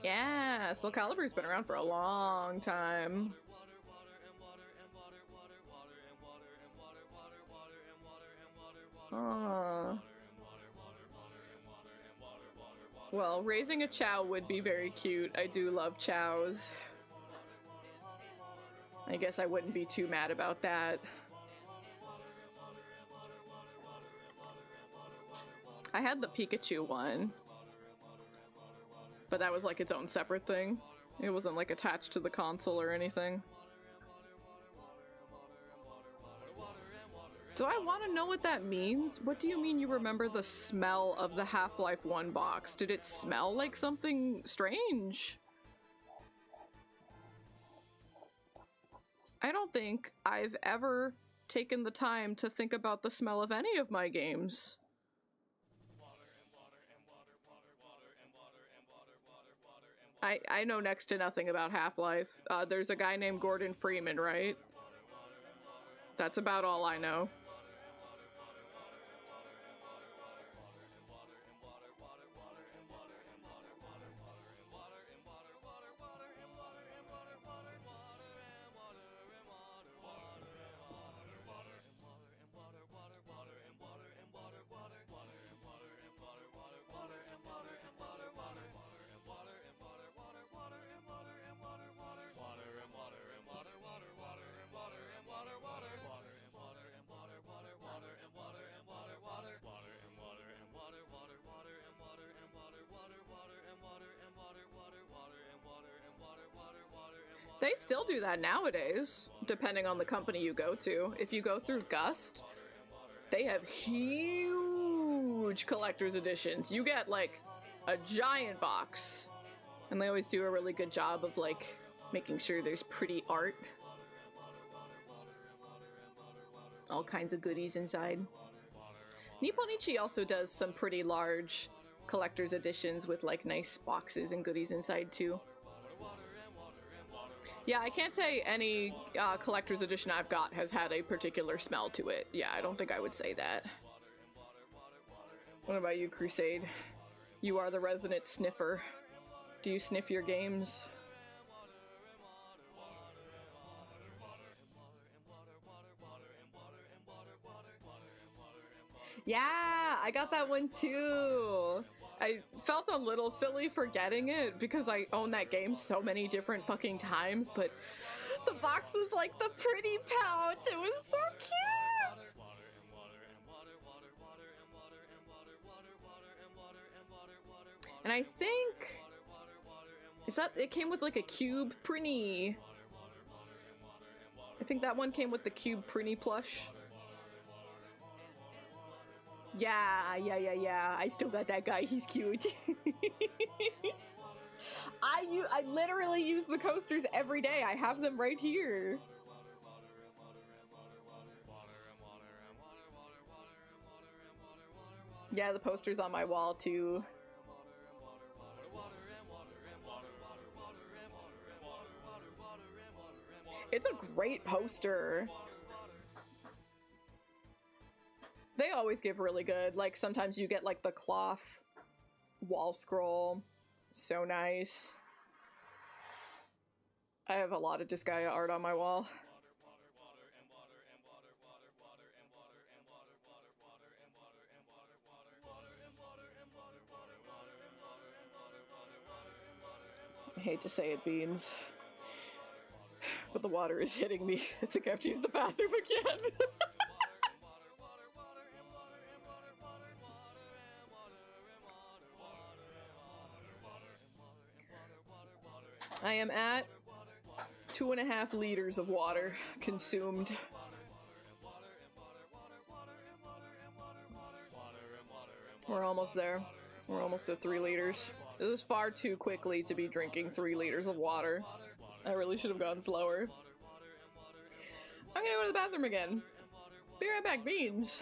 Yeah, Soul Calibur's been around for a long time. Aww. Well, raising a Chow would be very cute. I do love Chows. I guess I wouldn't be too mad about that. I had the Pikachu one, but that was like its own separate thing. It wasn't like attached to the console or anything. Do I want to know what that means? What do you mean you remember the smell of the Half-Life 1 box? Did it smell like something strange? I don't think I've ever taken the time to think about the smell of any of my games. I know next to nothing about Half-Life. There's a guy named Gordon Freeman, right? That's about all I know. They still do that nowadays, depending on the company you go to. If you go through Gust, they have huge collector's editions. You get like a giant box, and they always do a really good job of like making sure there's pretty art. All kinds of goodies inside. Nipponichi also does some pretty large collector's editions with like nice boxes and goodies inside too. Yeah, I can't say any collector's edition I've got has had a particular smell to it. Yeah, I don't think I would say that. What about you, Crusade? You are the resident sniffer. Do you sniff your games? Yeah, I got that one too. I felt a little silly for getting it because I own that game so many different fucking times, but the box was like the pretty pouch. It was so cute. And I think it came with like a cube prinny. I think that one came with the cube prinny plush. Yeah. I still got that guy. He's cute. I literally use the coasters every day. I have them right here. Yeah, the poster's on my wall too. It's a great poster. They always give really good. Like sometimes you get like the cloth wall scroll. So nice. I have a lot of Disgaea art on my wall. I hate to say it, Beans, but the water is hitting me. I think I have to use the bathroom again. I am at 2.5 liters of water consumed. We're almost there. We're almost at 3 liters. This is far too quickly to be drinking 3 liters of water. I really should have gone slower. I'm gonna go to the bathroom again. Be right back, Beans.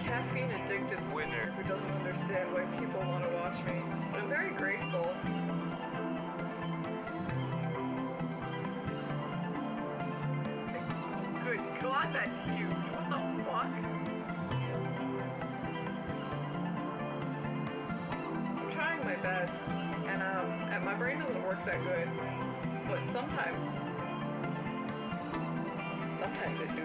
Caffeine addicted winner who doesn't understand why people want to watch me, but I'm very grateful. Good God, that's huge. What the fuck? test, and my brain doesn't work that good, but sometimes it do.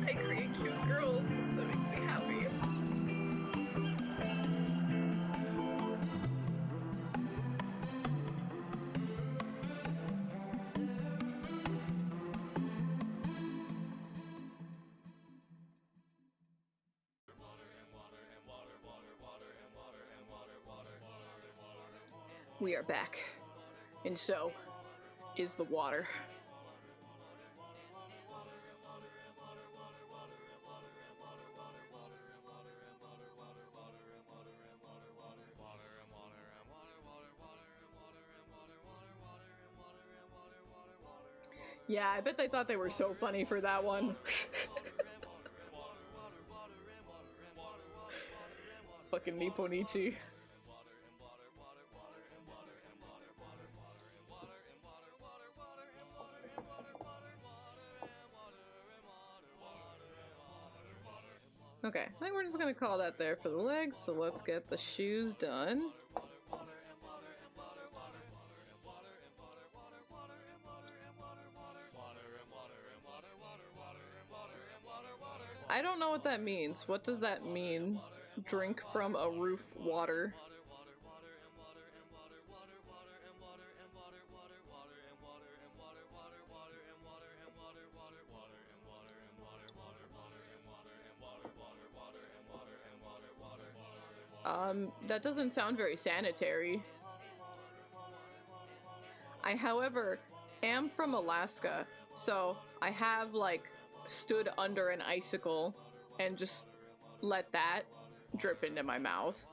I create cute girls. That makes me happy. We are back, and so is the water. Yeah, I bet they thought they were so funny for that one. Fucking Nipponichi. Okay, I think we're just gonna call that there for the legs, so let's get the shoes done. I don't know what that means. What does that mean? Drink from a roof water. That doesn't sound very sanitary. I, however, am from Alaska, so I have, like, stood under an icicle and just let that drip into my mouth.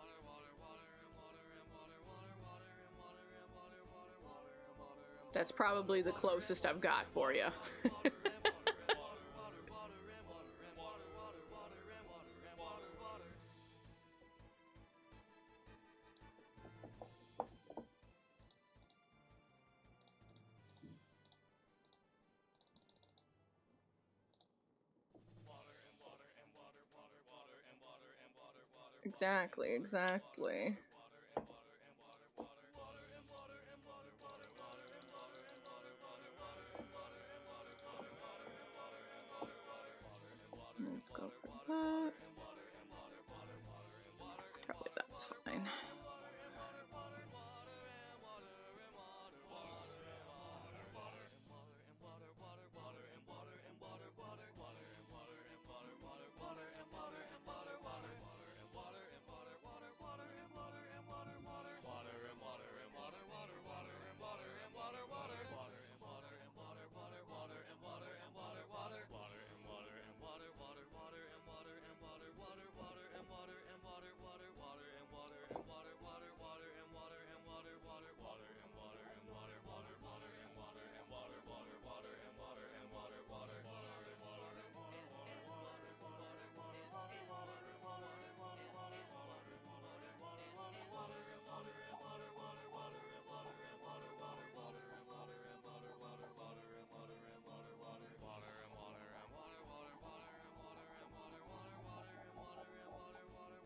That's probably the closest I've got for you. Exactly, exactly. Let's go for that. Probably that's fine.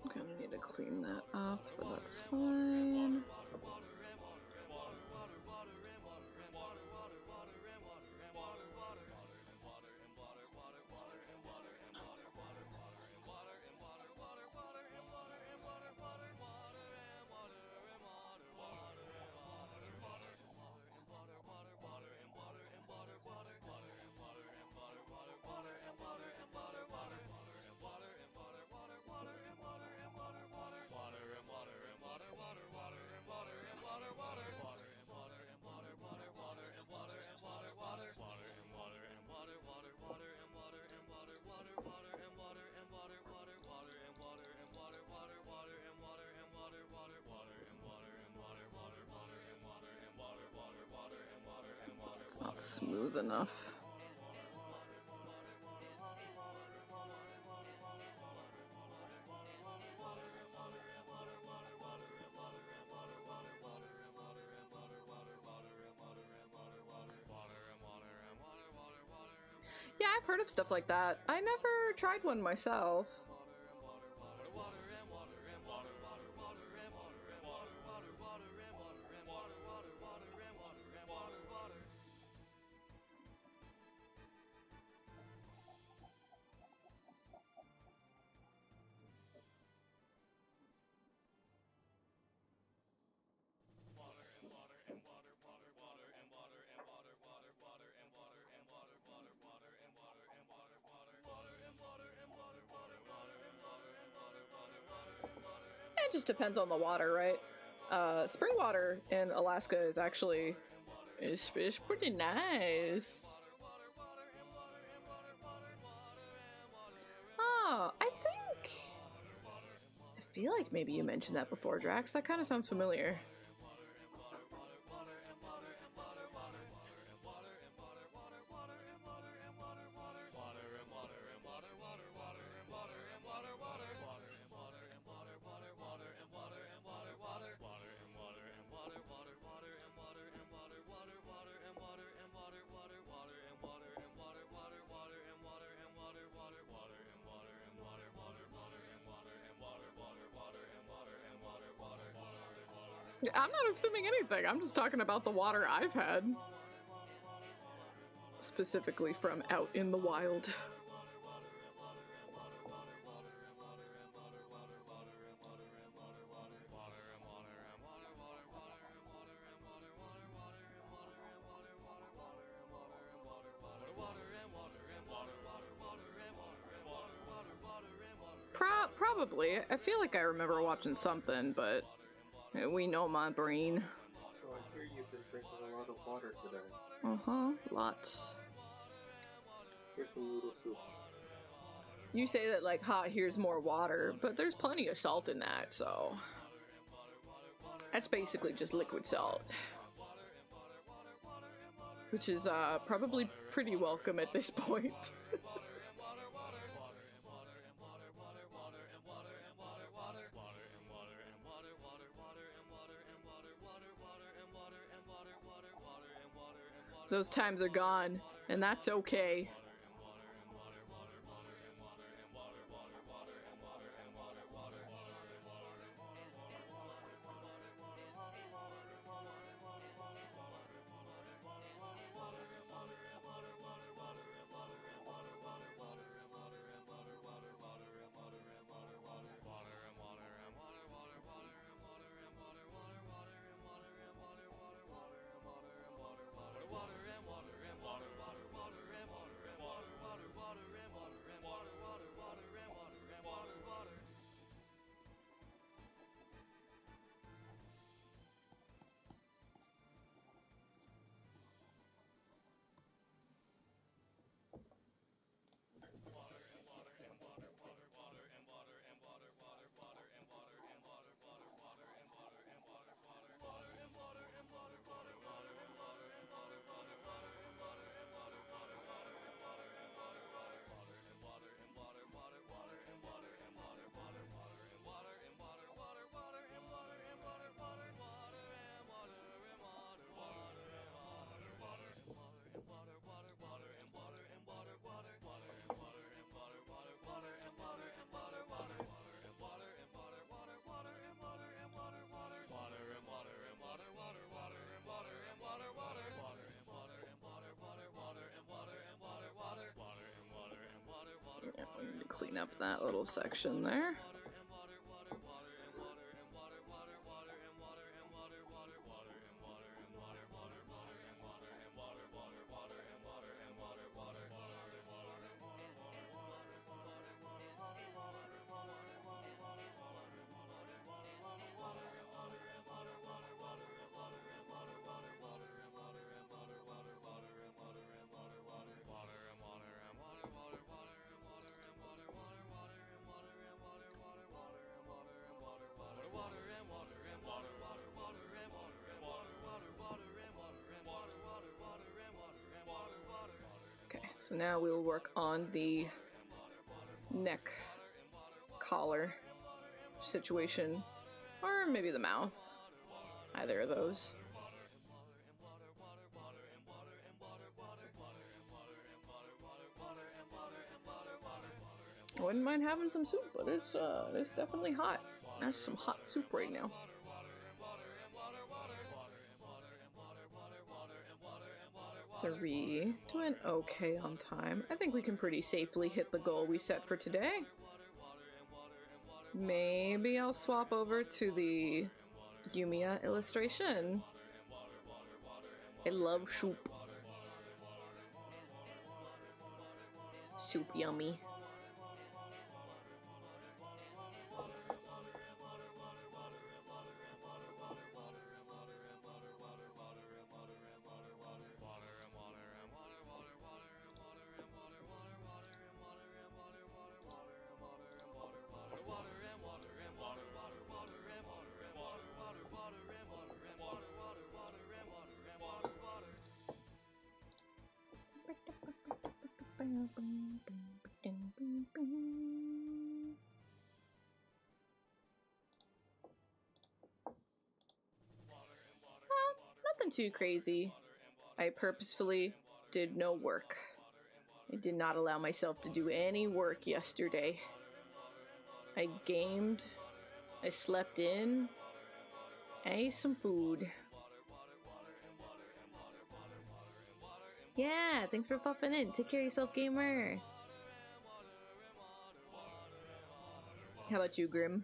I'm gonna need to clean that up, but that's fine. It's not smooth enough. heard of stuff like that. I never tried one myself. It just depends on the water, right? Spring water in Alaska is actually is pretty nice. Oh, I feel like maybe you mentioned that before, Drax. That kind of sounds familiar. I'm not assuming anything. I'm just talking about the water I've had. Specifically from out in the wild. Probably. I feel like I remember watching something, but we know my brain. So I hear you've been drinking a lot of water today. Uh-huh, lots. Here's some noodle soup. You say that like, ha, here's more water, but there's plenty of salt in that, so... That's basically just liquid salt. Which is, probably pretty welcome at this point. Those times are gone, and that's okay. Yeah, we need to clean up that little section there. Okay, so now we'll work on the neck collar situation, or maybe the mouth, either of those. I wouldn't mind having some soup, but it's definitely hot. That's some hot soup right now. Three, doing okay on time. I think we can pretty safely hit the goal we set for today. Maybe I'll swap over to the Yumiya illustration. I love soup. Soup yummy. Nothing too crazy. I purposefully did no work. I did not allow myself to do any work yesterday. I gamed, I slept in, I ate some food. Yeah, thanks for popping in. Take care of yourself, gamer. How about you, Grim?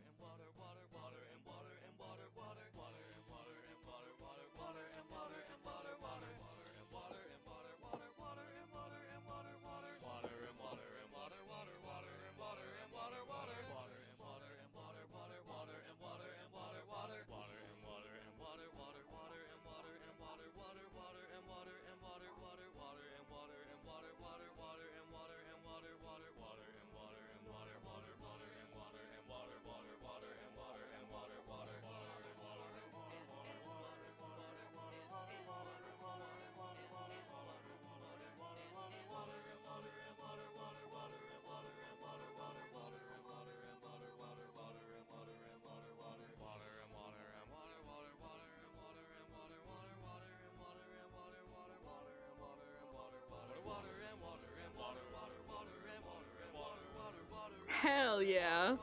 Hell yeah.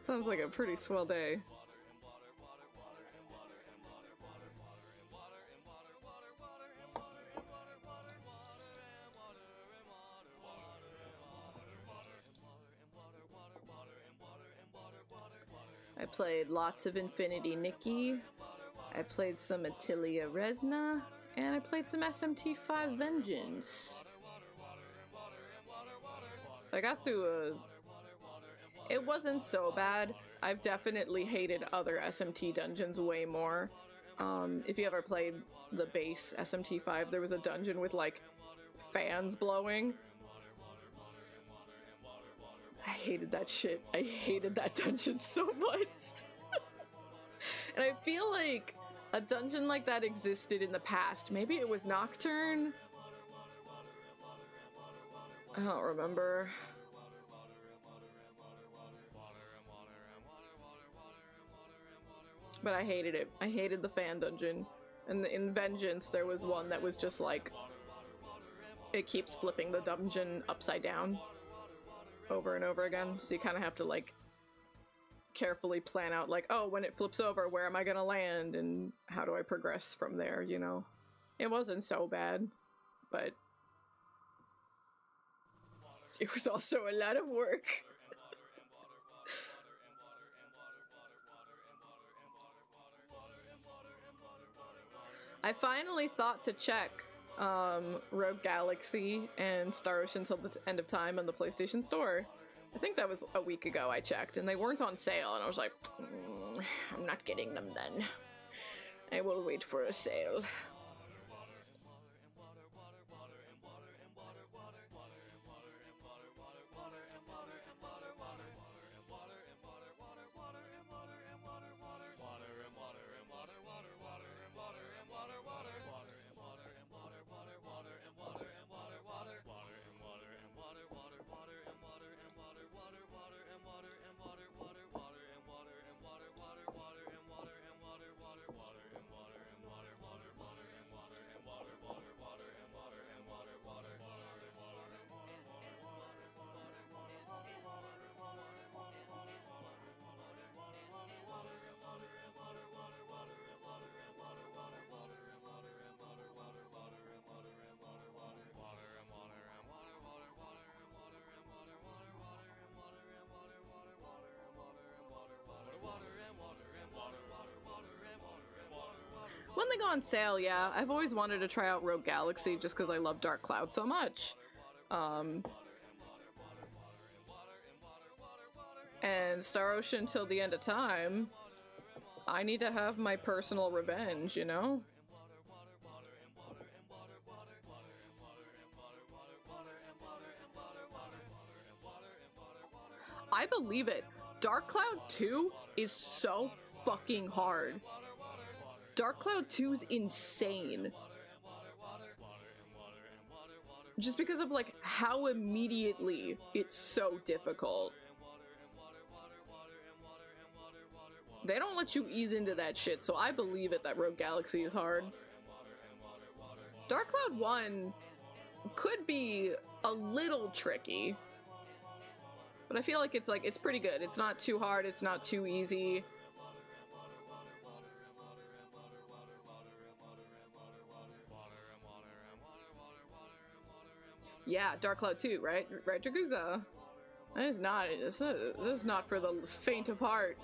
Sounds like a pretty swell day. I played lots of Infinity Nikki, I played some Attilia Resna, and I played some SMT5 Vengeance. I got through it wasn't so bad. I've definitely hated other SMT dungeons way more. If you ever played the base SMT5, there was a dungeon with, like, fans blowing. I hated that shit. I hated that dungeon so much. And I feel like a dungeon like that existed in the past. Maybe it was Nocturne? I don't remember. But I hated it. I hated the fan dungeon. And in Vengeance, there was one that was just like, it keeps flipping the dungeon upside down over and over again. So you kind of have to, like, carefully plan out, like, oh, when it flips over, where am I gonna land? And how do I progress from there, you know? It wasn't so bad, but it was also a lot of work. I finally thought to check Rogue Galaxy and Star Ocean Till the End of Time on the PlayStation Store. I think that was a week ago I checked, and they weren't on sale, and I was like, I'm not getting them then. I will wait for a sale. on sale, yeah. I've always wanted to try out Rogue Galaxy just because I love Dark Cloud so much. And Star Ocean till the end of time, I need to have my personal revenge, you know? I believe it. Dark Cloud 2 is so fucking hard. Dark Cloud 2 is insane. Just because of like how immediately it's so difficult. They don't let you ease into that shit, so I believe it that Rogue Galaxy is hard. Dark Cloud 1 could be a little tricky. But I feel like it's pretty good. It's not too hard, it's not too easy. Yeah, Dark Cloud 2, right? Right, Draguza? This is not for the faint of heart.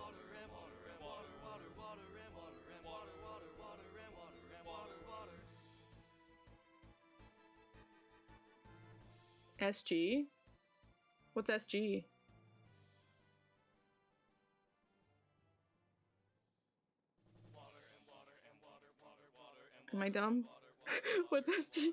SG? What's SG? Am I dumb? What's SG?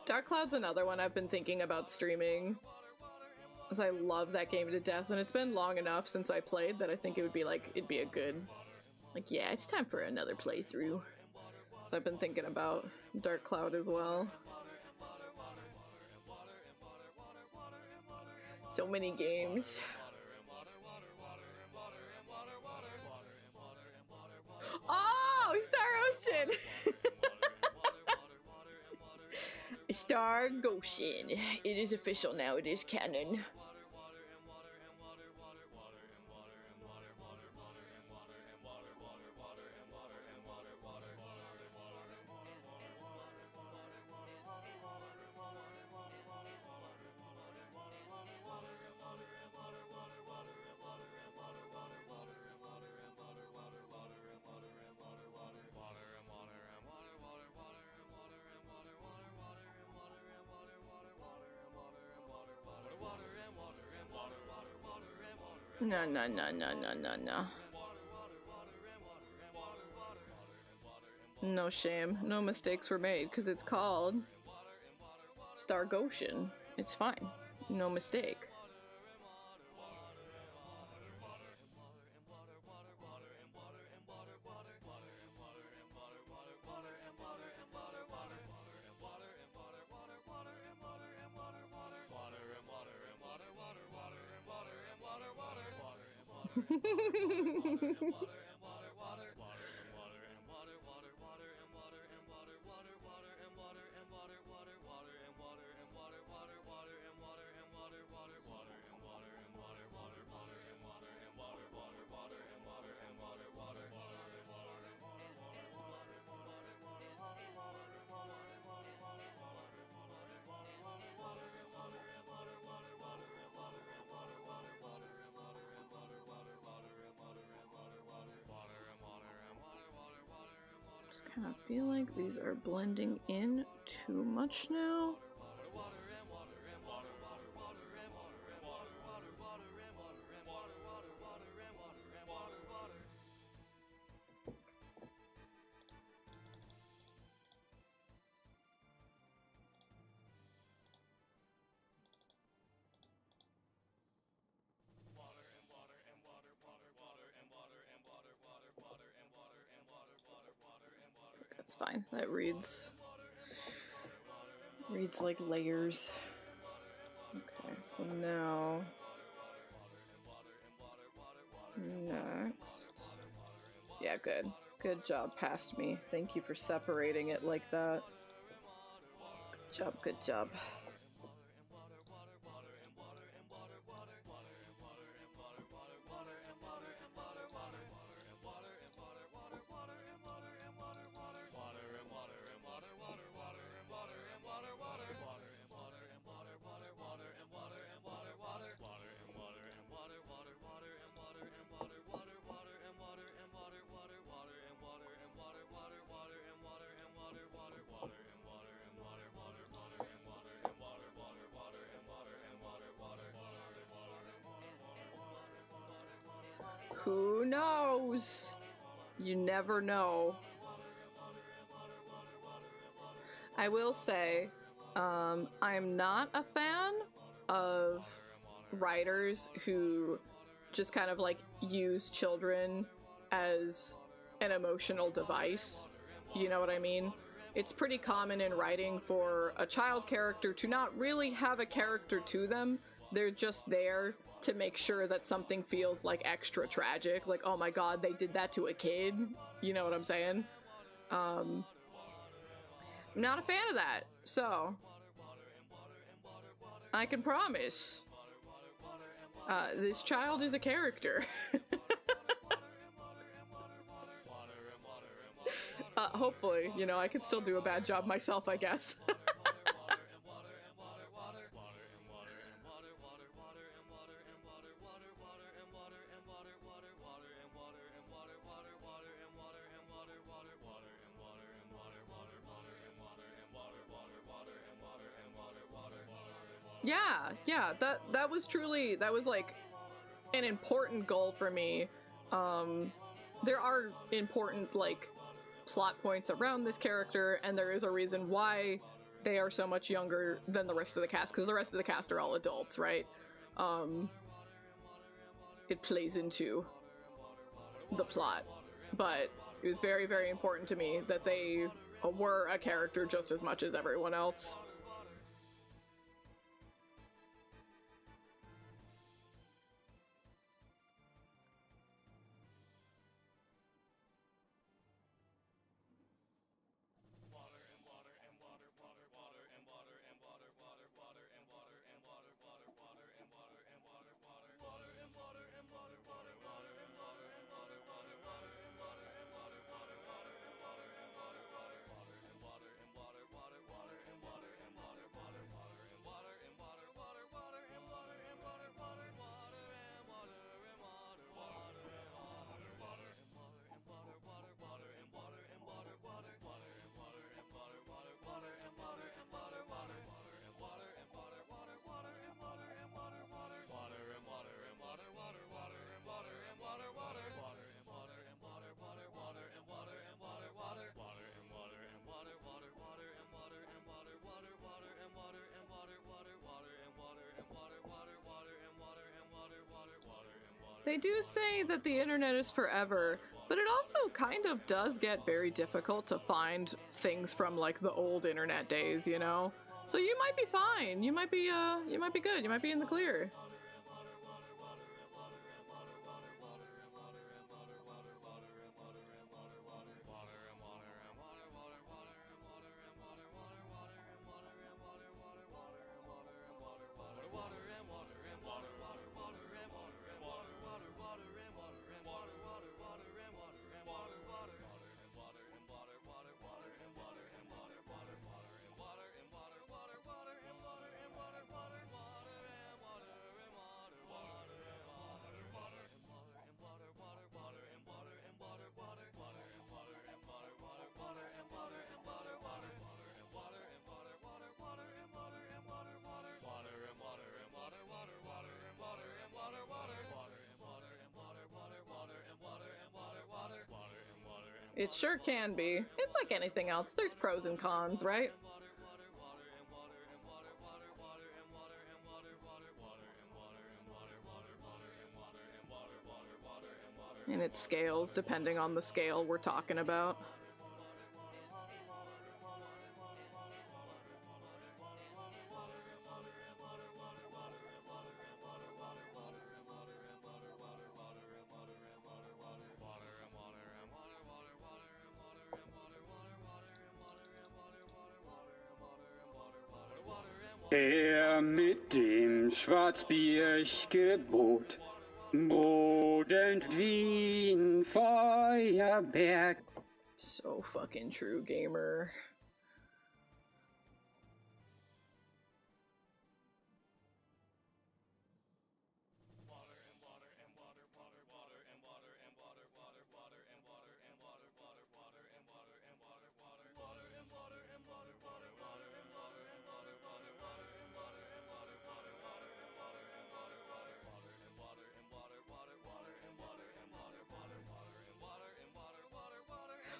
Dark Cloud's another one I've been thinking about streaming, because I love that game to death, and it's been long enough since I played that I think it would be like, it'd be a good, like, yeah, it's time for another playthrough. So I've been thinking about Dark Cloud as well. So many games. Oh, Star Ocean! Star Goshen. It is official now, it is canon. No. No shame. No mistakes were made, because it's called Star Goshen. It's fine. No mistake. Just kind of feel like these are blending in too much now. That's fine. That reads like layers. Okay, so now next. Yeah, good. Good job past me. Thank you for separating it like that. Good job, good job. Who knows? You never know. I will say, I'm not a fan of writers who just kind of like use children as an emotional device. You know what I mean? It's pretty common in writing for a child character to not really have a character to them. They're just there to make sure that something feels like extra tragic. Like, oh my god, they did that to a kid. You know what I'm saying? I'm not a fan of that. So, I can promise, this child is a character. Hopefully, you know, I could still do a bad job myself, I guess. Yeah, that was truly, that was like an important goal for me. There are important like plot points around this character, and there is a reason why they are so much younger than the rest of the cast, because the rest of the cast are all adults, right? It plays into the plot, but it was very, very important to me that they were a character just as much as everyone else. They do say that the internet is forever, but it also kind of does get very difficult to find things from like the old internet days, you know? So you might be fine. You might be good. You might be in the clear. It sure can be. It's like anything else. There's pros and cons, right? And it scales depending on the scale we're talking about. Der mit dem Schwarzbiergebot bodelt wie ein Feuerberg. So fucking true, gamer.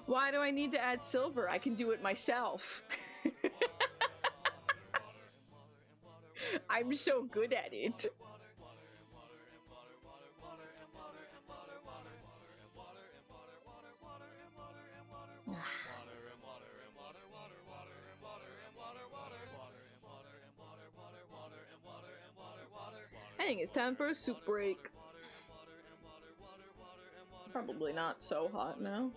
Why do I need to add silver? I can do it myself. I'm so good at it. I think it's time for a soup break. Probably not so hot now.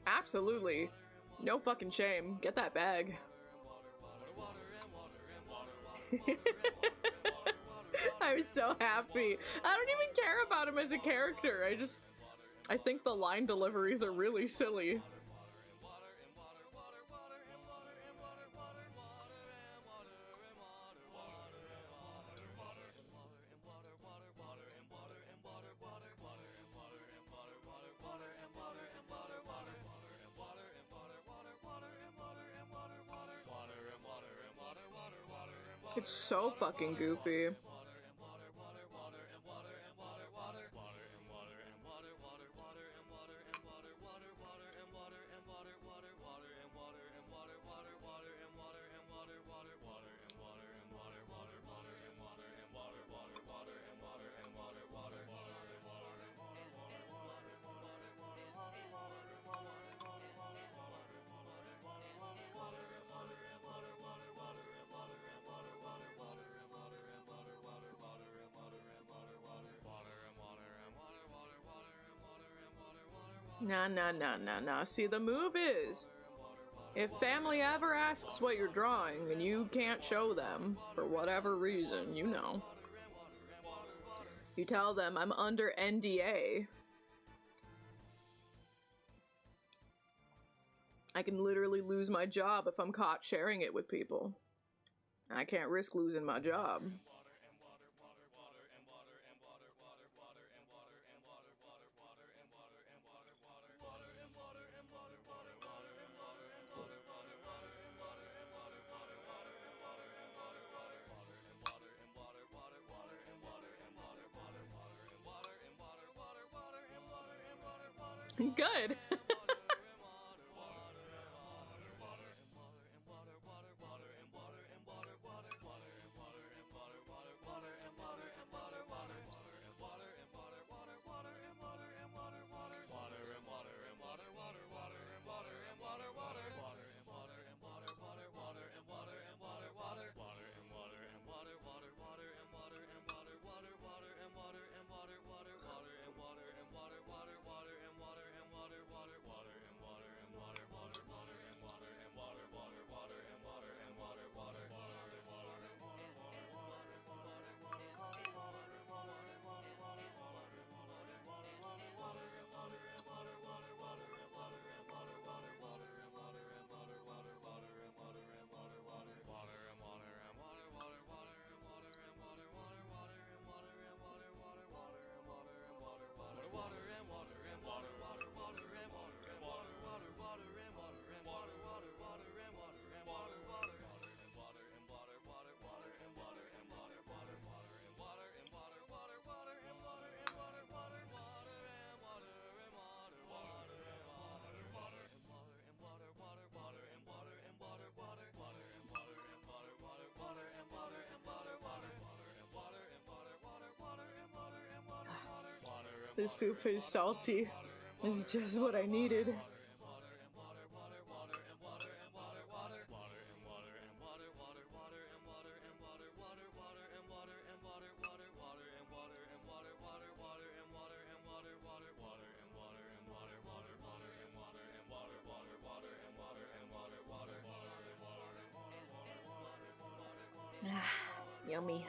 Absolutely. No fucking shame. Get that bag. I'm so happy. I don't even care about him as a character. I think the line deliveries are really silly. It's so fucking goofy. Nah. See, the move is, if family ever asks what you're drawing and you can't show them, for whatever reason, you know, you tell them I'm under NDA. I can literally lose my job if I'm caught sharing it with people. I can't risk losing my job. Good. This soup is salty. It's just what I needed. Yummy.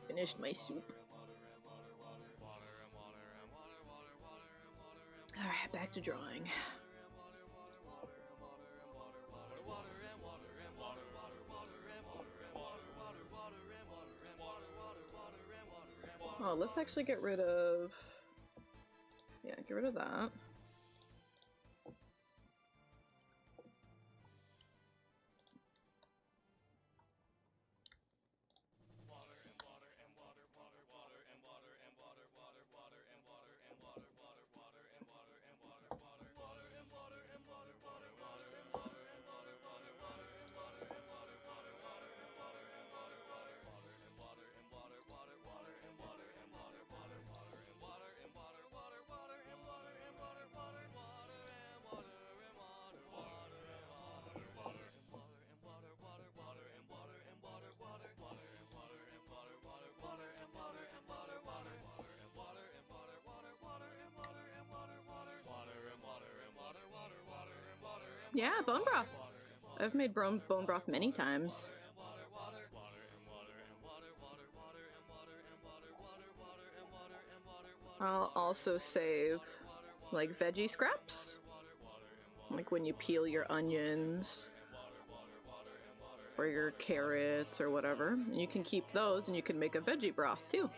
Finished my soup. Alright, back to drawing. Oh, let's actually get rid of... Yeah, get rid of that. Yeah, bone broth. I've made bone broth many times. I'll also save like veggie scraps. Like when you peel your onions or your carrots or whatever. And you can keep those and you can make a veggie broth too.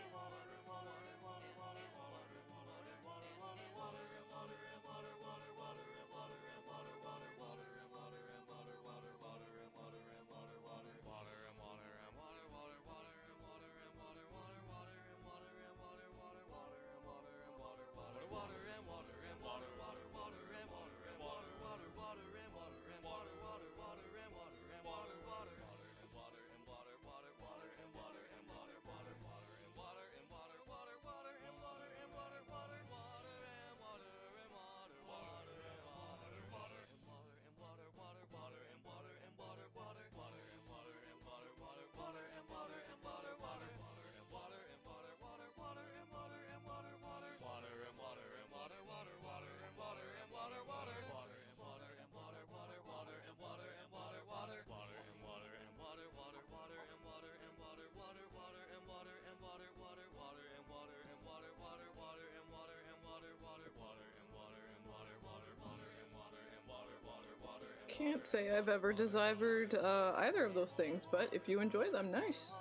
Can't say I've ever desired either of those things, but if you enjoy them, nice.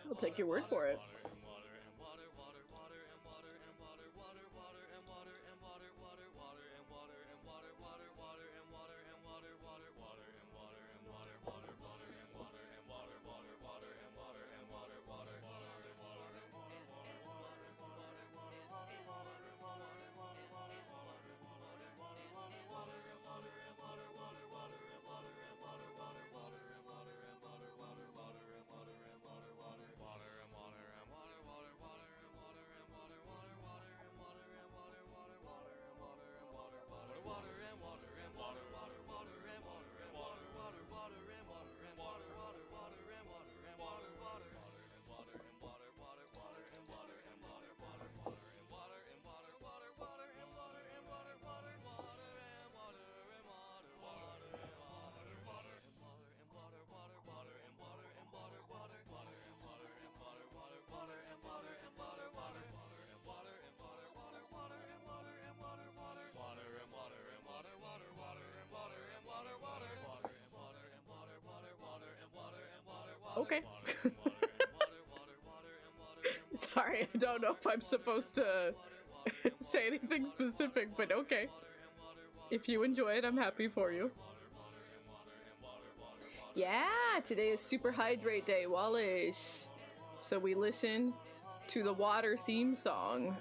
I'll take your word for it. Okay. Sorry, I don't know if I'm supposed to say anything specific, but okay. If you enjoy it, I'm happy for you. Yeah, today is Super Hydrate Day, Wallace. So we listen to the water theme song.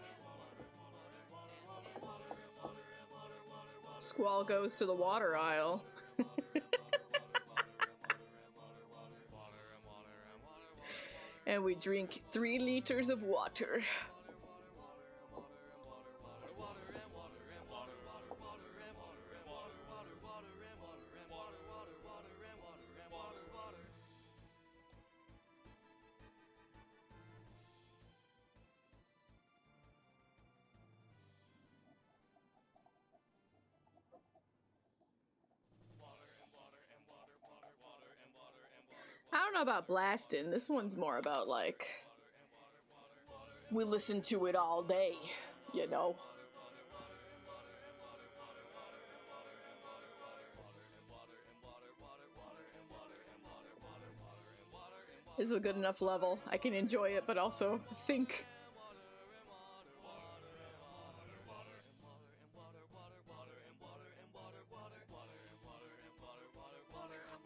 Squall goes to the water aisle. And we drink 3 liters of water. I don't know about blasting. This one's more about like we listen to it all day, you know. This is a good enough level. I can enjoy it, but also think.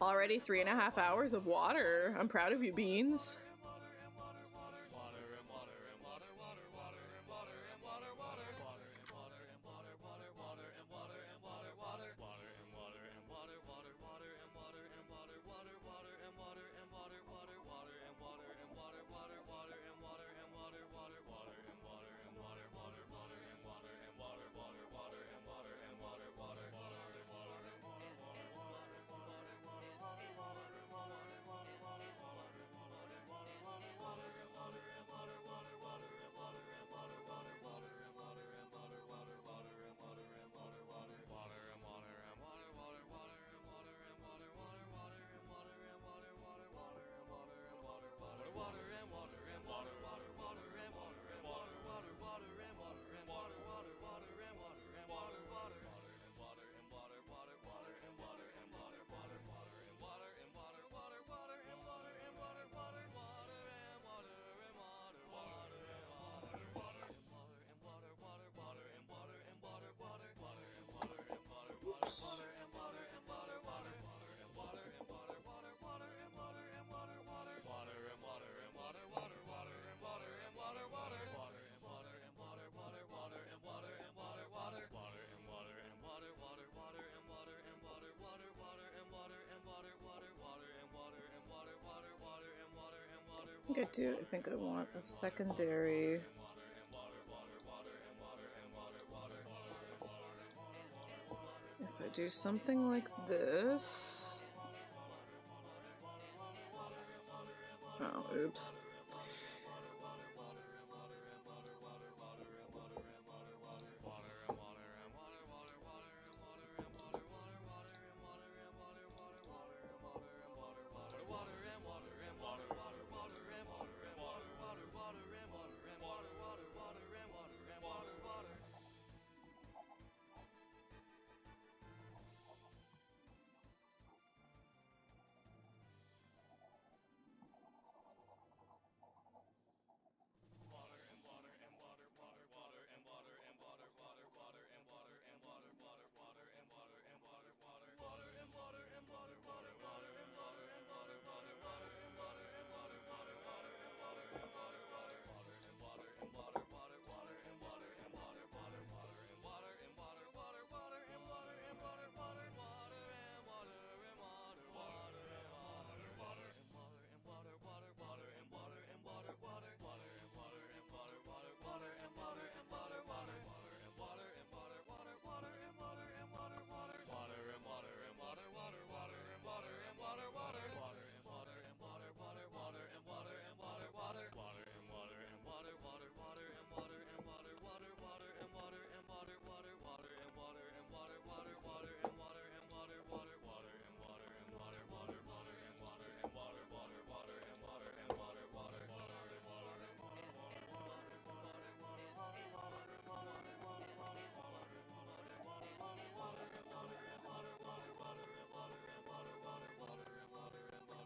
Already 3.5 hours of water. I'm proud of you, Beans. I think I want a secondary. If I do something like this. Oh, oops.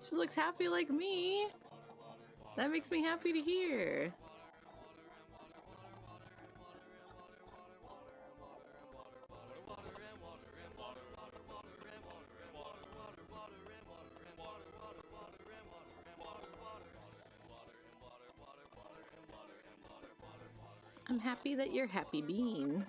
She looks happy like me. That makes me happy to hear. I'm happy that you're happy, Bean.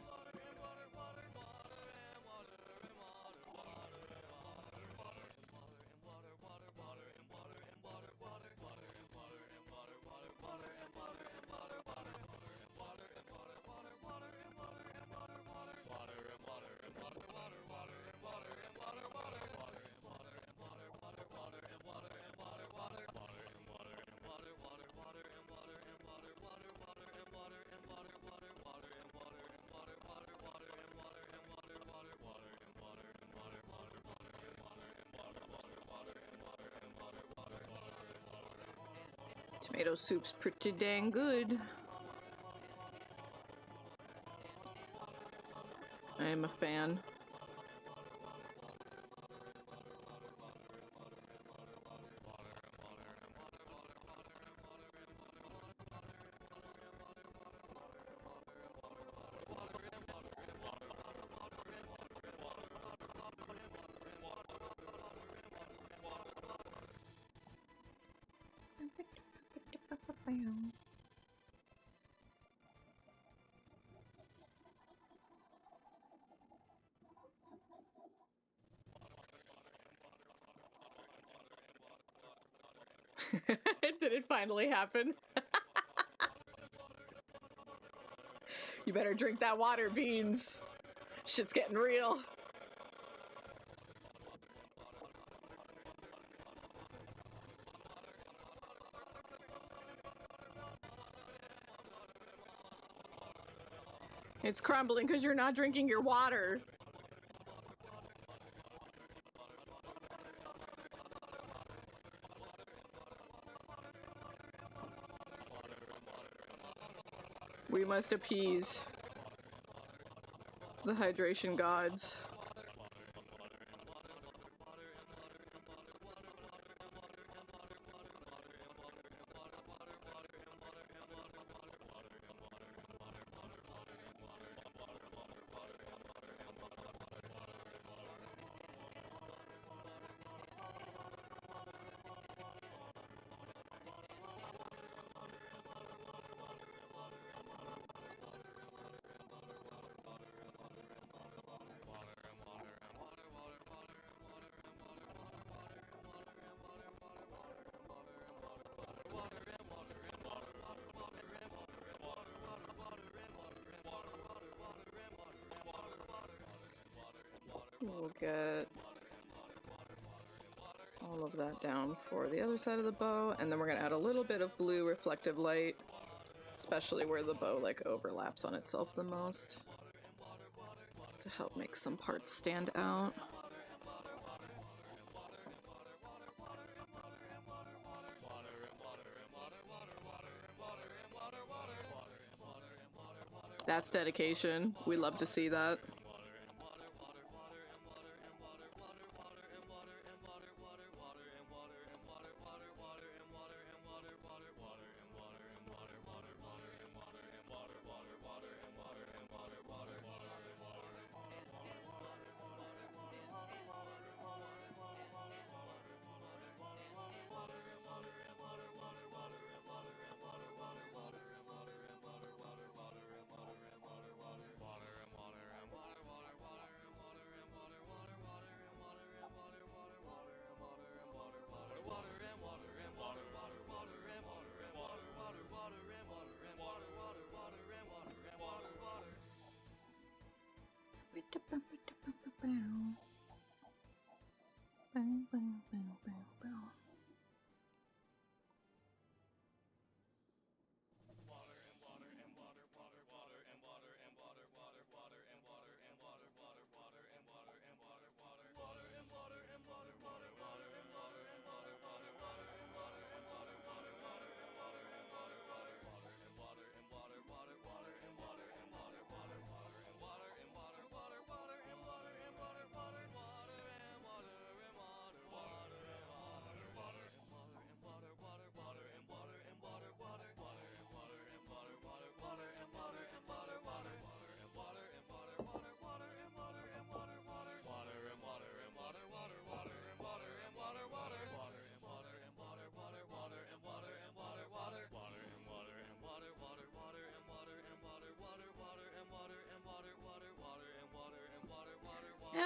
Tomato soup's pretty dang good. I am a fan. Did it finally happen? You better drink that water, Beans. Shit's getting real. It's crumbling because you're not drinking your water. We must appease the hydration gods. We'll get all of that down for the other side of the bow, and then we're gonna add a little bit of blue reflective light, especially where the bow like overlaps on itself the most, to help make some parts stand out. That's dedication. We love to see that.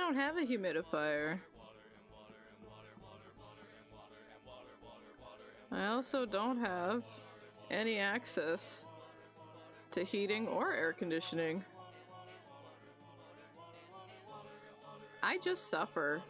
don't have a humidifier. I also don't have any access to heating or air conditioning. I just suffer.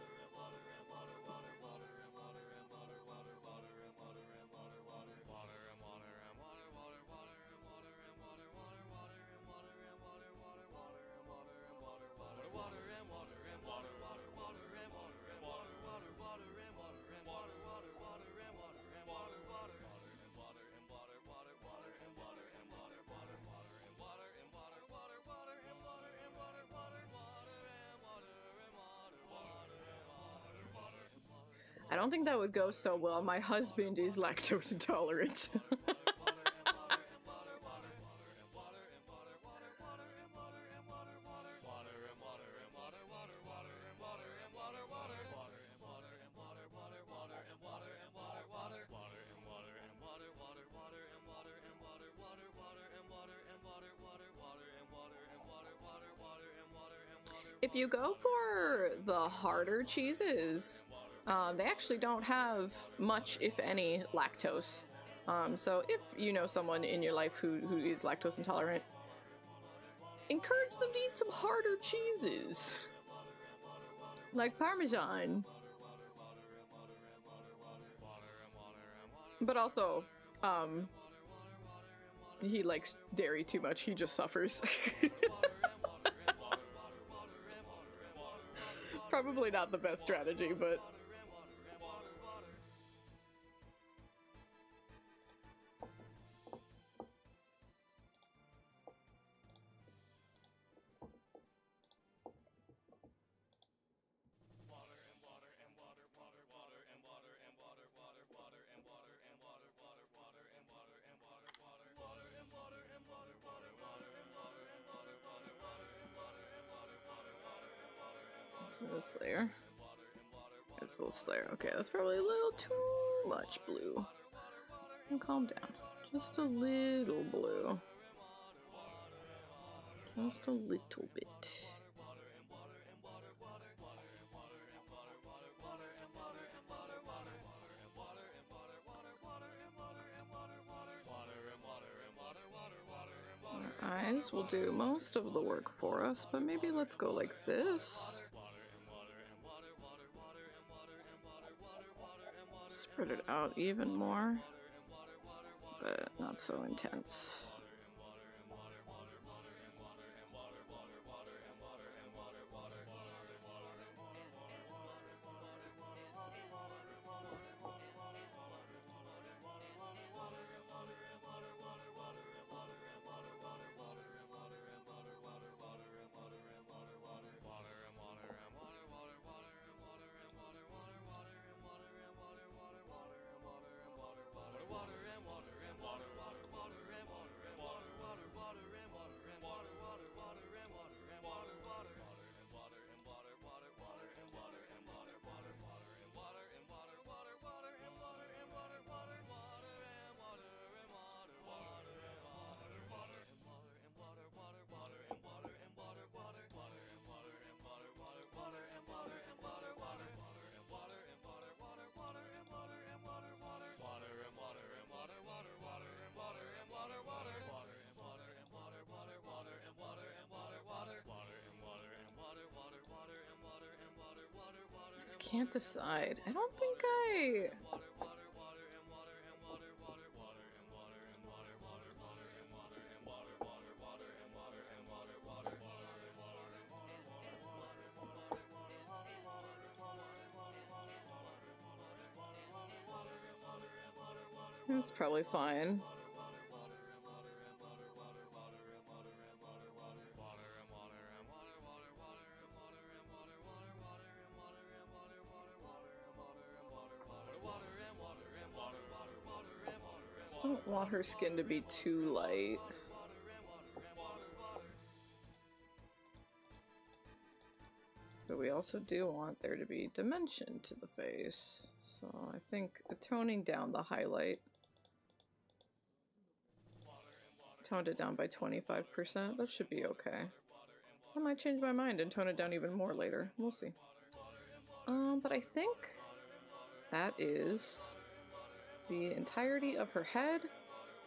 I don't think that would go so well. My husband is lactose intolerant. If you go for the harder cheeses, they actually don't have much, if any, lactose. So if you know someone in your life who is lactose intolerant, encourage them to eat some harder cheeses. Like Parmesan. But also, he likes dairy too much, he just suffers. Probably not the best strategy, but... This layer. This little layer. Okay, that's probably a little too much blue. And calm down. Just a little blue. Just a little bit. Our eyes will do most of the work for us, but maybe let's go like this. Spread it out even more, but not so intense. Just can't decide. I don't think I... That's probably fine. Just don't want her skin to be too light. But we also do want there to be dimension to the face. So I think toning down the highlight. Toned it down by 25%, that should be okay. I might change my mind and tone it down even more later. We'll see. But I think that is the entirety of her head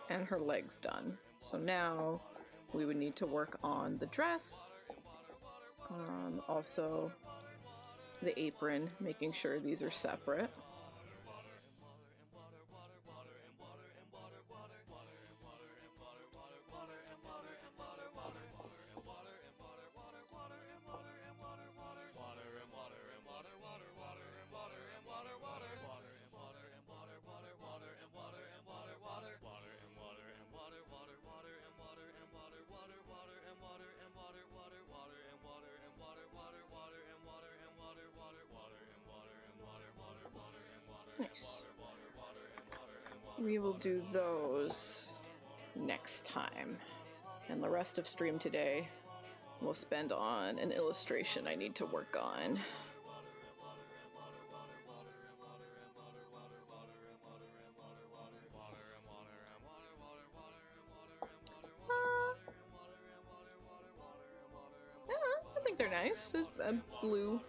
and her legs done. So now we would need to work on the dress, also the apron, making sure these are separate. Nice. We will do those next time. And the rest of stream today we'll spend on an illustration I need to work on. Yeah, I think they're nice. Blue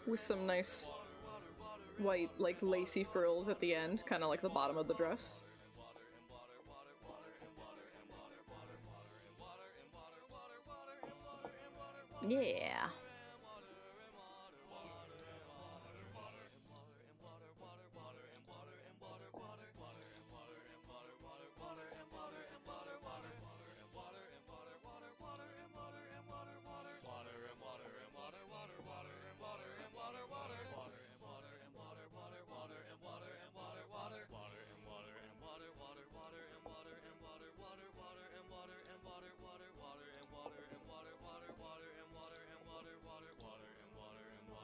with some nice white, like, lacy frills at the end, kind of like the bottom of the dress. Yeah.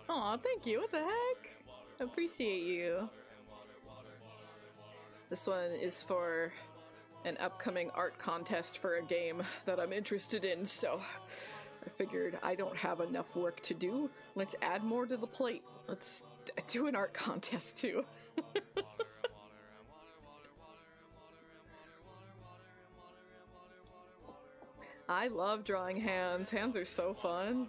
Aw, thank you. What the heck? Appreciate you. This one is for an upcoming art contest for a game that I'm interested in, so I figured I don't have enough work to do. Let's add more to the plate. Let's do an art contest too. I love drawing hands. Hands are so fun.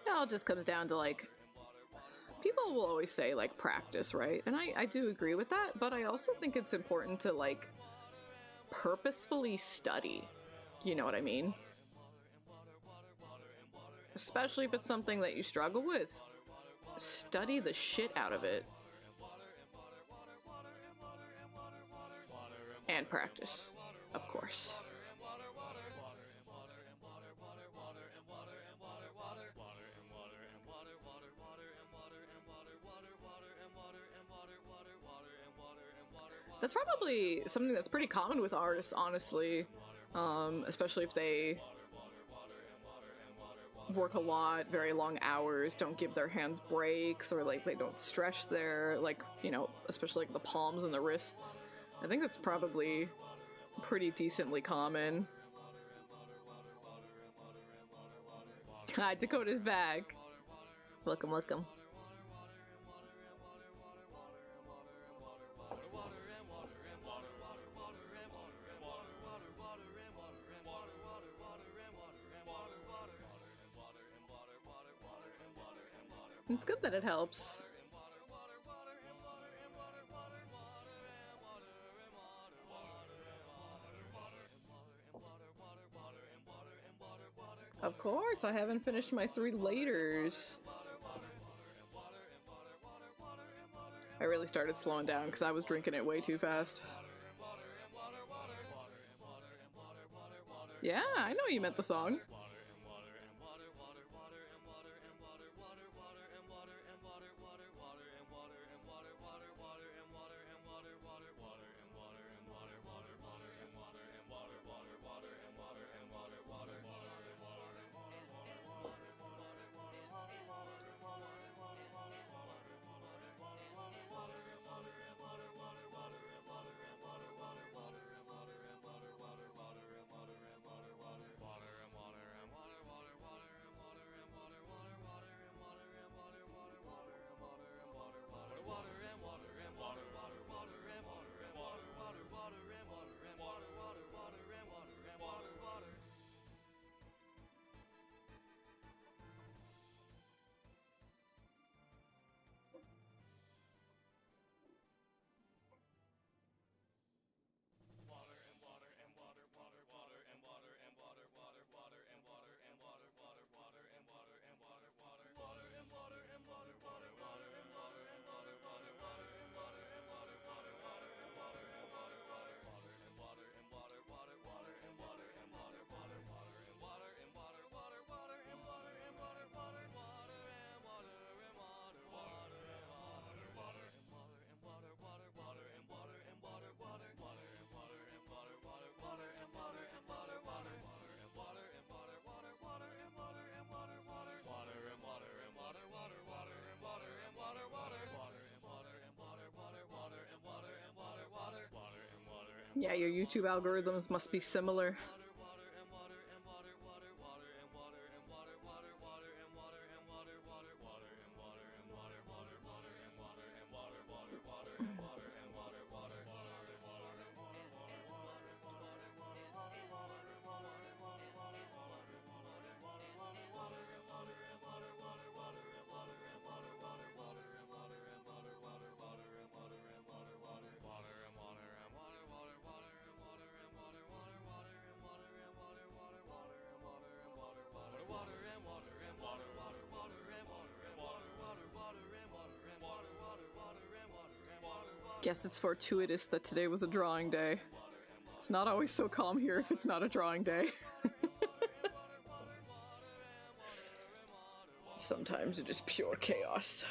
It all just comes down to, like, people will always say, like, practice, right? And I do agree with that, but I also think it's important to, like, purposefully study. You know what I mean? Especially if it's something that you struggle with. Study the shit out of it. And practice, of course. That's probably something that's pretty common with artists, honestly. Especially if they work a lot, very long hours, don't give their hands breaks, or like they don't stretch their, like, you know, especially like the palms and the wrists. I think that's probably pretty decently common. Hi, Dakota's back. Welcome, welcome. It's good that it helps. Of course, I haven't finished my 3 laters. I really started slowing down because I was drinking it way too fast. Yeah, I know you meant the song. Yeah, your YouTube algorithms must be similar. Guess it's fortuitous that today was a drawing day. It's not always so calm here if it's not a drawing day. Sometimes it is pure chaos.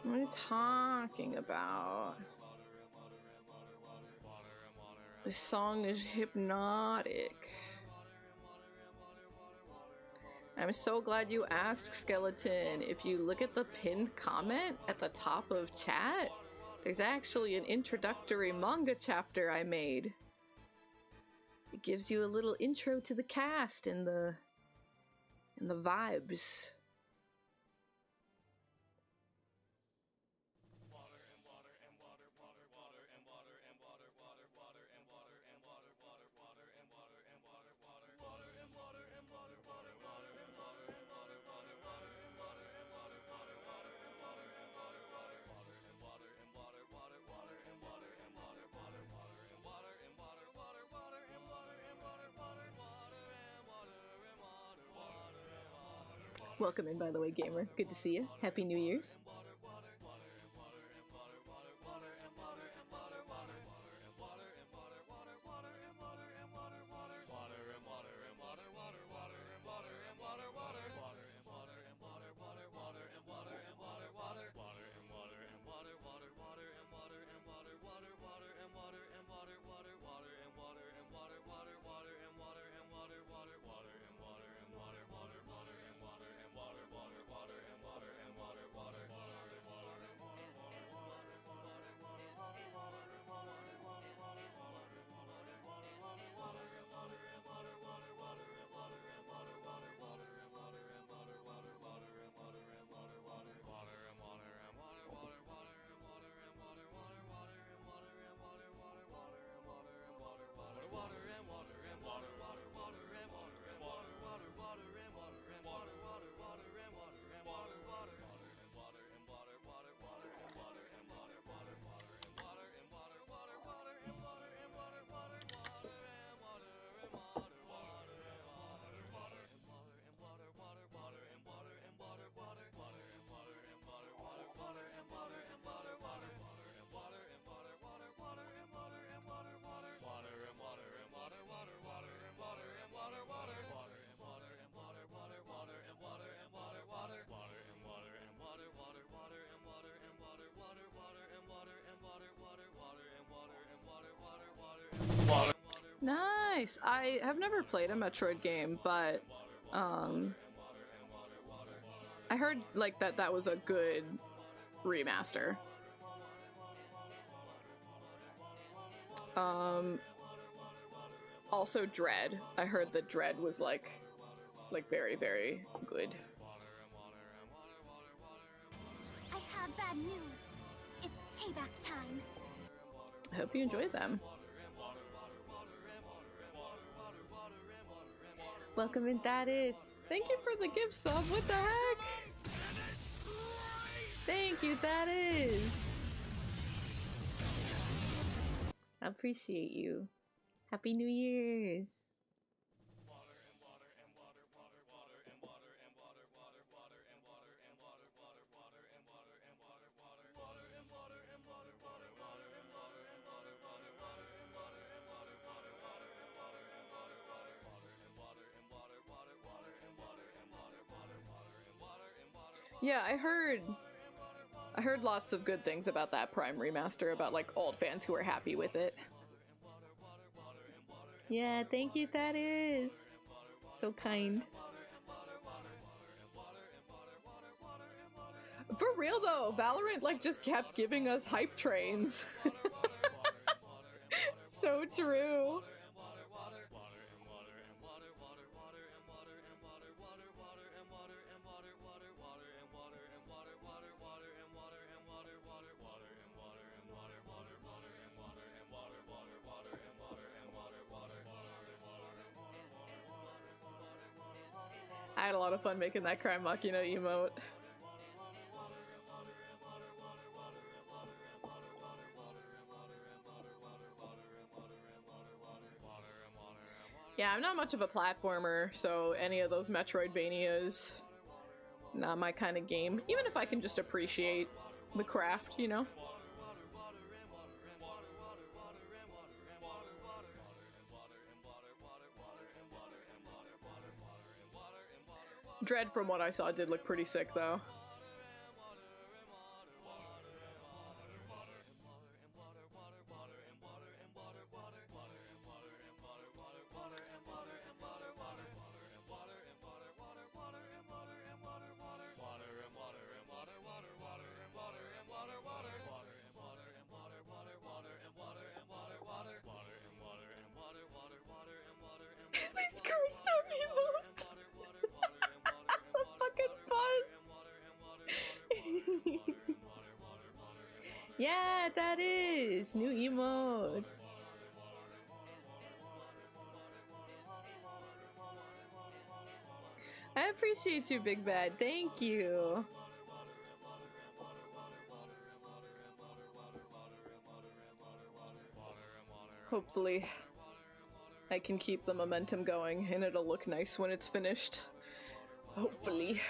What are you talking about? This song is hypnotic. I'm so glad you asked, Skeleton. If you look at the pinned comment at the top of chat, there's actually an introductory manga chapter I made. It gives you a little intro to the cast and the vibes. Welcome in, by the way, gamer. Good to see you. Happy New Year's. Nice! I have never played a Metroid game, but I heard like that was a good remaster. Also Dread. I heard that Dread was like very, very good. I have bad news. It's payback time. I hope you enjoyed them. Welcome in, that is. Thank you for the gift sub. What the heck? Thank you, that is. I appreciate you. Happy New Year's. Yeah, I heard lots of good things about that Prime remaster, about like old fans who are happy with it. Yeah, thank you, that is. So kind. For real though, Valorant like just kept giving us hype trains. So true. I had a lot of fun making that Cry Machina emote. Yeah, I'm not much of a platformer, so any of those Metroidvanias, not my kind of game. Even if I can just appreciate the craft, you know? Dread, from what I saw, did look pretty sick, though. These cursed up emotes! The fucking buzz! Yeah, that is! New emotes! I appreciate you, Big Bad. Thank you! Hopefully, I can keep the momentum going and it'll look nice when it's finished. Hopefully.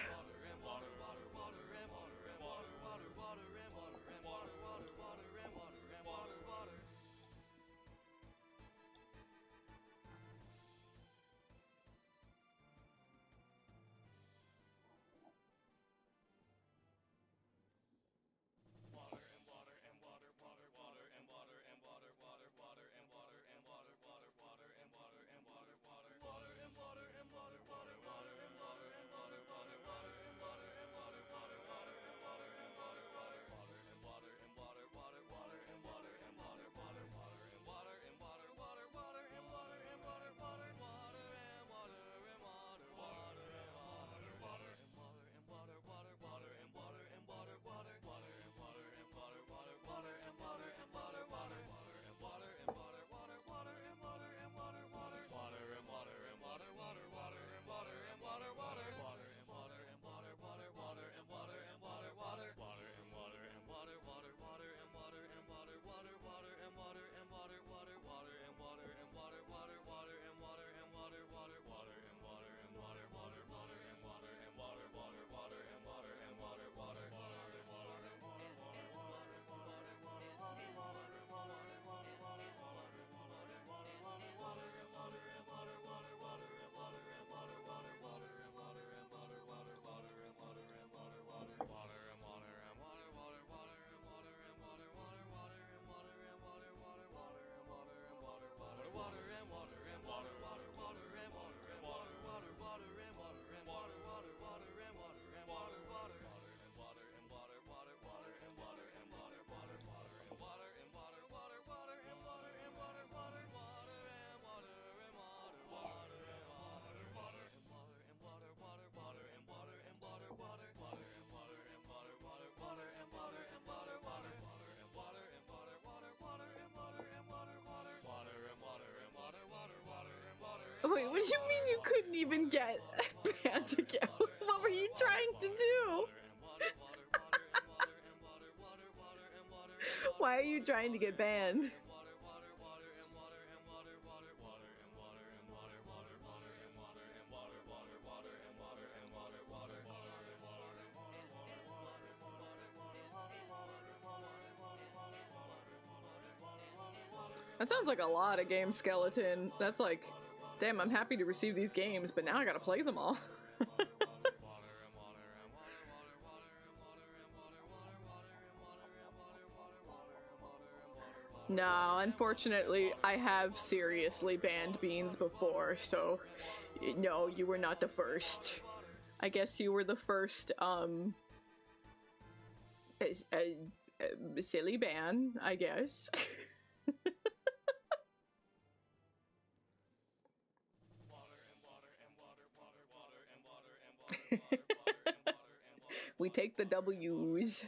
Wait, what do you mean you couldn't even get banned again? What were you trying to do? Why are you trying to get banned? That sounds like a lot of game skeleton. That's like, damn, I'm happy to receive these games, but now I gotta play them all. No, unfortunately, I have seriously banned beans before, so no, you were not the first. I guess you were the first, silly ban, I guess. We take the W's.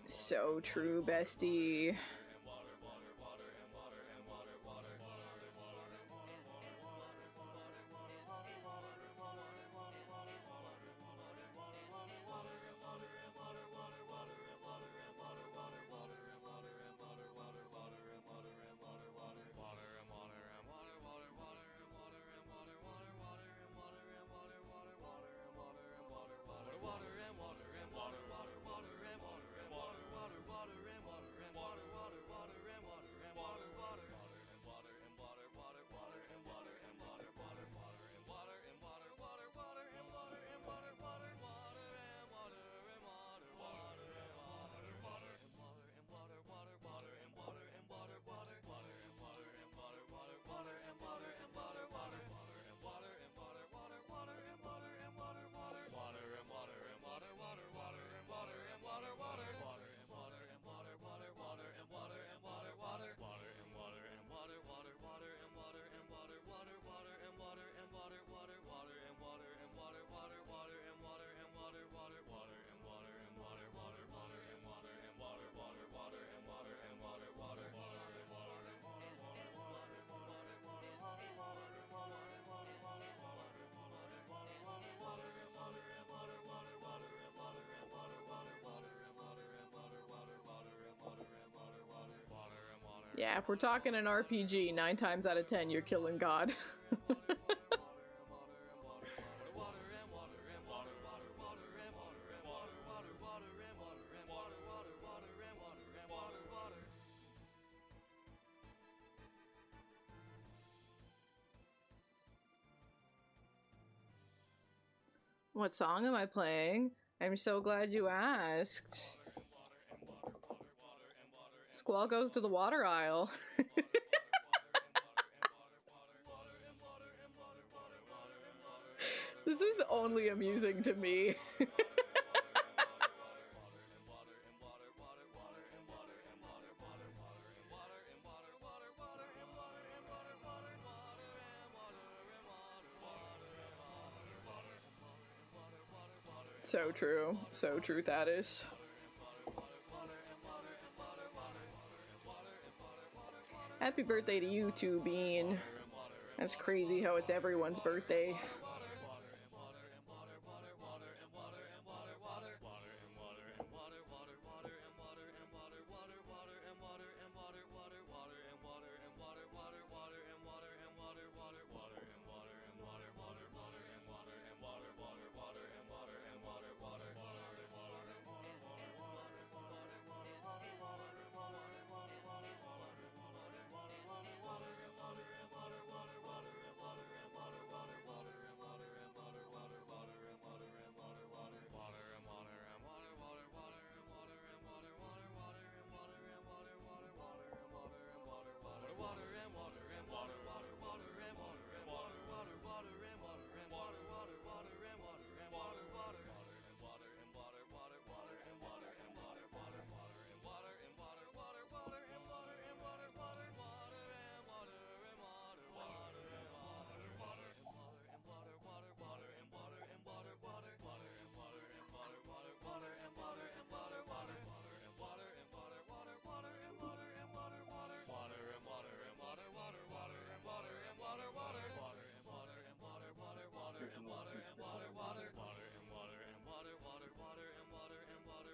So true, bestie. Yeah, if we're talking an RPG, 9 times out of 10 you're killing God. What song am I playing? I'm so glad you asked. Squall goes to the water aisle. This is only amusing to me. So true. So true, that is. Happy birthday to you too, Bean. That's crazy how it's everyone's birthday.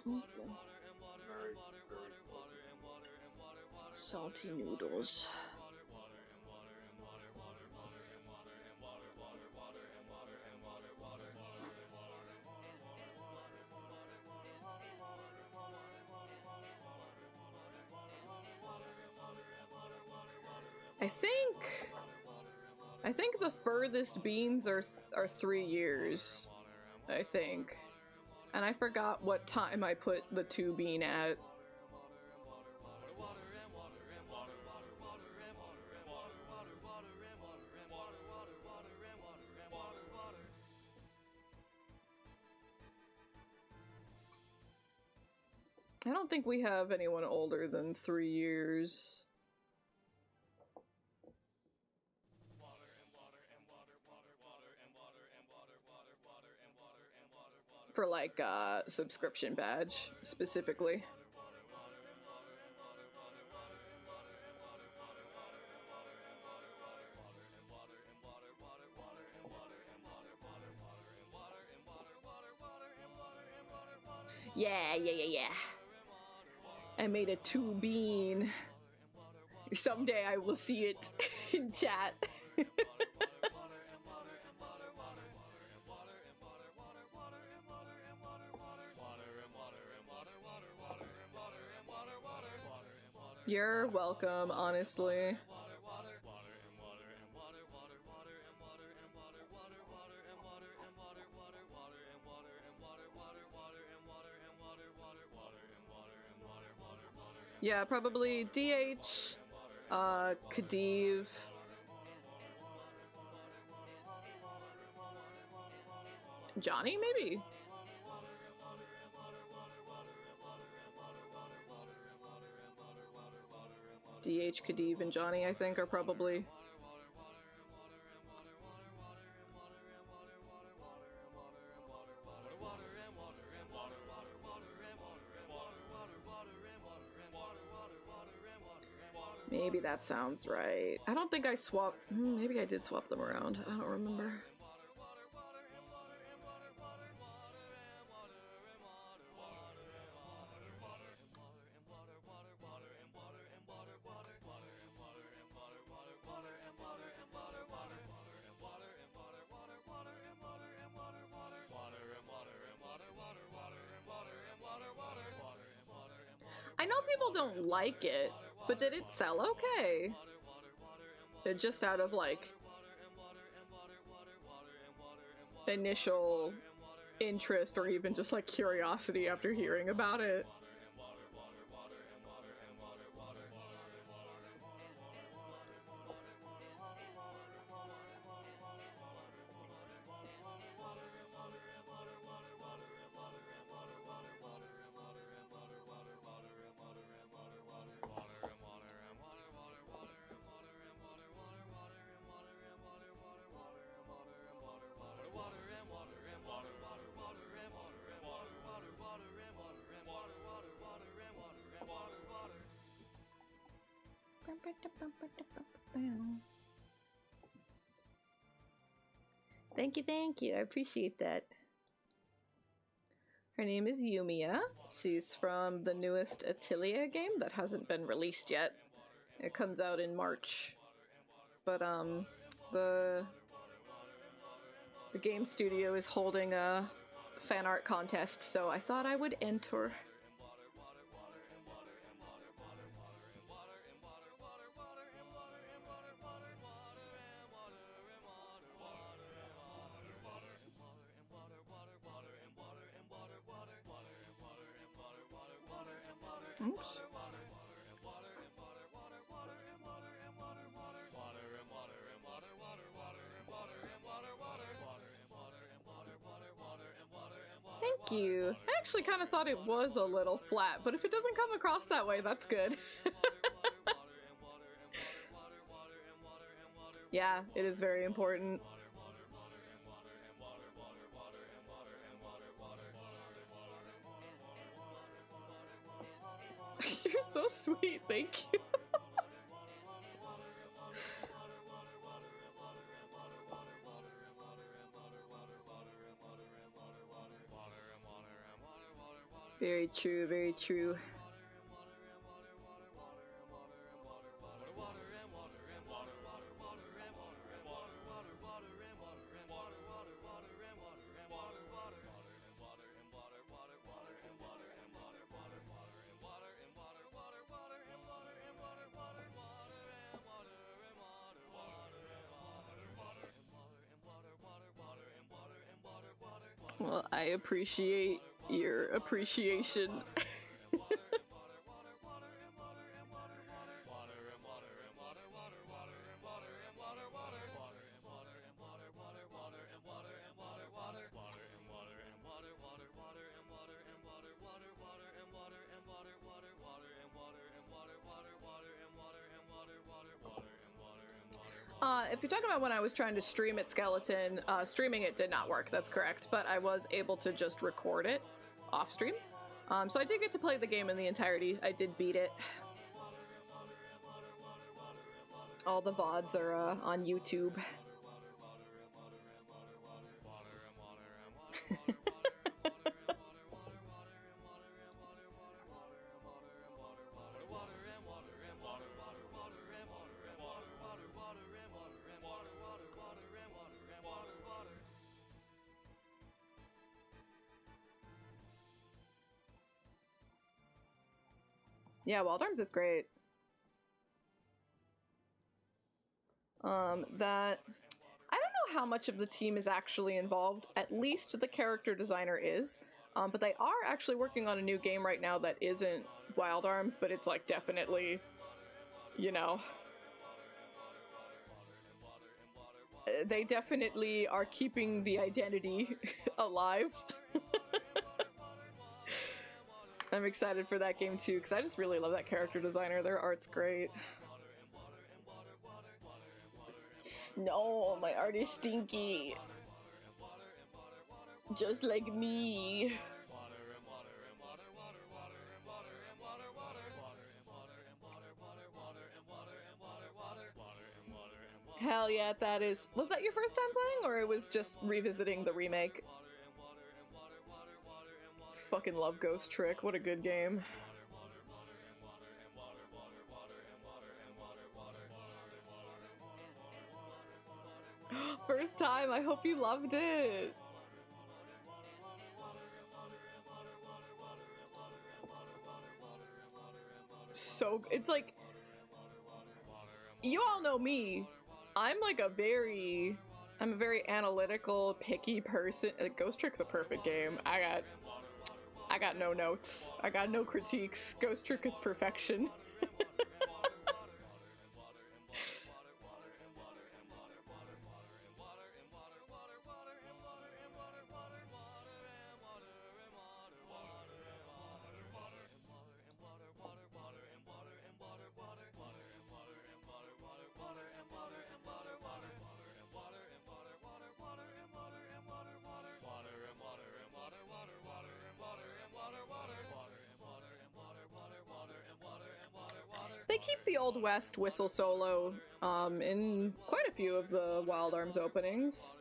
Very, very Salty noodles. I think the furthest beans are 3 years. I think. And I forgot what time I put the 2 bean at. I don't think we have anyone older than 3 years. For like subscription badge specifically. Yeah. I made a 2 bean. Someday I will see it in chat. You're welcome, honestly. Yeah, probably DH, Khadiv. Johnny, maybe? DH, Khadiv, and Johnny, I think, are probably... Maybe that sounds right. I don't think I swapped... Maybe I did swap them around. I don't remember. I know people don't like it, but did it sell okay? Just out of, like, initial interest or even just, like, curiosity after hearing about it. Thank you. I appreciate that. Her name is Yumiya. She's from the newest Atelier game that hasn't been released yet. It comes out in March. But the game studio is holding a fan art contest, so I thought I would enter. Oops. Thank you. I actually kind of thought it was a little flat, but if it doesn't come across that way, that's good. Yeah, it is very important. You're so sweet, thank you. Very true, very true. Well, I appreciate your appreciation. If you're talking about when I was trying to stream it Skeleton, streaming it did not work, that's correct, but I was able to just record it off stream. So I did get to play the game in the entirety. I did beat it. All the VODs are on YouTube. Yeah, Wild Arms is great. That I don't know how much of the team is actually involved. At least the character designer is. But they are actually working on a new game right now that isn't Wild Arms, but it's like definitely, you know, they definitely are keeping the identity alive. I'm excited for that game too, because I just really love that character designer. Their art's great. No, my art is stinky. Just like me. Hell yeah, that is. Was that your first time playing, or it was just revisiting the remake? Fucking love Ghost Trick, what a good game. First time, I hope you loved it. So, it's like, you all know me. I'm a very analytical, picky person. Ghost Trick's a perfect game. I got no notes. I got no critiques. Ghost Trick is perfection. They keep the Old West whistle solo in quite a few of the Wild Arms openings.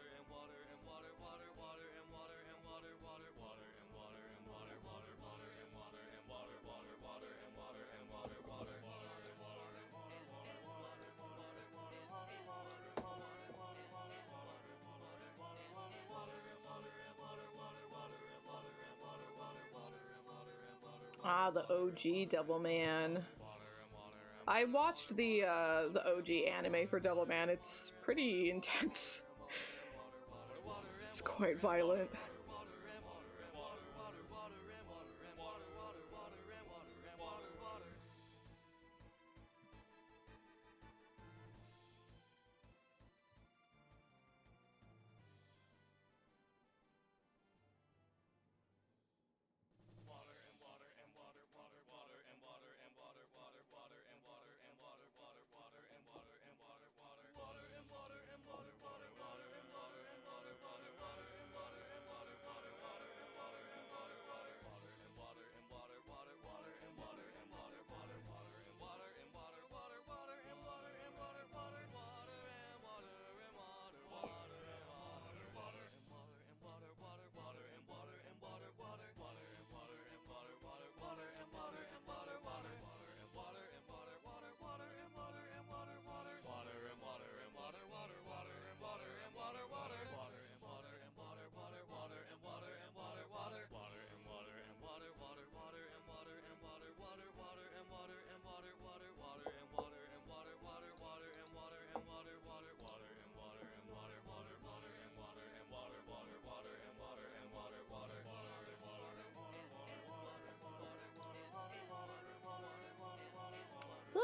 Ah, the OG Devilman. I watched the OG anime for Devilman. It's pretty intense. It's quite violent.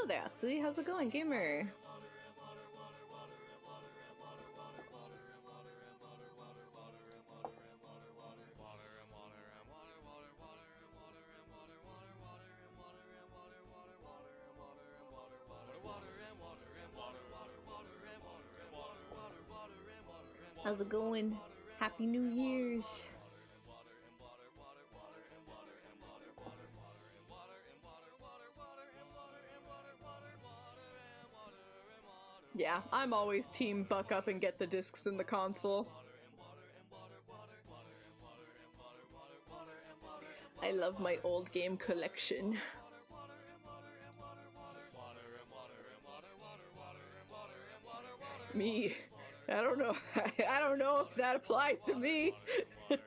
Hello there, Atsui. How's it going, gamer? How's it going? Happy New Year's. Yeah, I'm always team buck up and get the discs in the console. I love my old game collection. Me. I don't know. I don't know if that applies to me. I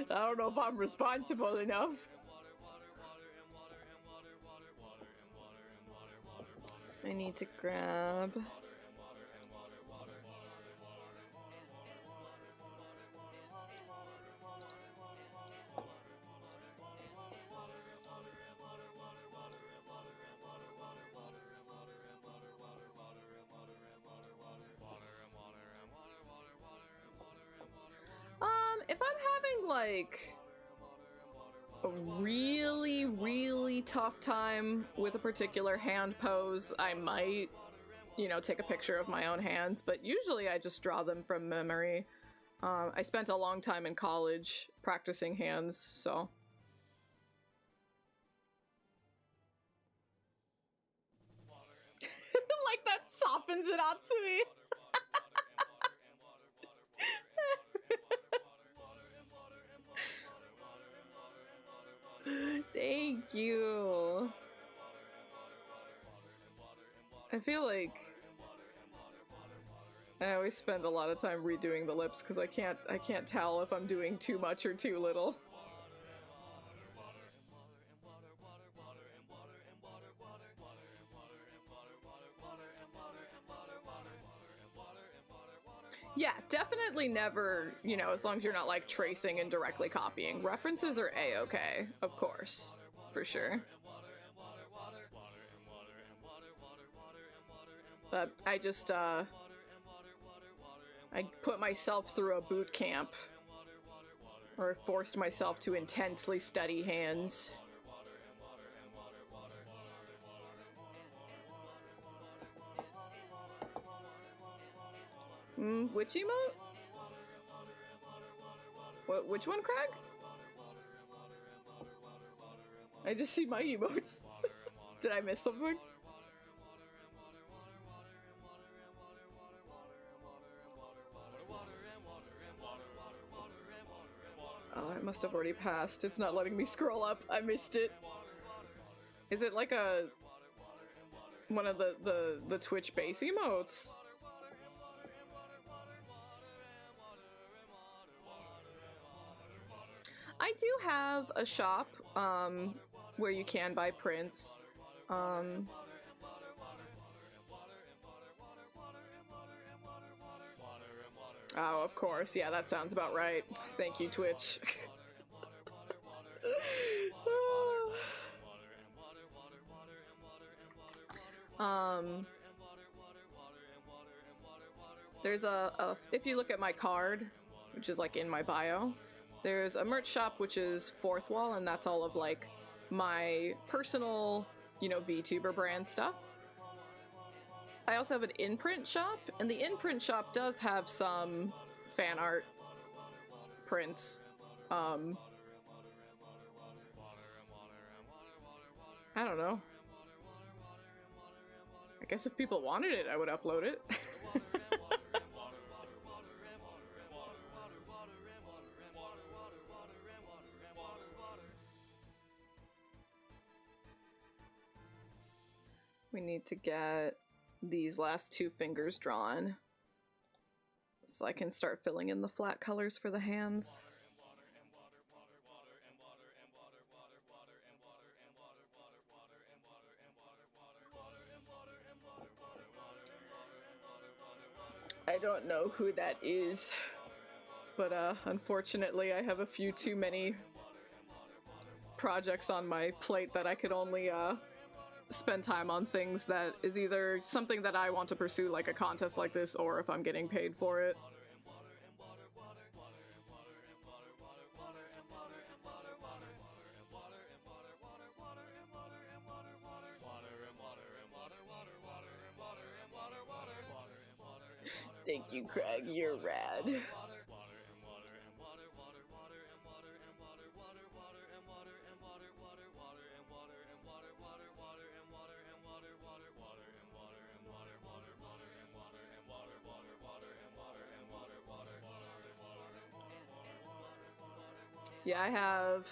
don't know if I'm responsible enough. I need to grab... if I'm having, like, a really tough time with a particular hand pose, I might, you know, take a picture of my own hands, but usually I just draw them from memory. I spent a long time in college practicing hands, so... like, that softens it out to me! Thank you. I feel like I always spend a lot of time redoing the lips because I can't tell if I'm doing too much or too little. Yeah, definitely never, you know, as long as you're not like tracing and directly copying. References are a-okay, of course, for sure. But I just, I put myself through a boot camp, or forced myself to intensely study hands. Which emote? What? Which one, Craig? I just see my emotes. Did I miss something? Oh, it must have already passed. It's not letting me scroll up. I missed it. Is it like a... one of the Twitch base emotes? I do have a shop, where you can buy prints. Oh, of course. Yeah, that sounds about right. Thank you, Twitch. There's if you look at my card, which is like in my bio, there's a merch shop which is Fourth Wall, and that's all of like my personal, you know, VTuber brand stuff. I also have an in-print shop, and the in-print shop does have some fan art prints. I don't know. I guess if people wanted it, I would upload it. We need to get these last two fingers drawn so I can start filling in the flat colors for the hands. I don't know who that is, but unfortunately I have a few too many projects on my plate that I could only spend time on things that is either something that I want to pursue, like a contest like this, or if I'm getting paid for it. Thank you, Craig. You're rad. Yeah, I have...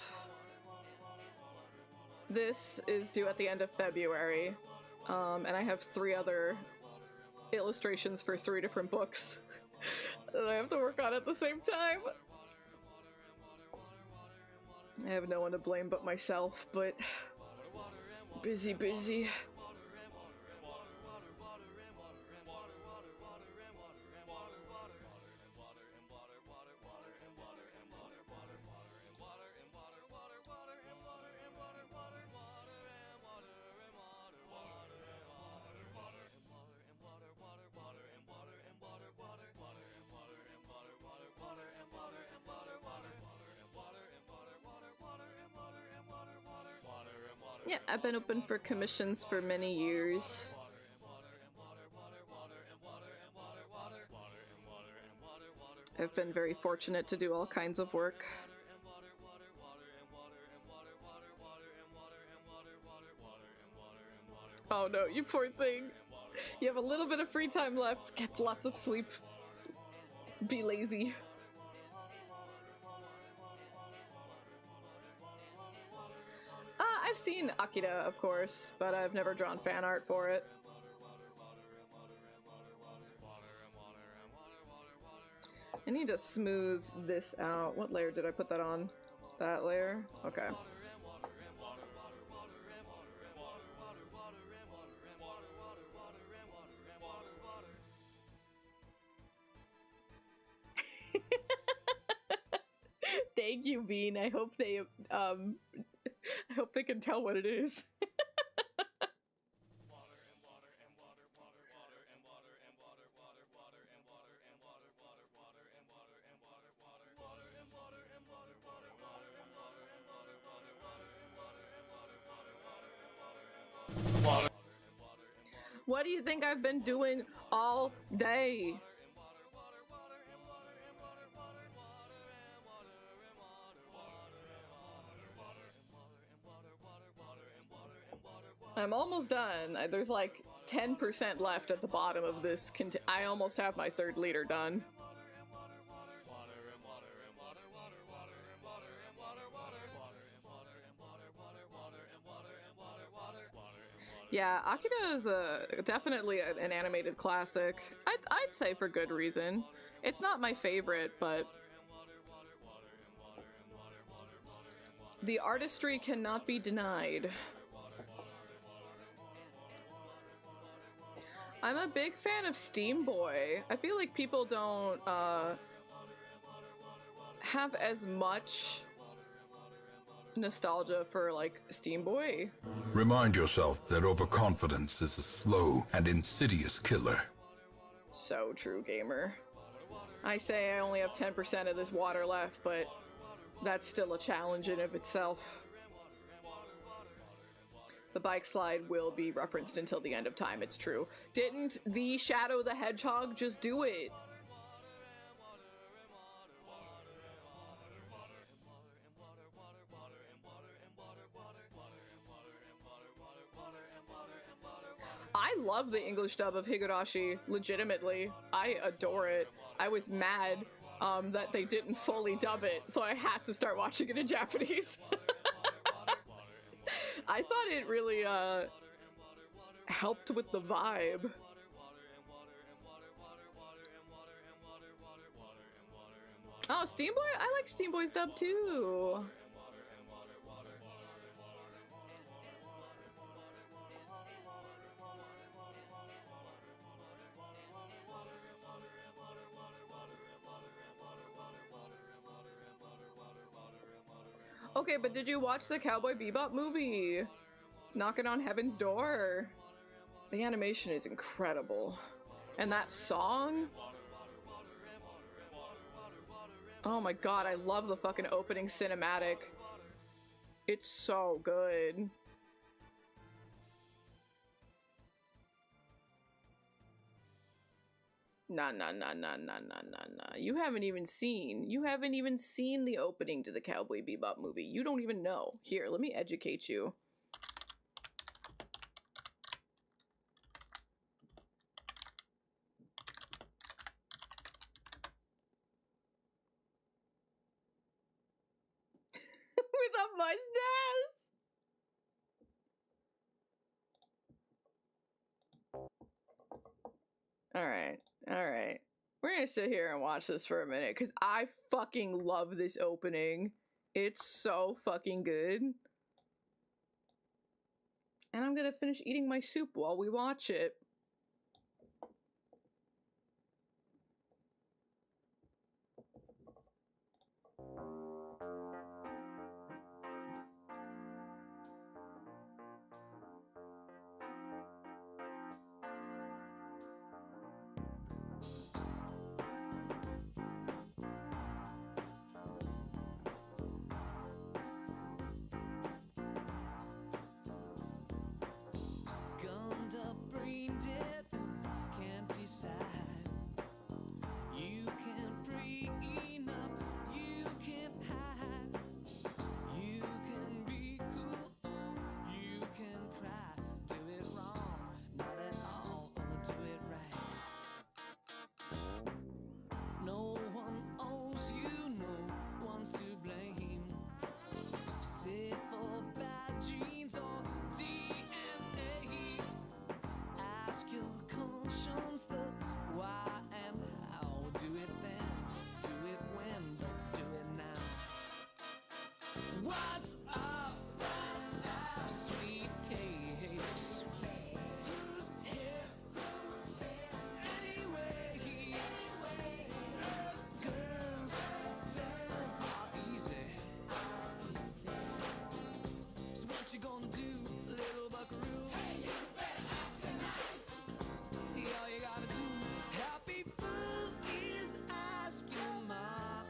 This is due at the end of February, and I have 3 other illustrations for 3 different books that I have to work on at the same time. I have no one to blame but myself, but busy. Yeah, I've been open for commissions for many years. I've been very fortunate to do all kinds of work. Oh no, you poor thing. You have a little bit of free time left. Get lots of sleep. Be lazy. I've seen Akira, of course, but I've never drawn fan art for it. I need to smooth this out. What layer did I put that on? That layer? Okay. Thank you, Bean. I hope they can tell what it is. What do you think I've been doing all day? I'm almost done. There's like 10% left at the bottom of this. I almost have my 3rd liter done. Yeah, Akira is definitely an animated classic. I'd say for good reason. It's not my favorite, but the artistry cannot be denied. I'm a big fan of Steam Boy. I feel like people don't have as much nostalgia for like Steam Boy. Remind yourself that overconfidence is a slow and insidious killer. So true, gamer. I say I only have 10% of this water left, but that's still a challenge in of itself. The bike slide will be referenced until the end of time, it's true. Didn't the Shadow the Hedgehog just do it? I love the English dub of Higurashi, legitimately. I adore it. I was mad that they didn't fully dub it, so I had to start watching it in Japanese. I thought it really helped with the vibe. Oh, Steam Boy? I like Steam Boy's dub too. Okay, but did you watch the Cowboy Bebop movie? Knocking on Heaven's Door? The animation is incredible. And that song? Oh my god, I love the fucking opening cinematic. It's so good. Nah. You haven't even seen the opening to the Cowboy Bebop movie. You don't even know. Here, let me educate you. With a mustache! Alright. We're gonna sit here and watch this for a minute, because I fucking love this opening. It's so fucking good. And I'm gonna finish eating my soup while we watch it. Gummed up, brain dead, can't decide. You can't breathe enough, you can't hide. You can be cool, you can cry. Do it wrong, not at all, or do it right. No one owes you, no one's to blame. Sit for bad genes or DNA. Ask your conscience the why and how. Do it then, do it when, do it now. What's up, sweet cakes? Who's here? Anyway, girls are easy. So what you gonna do, little buckaroo? Hey, you better ask her nice. All you gotta do, happy fool, is ask your mom.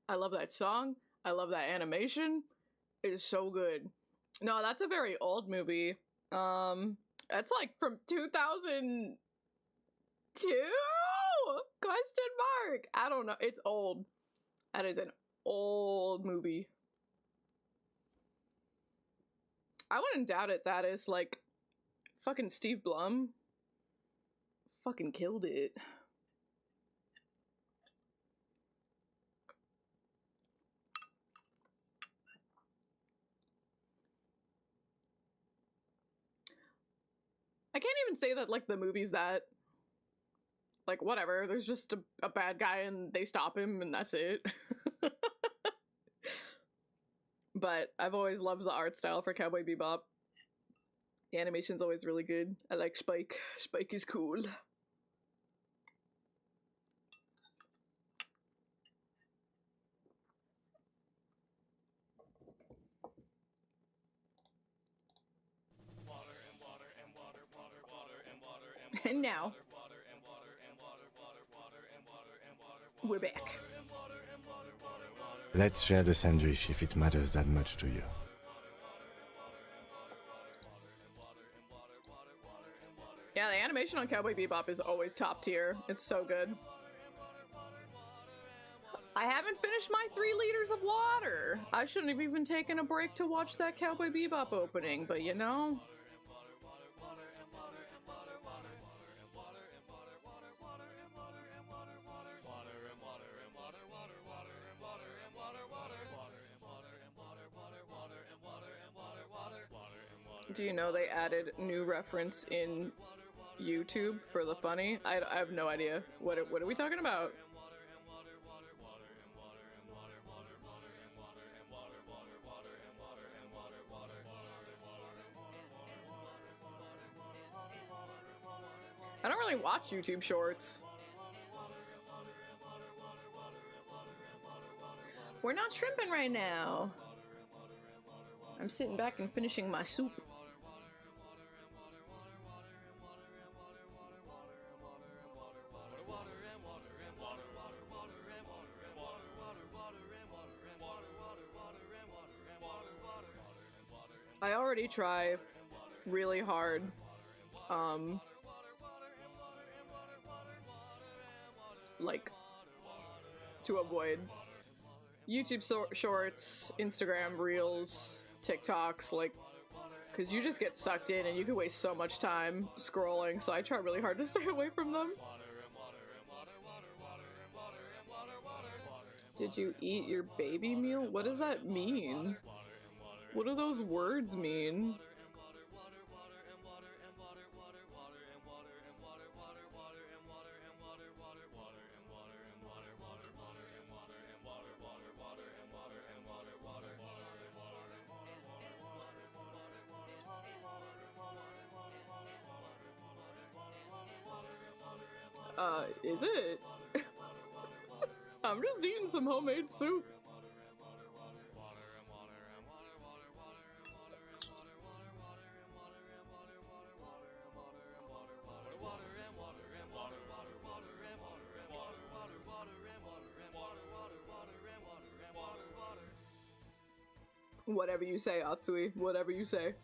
I love that song. I love that animation. It is so good. No, that's a very old movie. That's like from 2002? Question mark. I don't know. It's old. That is an old movie. I wouldn't doubt it. That is like fucking Steve Blum. Fucking killed it. I can't even say that like the movie's that like whatever, there's just a bad guy and they stop him and that's it. But I've always loved the art style for Cowboy Bebop. The animation's always really good. I like Spike. Spike is cool. And now we're back. Let's share the sandwich if it matters that much to you. Yeah, the animation on Cowboy Bebop is always top tier. It's so good. I haven't finished my 3 liters of water. I shouldn't have even taken a break to watch that Cowboy Bebop opening, but you know. Do you know they added new reference in YouTube for the funny? I have no idea. What are we talking about? only watch YouTube shorts. We're not shrimping right now. I'm sitting back and finishing my soup. I already try really hard like to avoid YouTube shorts, Instagram reels, TikToks, like, because you just get sucked in and you can waste so much time scrolling, so I try really hard to stay away from them. Did you eat your baby meal? What does that mean? What do those words mean? Is it? I'm just eating some homemade soup. Whatever you say, Atsui. Whatever you say.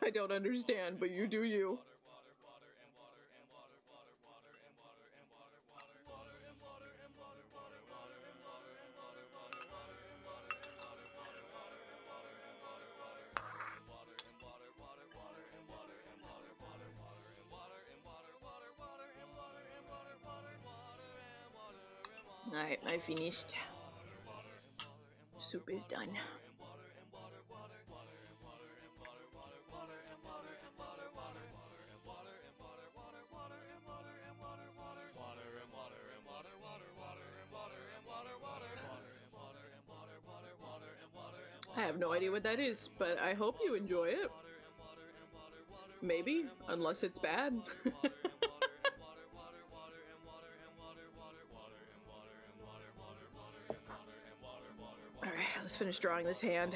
I don't understand, but you do you. Alright, I finished. Soup is done. I have no idea what that is, but I hope you enjoy it. Maybe, unless it's bad. Alright, let's finish drawing this hand.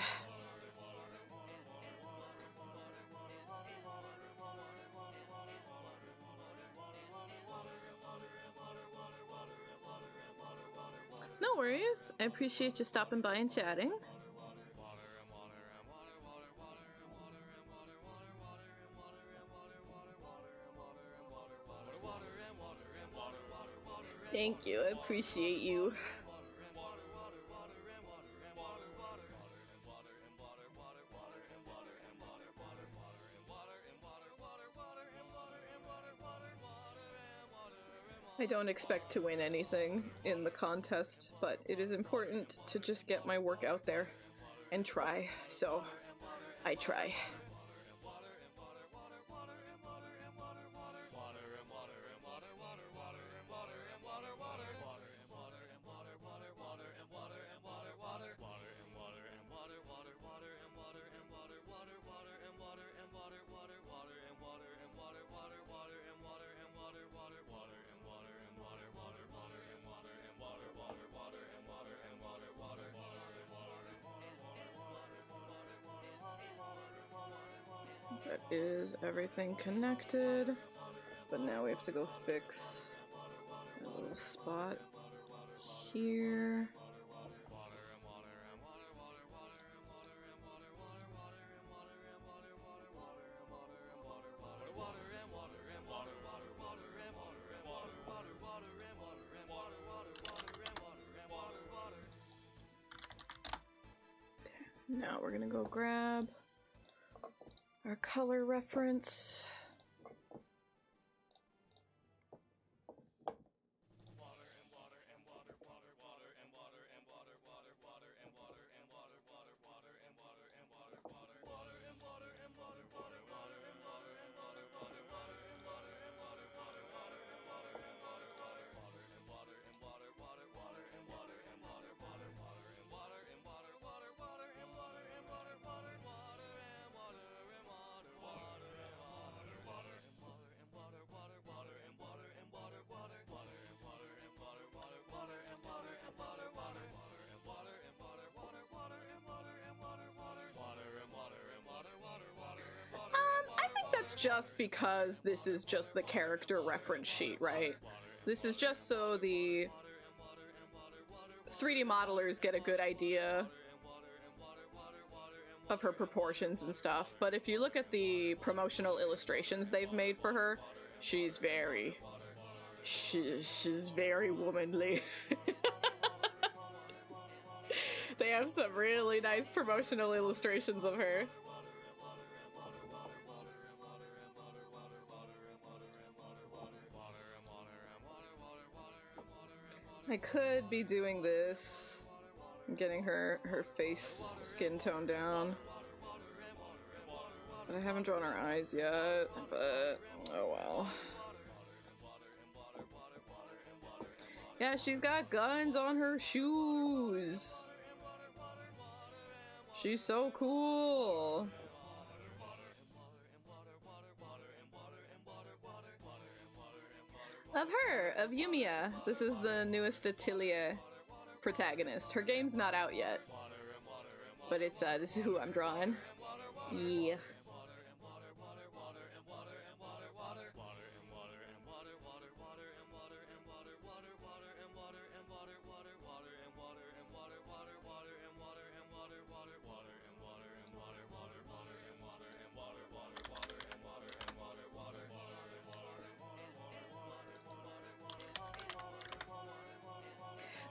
No worries. I appreciate you stopping by and chatting. Thank you, I appreciate you. I don't expect to win anything in the contest, but it is important to just get my work out there and try, so I try. That is everything connected, but now we have to go fix a little spot here. Now we're gonna go grab our color reference. just because this is just the character reference sheet, right? This is just so the 3D modelers get a good idea of her proportions and stuff. But if you look at the promotional illustrations they've made for her, she's very womanly. They have some really nice promotional illustrations of her. I could be doing this, getting her face skin tone down. But I haven't drawn her eyes yet, but oh well. Yeah, she's got guns on her shoes. She's so cool. Of Yumiya. This is the newest Atelier protagonist. Her game's not out yet. But it's, this is who I'm drawing. Yeah.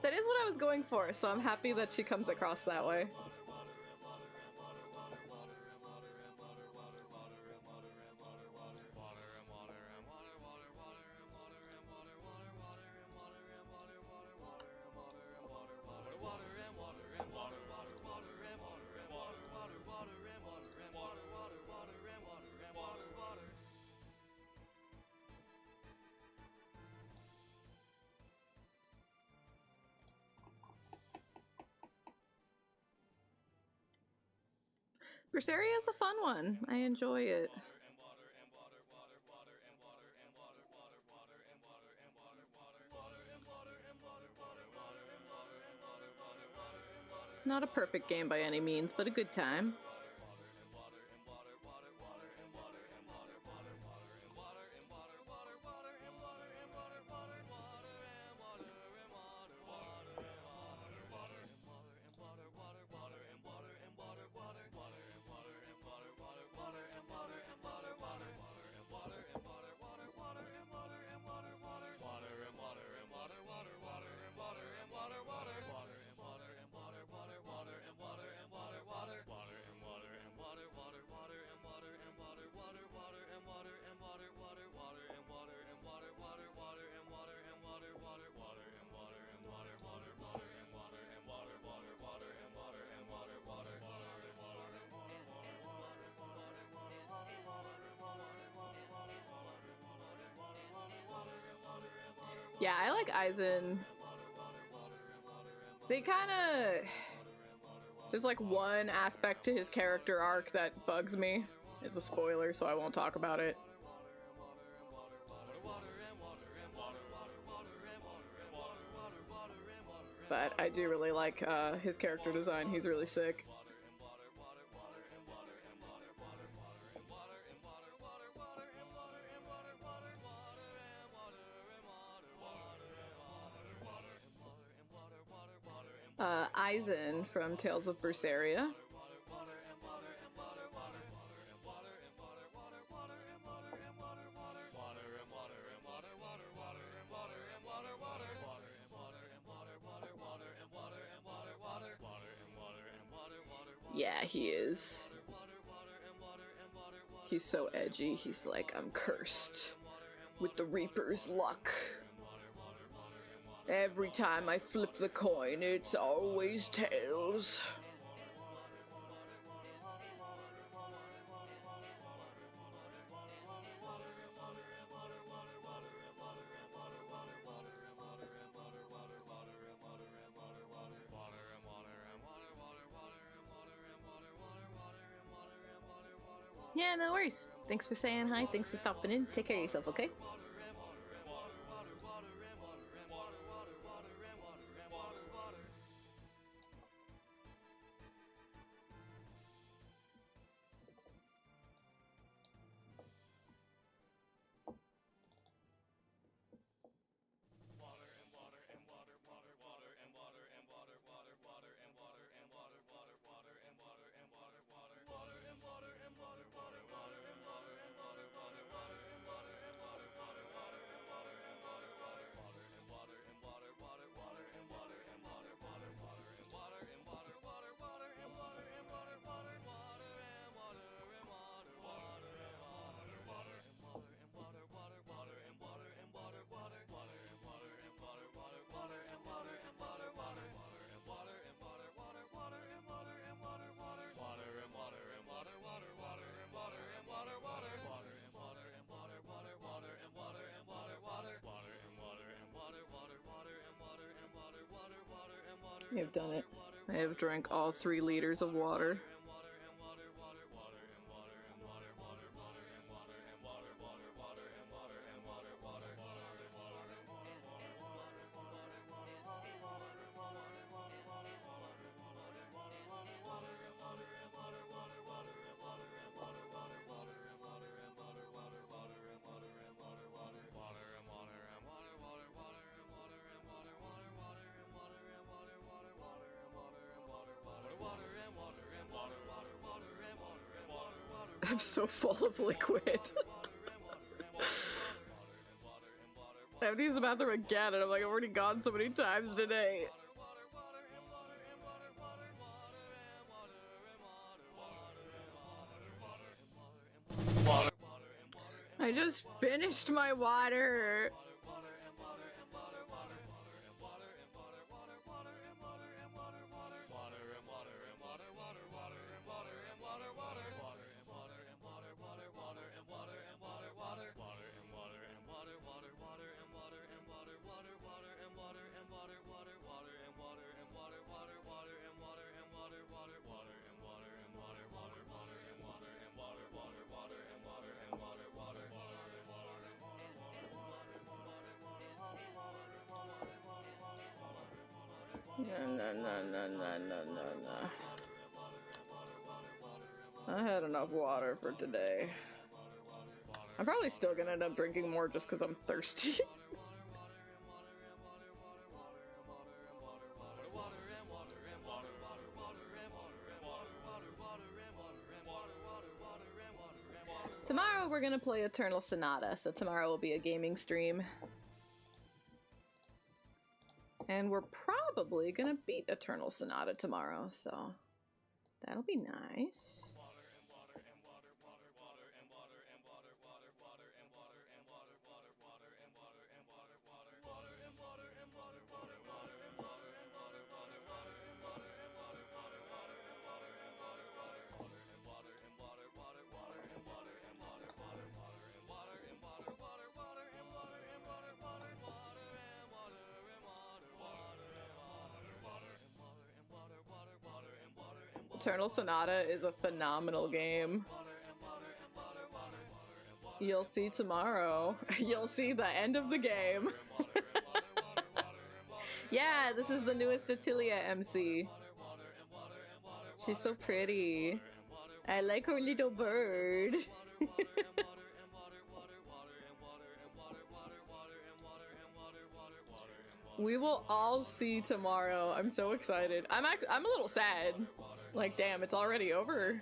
That is what I was going for, so I'm happy that she comes across that way. Berseria is a fun one. I enjoy it. Not a perfect game by any means, but a good time. Yeah, I like Aizen. They kinda... There's like one aspect to his character arc that bugs me. It's a spoiler, so I won't talk about it. But I do really like his character design. He's really sick. Aizen from Tales of Berseria. Yeah, he is. He's so edgy. He's like, I'm cursed with the Reaper's luck. Every time I flip the coin, it's always tails. Yeah, no worries. Thanks for saying hi. Thanks for stopping in. Take care of yourself, okay? I have done it. I have drank all 3 liters of water. I'm so full of liquid. I have to use the bathroom again, and I'm like, I've already gone so many times today. I just finished my water. No. I had enough water for today. I'm probably still gonna end up drinking more just because I'm thirsty. Tomorrow we're gonna play Eternal Sonata, so tomorrow will be a gaming stream. And we're probably gonna beat Eternal Sonata tomorrow, so that'll be nice. Eternal Sonata is a phenomenal game. You'll see tomorrow. You'll see the end of the game. Yeah, this is the newest Atilia MC. She's so pretty. I like her little bird. We will all see tomorrow. I'm so excited. I'm a little sad. Like, damn, it's already over.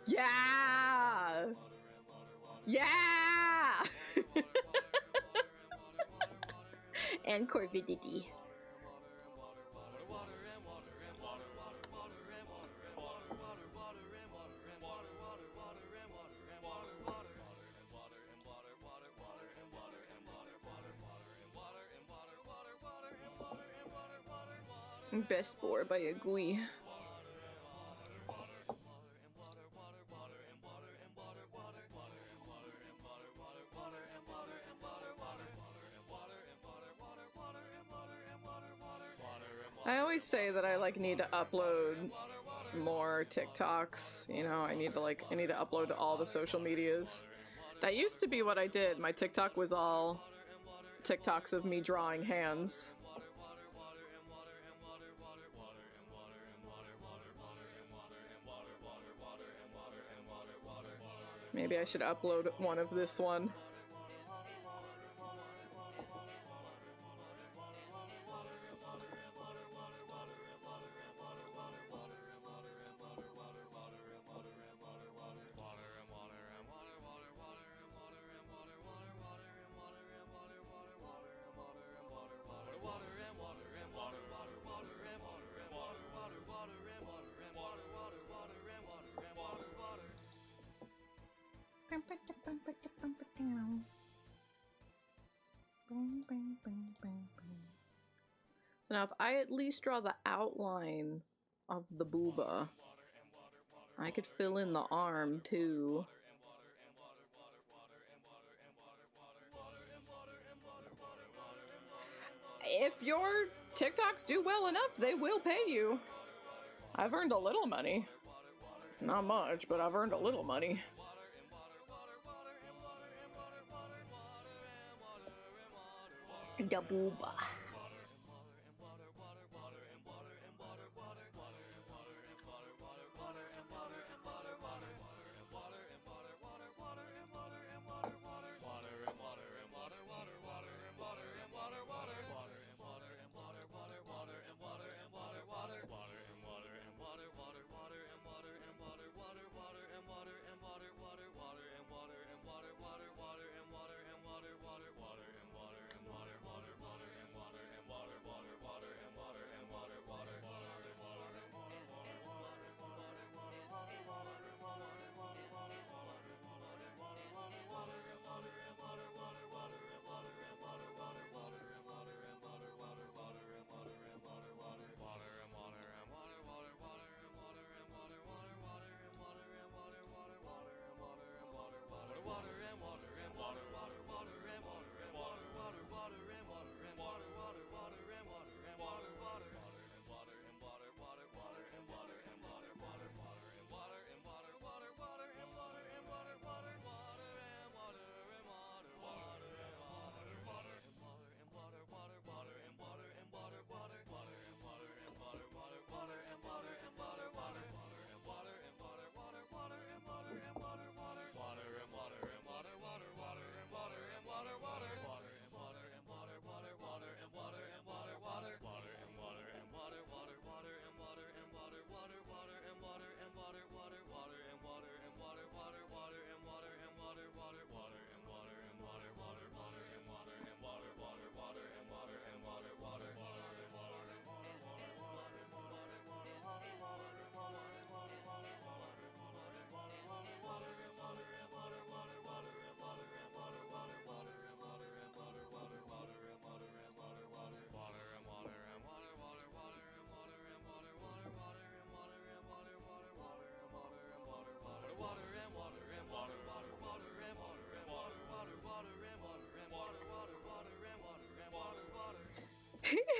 Yeah! Yeah! And Corvidity. Best Boar by Agui. I always say that I need to upload more TikToks, you know, I need to upload to all the social medias. That used to be what I did. My TikTok was all TikToks of me drawing hands. Maybe I should upload one of this one. So now if I at least draw the outline of the booba, I could fill in the arm too. If your TikToks do well enough, they will pay you. I've earned a little money. Not much, but I've earned a little money. Da booba.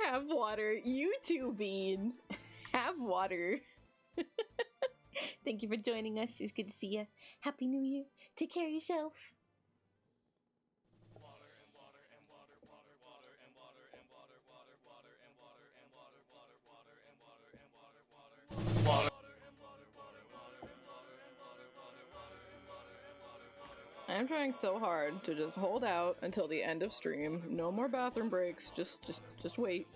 Have water. You too, Bean. Have water. Thank you for joining us. It was good to see you. Happy New Year. Take care of yourself. I'm trying so hard to just hold out until the end of stream. No more bathroom breaks. Just wait.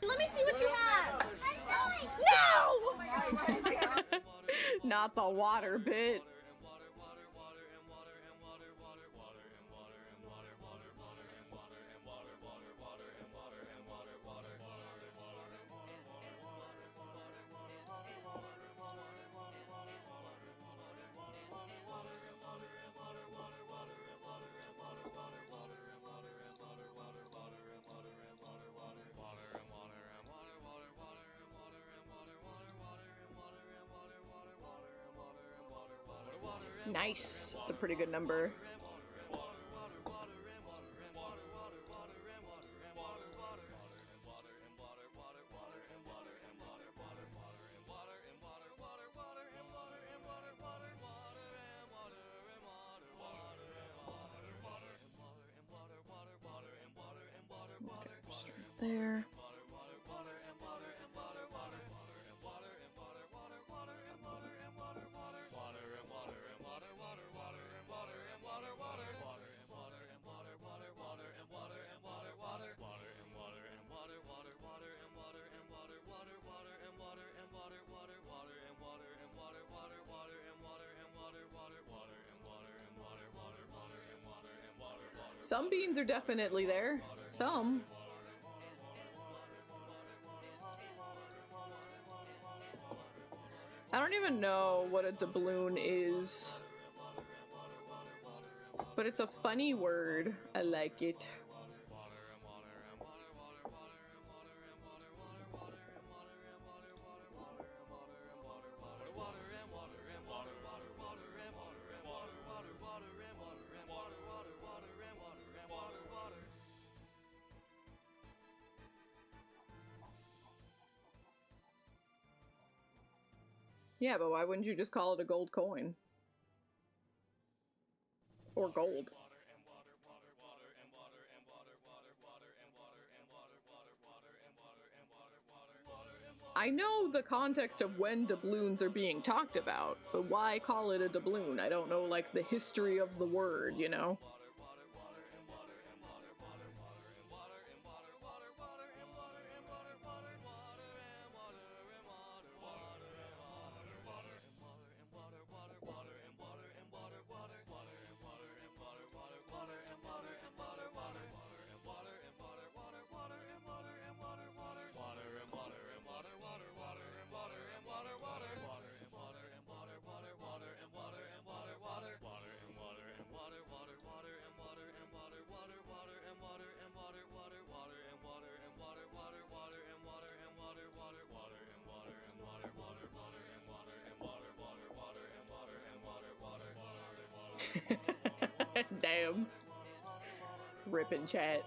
Let me see what you have. No! Not the water bit. Nice. It's a pretty good number. Okay, just right there. Some beans are definitely there. Some. I don't even know what a doubloon is. But it's a funny word. I like it. Yeah, but why wouldn't you just call it a gold coin? Or gold. I know the context of when doubloons are being talked about, but why call it a doubloon? I don't know, like, the history of the word, you know? Damn. Rippin' chat.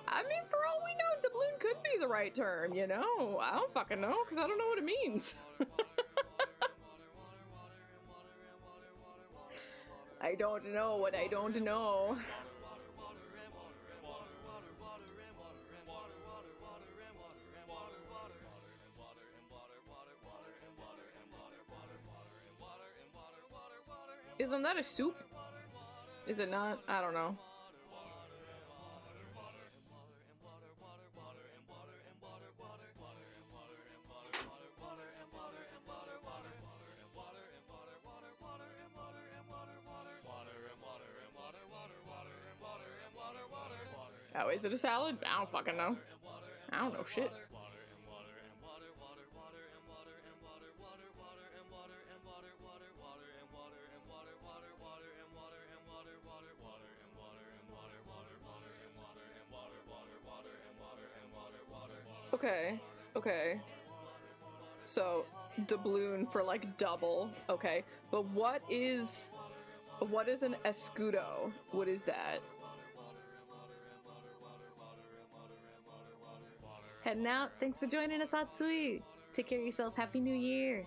I mean, for all we know, doubloon could be the right term, you know? I don't fucking know, because I don't know what it means. I don't know what I don't know. Isn't that a soup? Is it not? I don't know. Oh, is it a salad? I don't fucking know. I don't know shit. Okay, okay. So, doubloon for like double, okay. But what is an escudo? What is that? Heading out. Thanks for joining us, Atsui. Take care of yourself. Happy New Year.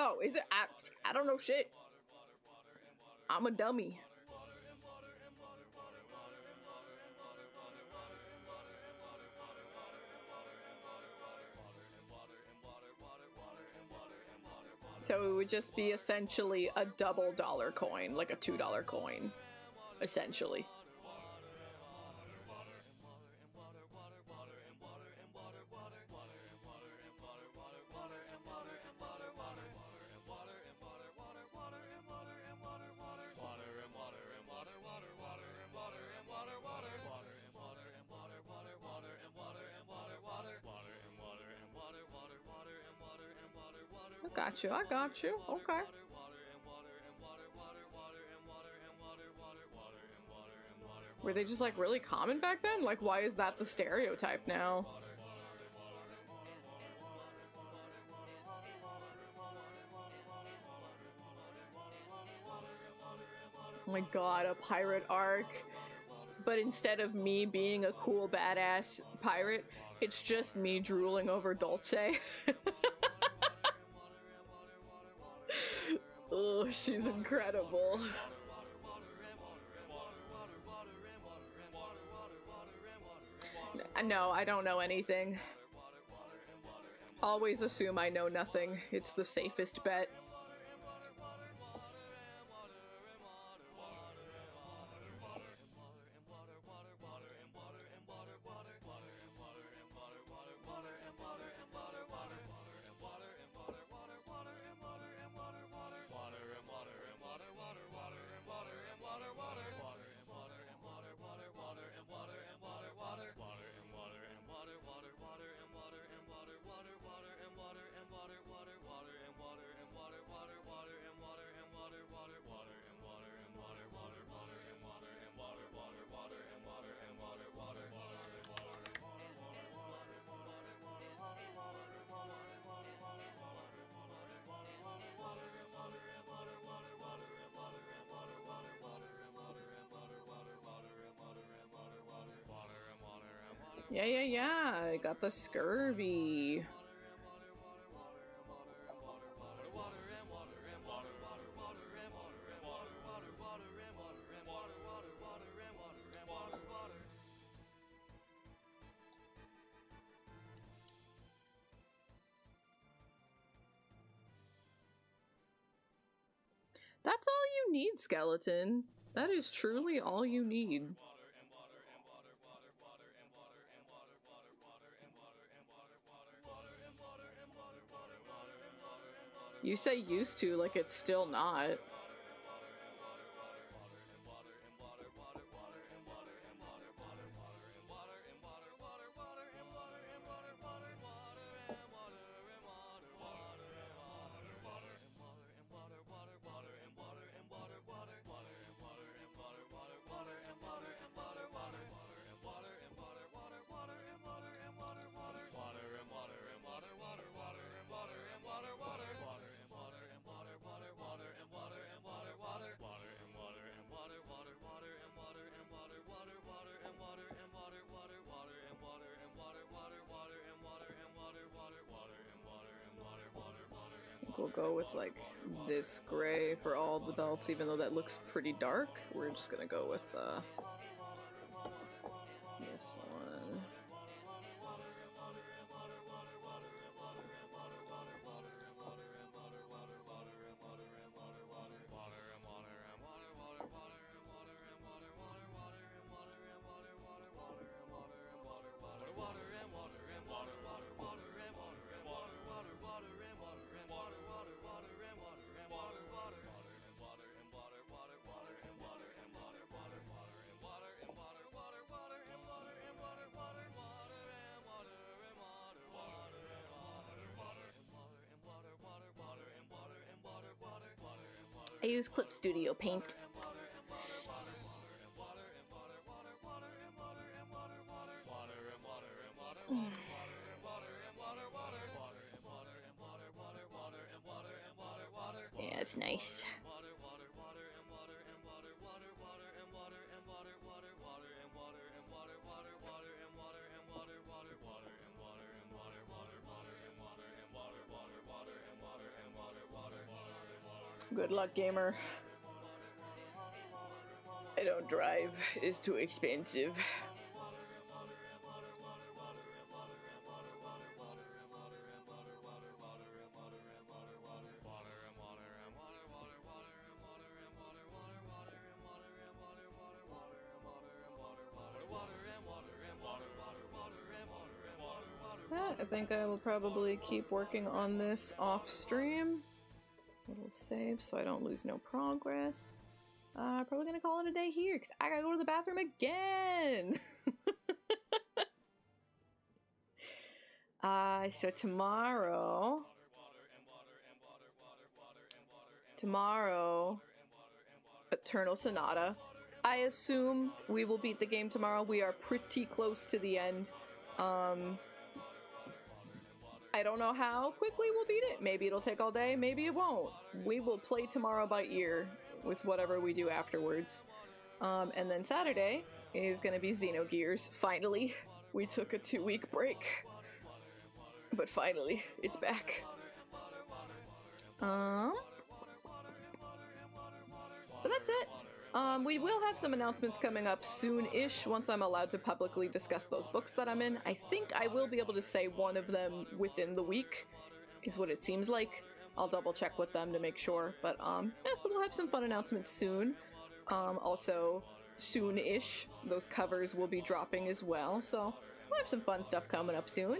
Oh, is it? I don't know shit. I'm a dummy. So it would just be essentially a double dollar coin, like a $2 coin, essentially. I got you. Okay. Were they just like really common back then? Like, why is that the stereotype now? Oh my god, a pirate arc. But instead of me being a cool badass pirate, it's just me drooling over Dulce. Oh, she's incredible. No, I don't know anything. Always assume I know nothing. It's the safest bet. Yeah, I got the scurvy. That's all you need, skeleton. That is truly all you need. You say used to like it's still not. We'll go with like this gray for all of the belts, even though that looks pretty dark. We're just gonna go with this one. I use Clip Studio Paint. Yeah, it's nice. Good luck, gamer. I don't drive. It's too expensive. I think I will probably keep working on this off stream. It'll save so I don't lose no progress. Probably gonna call it a day here because I gotta go to the bathroom again. So tomorrow, Eternal Sonata. I assume we will beat the game tomorrow. We are pretty close to the end. I don't know how quickly we'll beat it. Maybe it'll take all day, maybe it won't. We will play tomorrow by ear with whatever we do afterwards. And then Saturday is gonna be Xenogears. Finally, we took a 2-week break. But finally, it's back. But that's it. We will have some announcements coming up soon-ish once I'm allowed to publicly discuss those books that I'm in. I think I will be able to say one of them within the week, is what it seems like. I'll double check with them to make sure, but yeah, so we'll have some fun announcements soon. Also, soon-ish, those covers will be dropping as well, so we'll have some fun stuff coming up soon.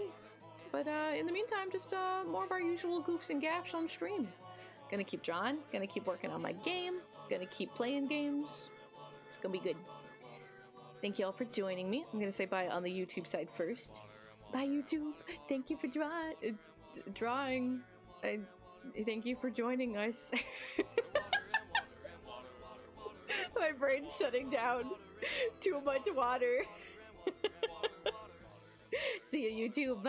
But in the meantime, just more of our usual goofs and gaffs on stream. Gonna keep drawing, gonna keep working on my game, gonna keep playing games. It's gonna be good. Thank you all for joining me. I'm gonna say bye on the YouTube side first. Bye, YouTube. Thank you for drawing. Thank you for joining us. My brain's shutting down. Too much water. See you, YouTube. Bye.